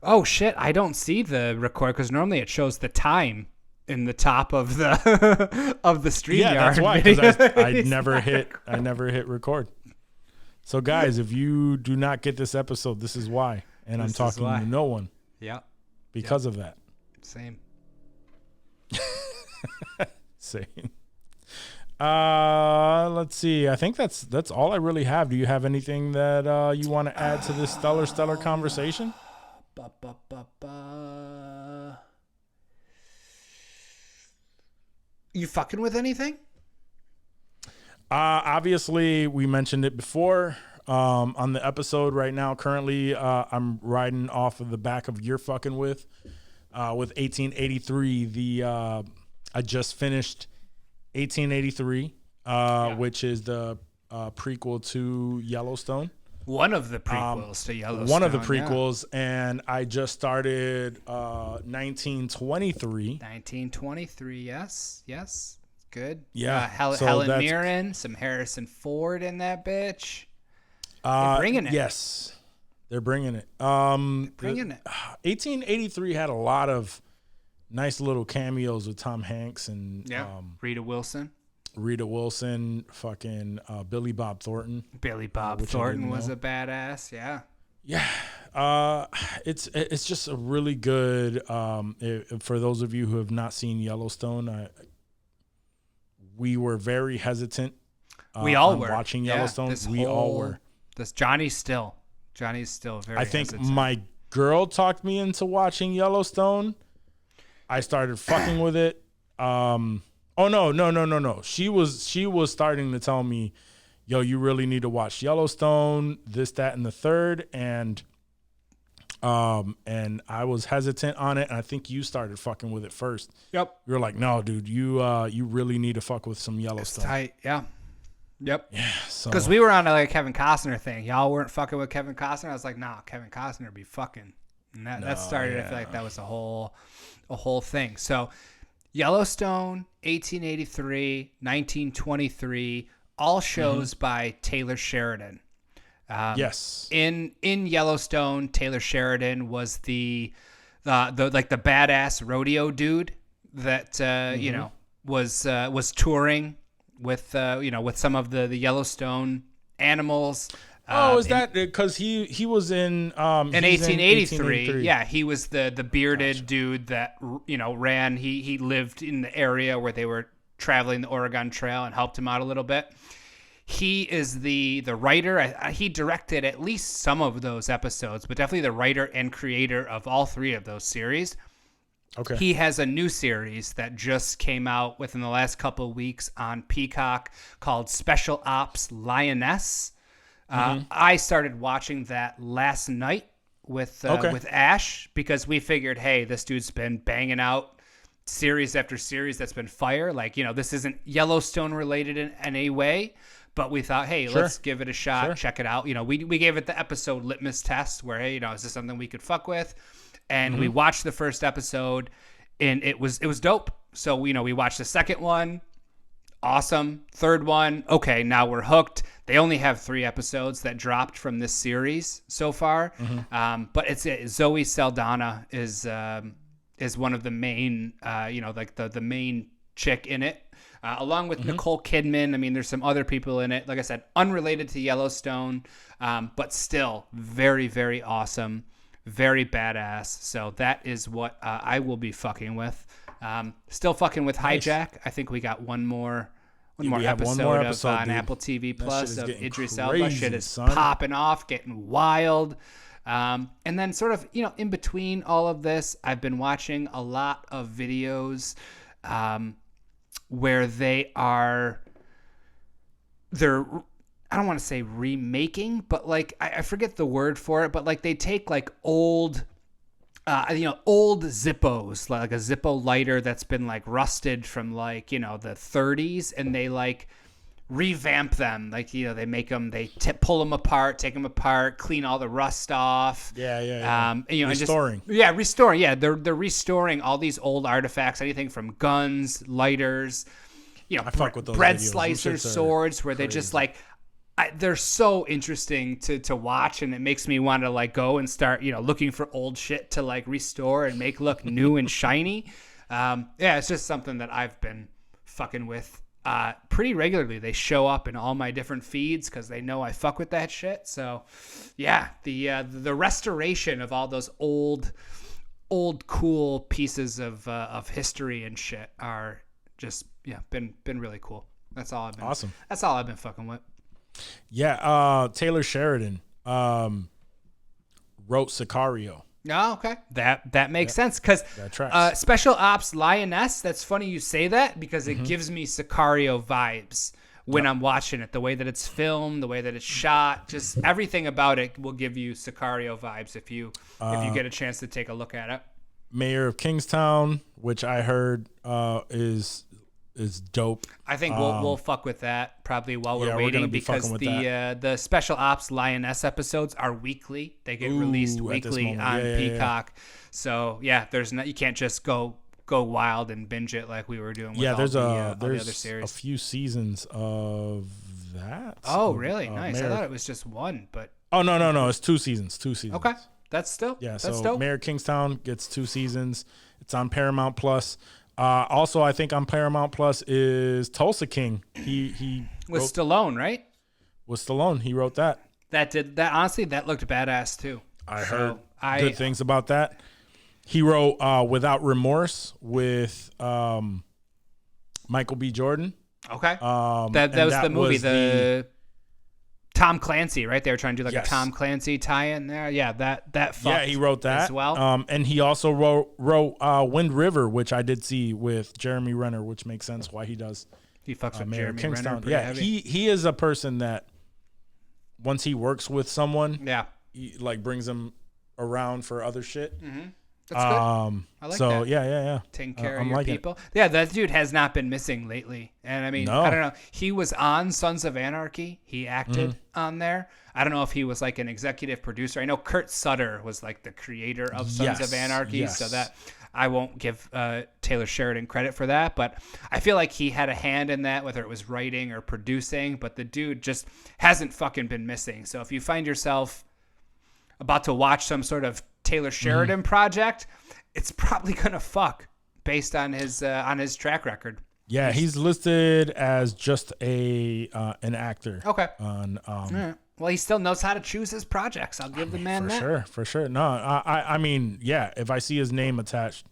Oh shit! I don't see the record because normally it shows the time in the top of the of the StreamYard. Yeah, that's why, because I He's never not hit record. So guys, if you do not get this episode, this is why. And I'm This is talking why. to no one Yeah, because of that. same. Same. Let's see. I think that's all I really have. Do you have anything that you want to add to this stellar conversation? You fucking with anything? Obviously, we mentioned it before on the episode right now. Currently, I'm riding off of the back of You're Fucking With 1883. I just finished 1883, which is the prequel to Yellowstone. One of the prequels to Yellowstone. One of the prequels, and I just started 1923. 1923, yes. Good. Yeah, so Helen that's- Mirren, some Harrison Ford in that bitch. They're bringing it. Yes, they're bringing it. Bringing it. 1883 had a lot of nice little cameos with Tom Hanks and Rita Wilson. fucking Billy Bob Thornton. Billy Bob which I Thornton didn't was know. a badass. Yeah. Yeah, it's just a really good. For those of you who have not seen Yellowstone, we were very hesitant. We all on were watching Yeah, Yellowstone. We all were. Johnny's still very. I think hesitant. my girl talked me into watching Yellowstone. I started fucking with it. Oh no. She was starting to tell me, yo, you really need to watch Yellowstone, this, that, and the third. And I was hesitant on it. And I think you started fucking with it first. Yep. You're like, no, dude, you really need to fuck with some It's Yellowstone. tight. Yeah. Yep. Yeah. So Because we were on a Kevin Costner thing. Y'all weren't fucking with Kevin Costner. I was like, nah, Kevin Costner be fucking. And that started. I feel like that was a whole thing. So Yellowstone, 1883, 1923, all shows by Taylor Sheridan. yes. In Yellowstone, Taylor Sheridan was the badass rodeo dude that was touring with some of the Yellowstone animals. Is that because he was in In he's 1883, yeah, he was the bearded dude that ran. He lived in the area where they were traveling the Oregon Trail and helped him out a little bit. He is the writer. He directed at least some of those episodes, but definitely the writer and creator of all three of those series. Okay. He has a new series that just came out within the last couple of weeks on Peacock called Special Ops Lioness. I started watching that last night with Ash because we figured, hey, this dude's been banging out series after series that's been fire. This isn't Yellowstone related in any way, but we thought, hey, let's give it a shot, check it out. We gave it the episode litmus test where, hey, is this something we could fuck with? And we watched the first episode, and it was dope. So we watched the second one. Awesome. Third one. Okay, now we're hooked. They only have 3 episodes that dropped from this series so far. But it's Zoe Saldana is one of the main, the main chick in it, along with Nicole Kidman. I mean, there's some other people in it. Like I said, unrelated to Yellowstone, but still very, very awesome, very badass. So that is what I will be fucking with. Still fucking with Hijack. I think we got one more episode of on Apple TV Plus of Idris Elba. Shit is popping off, getting wild. And then sort of, in between all of this, I've been watching a lot of videos where they're I don't want to say remaking, but I forget the word for it, but they take old old Zippos, like a Zippo lighter that's been rusted from the 30s, and they revamp them. They make them, pull them apart, take them apart, clean all the rust off. Yeah. Restoring. Restoring. Yeah, they're restoring all these old artifacts, anything from guns, lighters, I fuck with those bread videos. slicers, swords, where they're just they're so interesting to watch, and it makes me want to go and start looking for old shit to restore and make look new and shiny. Yeah, it's just something that I've been fucking with pretty regularly. They show up in all my different feeds because they know I fuck with that shit. So, yeah, the restoration of all those old cool pieces of history and shit are just been really cool. That's all I've been. Awesome. That's all I've been fucking with. Yeah, Taylor Sheridan wrote Sicario. Oh, okay. That makes sense because That tracks. Special Ops Lioness. That's funny you say that because it gives me Sicario vibes when I'm watching it. The way that it's filmed, the way that it's shot, just everything about it will give you Sicario vibes if you get a chance to take a look at it. Mayor of Kingstown, which I heard is dope. I think we'll fuck with that probably while we're we're waiting gonna be because fucking with the Special Ops Lioness episodes are weekly. They get released at this weekly moment. on Yeah. Peacock. So there's you can't just go wild and binge it like we were doing with There's all the other a series. few seasons of that. Oh, really? Nice. Mayor, I thought it was just one, but oh no, it's 2 seasons. okay. That's dope. Mayor of Kingstown gets 2 seasons. It's on Paramount Plus. Also, I think on Paramount Plus is Tulsa King. He With wrote, Stallone, right? with Stallone. He wrote that. That honestly, that looked badass too. I heard good things about that. He wrote Without Remorse with Michael B. Jordan. Okay. And that was the movie, was the Tom Clancy, right? They were trying to do like Yes. a Tom Clancy tie-in there. Yeah, that fucked Yeah, he wrote that as well. And he also wrote Wind River, which I did see with Jeremy Renner, which makes sense why he does. He fucks with Mayor of Jeremy Renner Kingstown. pretty Yeah, heavy. he is a person that once he works with someone, Yeah, he like brings them around for other shit. that's good. I like so that. yeah. Taking care I'm of your liking it. people. Yeah, that dude has not been missing lately. And I mean, No. I don't know. He was on Sons of Anarchy. He acted on there. I don't know if he was like an executive producer. I know Kurt Sutter was like the creator of Sons of Yes, Anarchy. yes. So that I won't give Taylor Sheridan credit for that. But I feel like he had a hand in that, whether it was writing or producing. But the dude just hasn't fucking been missing. So if you find yourself about to watch some sort of Taylor Sheridan project, it's probably gonna fuck based on his track record. Yeah, he's listed as just an actor. Okay. On Yeah. Well, he still knows how to choose his projects. I'll give the man that. for sure. No, I mean, yeah. If I see his name attached,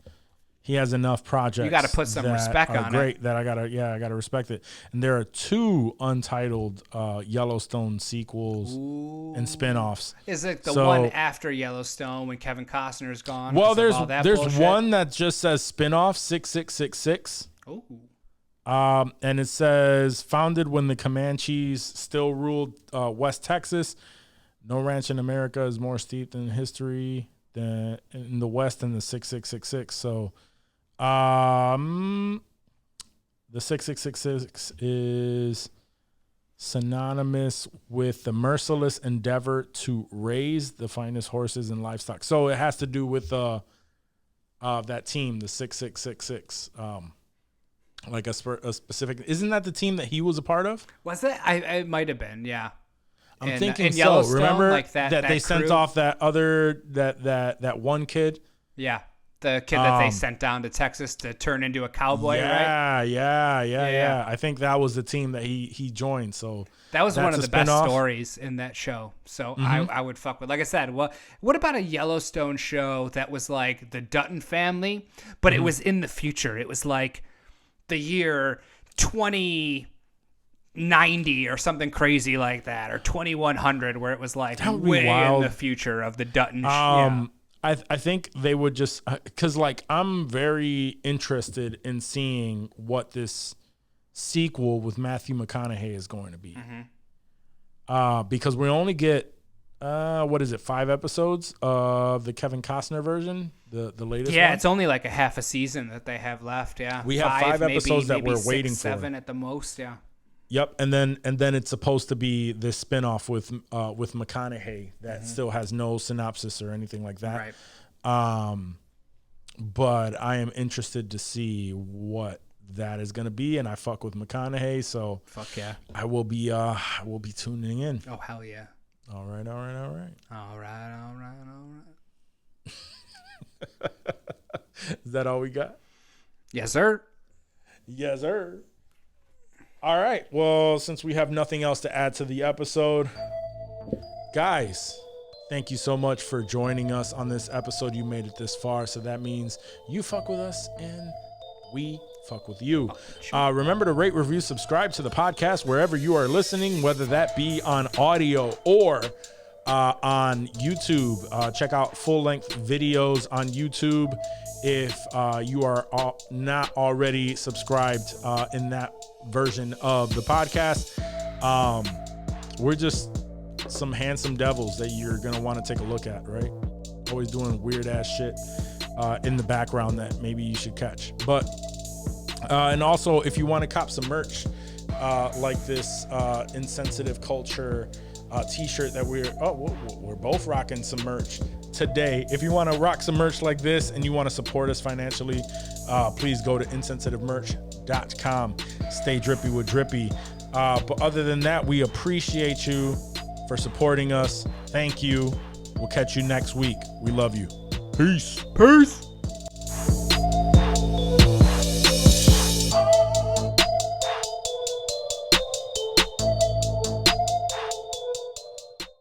he has enough projects. You gotta put some that respect are on it. great that I gotta respect it. And there are 2 untitled Yellowstone sequels and spinoffs. Is it the So- one after Yellowstone when Kevin Costner's gone? Well, because of all that there's bullshit? one that just says spinoff 6666. Ooh. And it says founded when the Comanches still ruled West Texas. No ranch in America is more steeped in history than in the West than the 6666. So, the 6666 is synonymous with the merciless endeavor to raise the finest horses and livestock. So it has to do with that team, the 6666. Like a specific, isn't that the team that he was a part of? Was it? I might have been. Yeah. I'm thinking in so. Yellowstone, Remember like that they sent crew? off that other that one kid. Yeah. The kid that they sent down to Texas to turn into a cowboy, right? Yeah. I think that was the team that he joined. So That was one that's of a the best spinoff. stories in that show. So I would fuck with. Like I said, what about a Yellowstone show that was like the Dutton family, but it was in the future? It was like the year 2090 or something crazy like that, or 2100, where it was like That would be way in wild. the future of the Dutton. Yeah. I think they would just because like I'm very interested in seeing what this sequel with Matthew McConaughey is going to be. Because we only get 5 episodes of the Kevin Costner version, the latest Yeah, one? it's only like a half a season that they have left. Yeah, We have 5 episodes that maybe we're 6, waiting for. 7 at the most. Yeah. Yep, and then it's supposed to be this spinoff with McConaughey that still has no synopsis or anything like that. Right. But I am interested to see what that is going to be, and I fuck with McConaughey, so Fuck yeah. I will be tuning in. Oh hell yeah. All right. All right. Is that all we got? Yes, sir. Yes, sir. All right. Well, since we have nothing else to add to the episode, guys, thank you so much for joining us on this episode. You made it this far, so that means you fuck with us and we fuck with you. Remember to rate, review, subscribe to the podcast wherever you are listening, whether that be on audio or on YouTube. Check out full-length videos on YouTube if you are not already subscribed in that version of the podcast. We're just some handsome devils that you're gonna want to take a look at, right? Always doing weird ass shit in the background that maybe you should catch. But and also, if you want to cop some merch like this insensitive culture t-shirt that we're both rocking some merch today. If you want to rock some merch like this and you want to support us financially, please go to insensitivemerch.com. Stay drippy with Drippy. But other than that, we appreciate you for supporting us. Thank you. We'll catch you next week. We love you. Peace.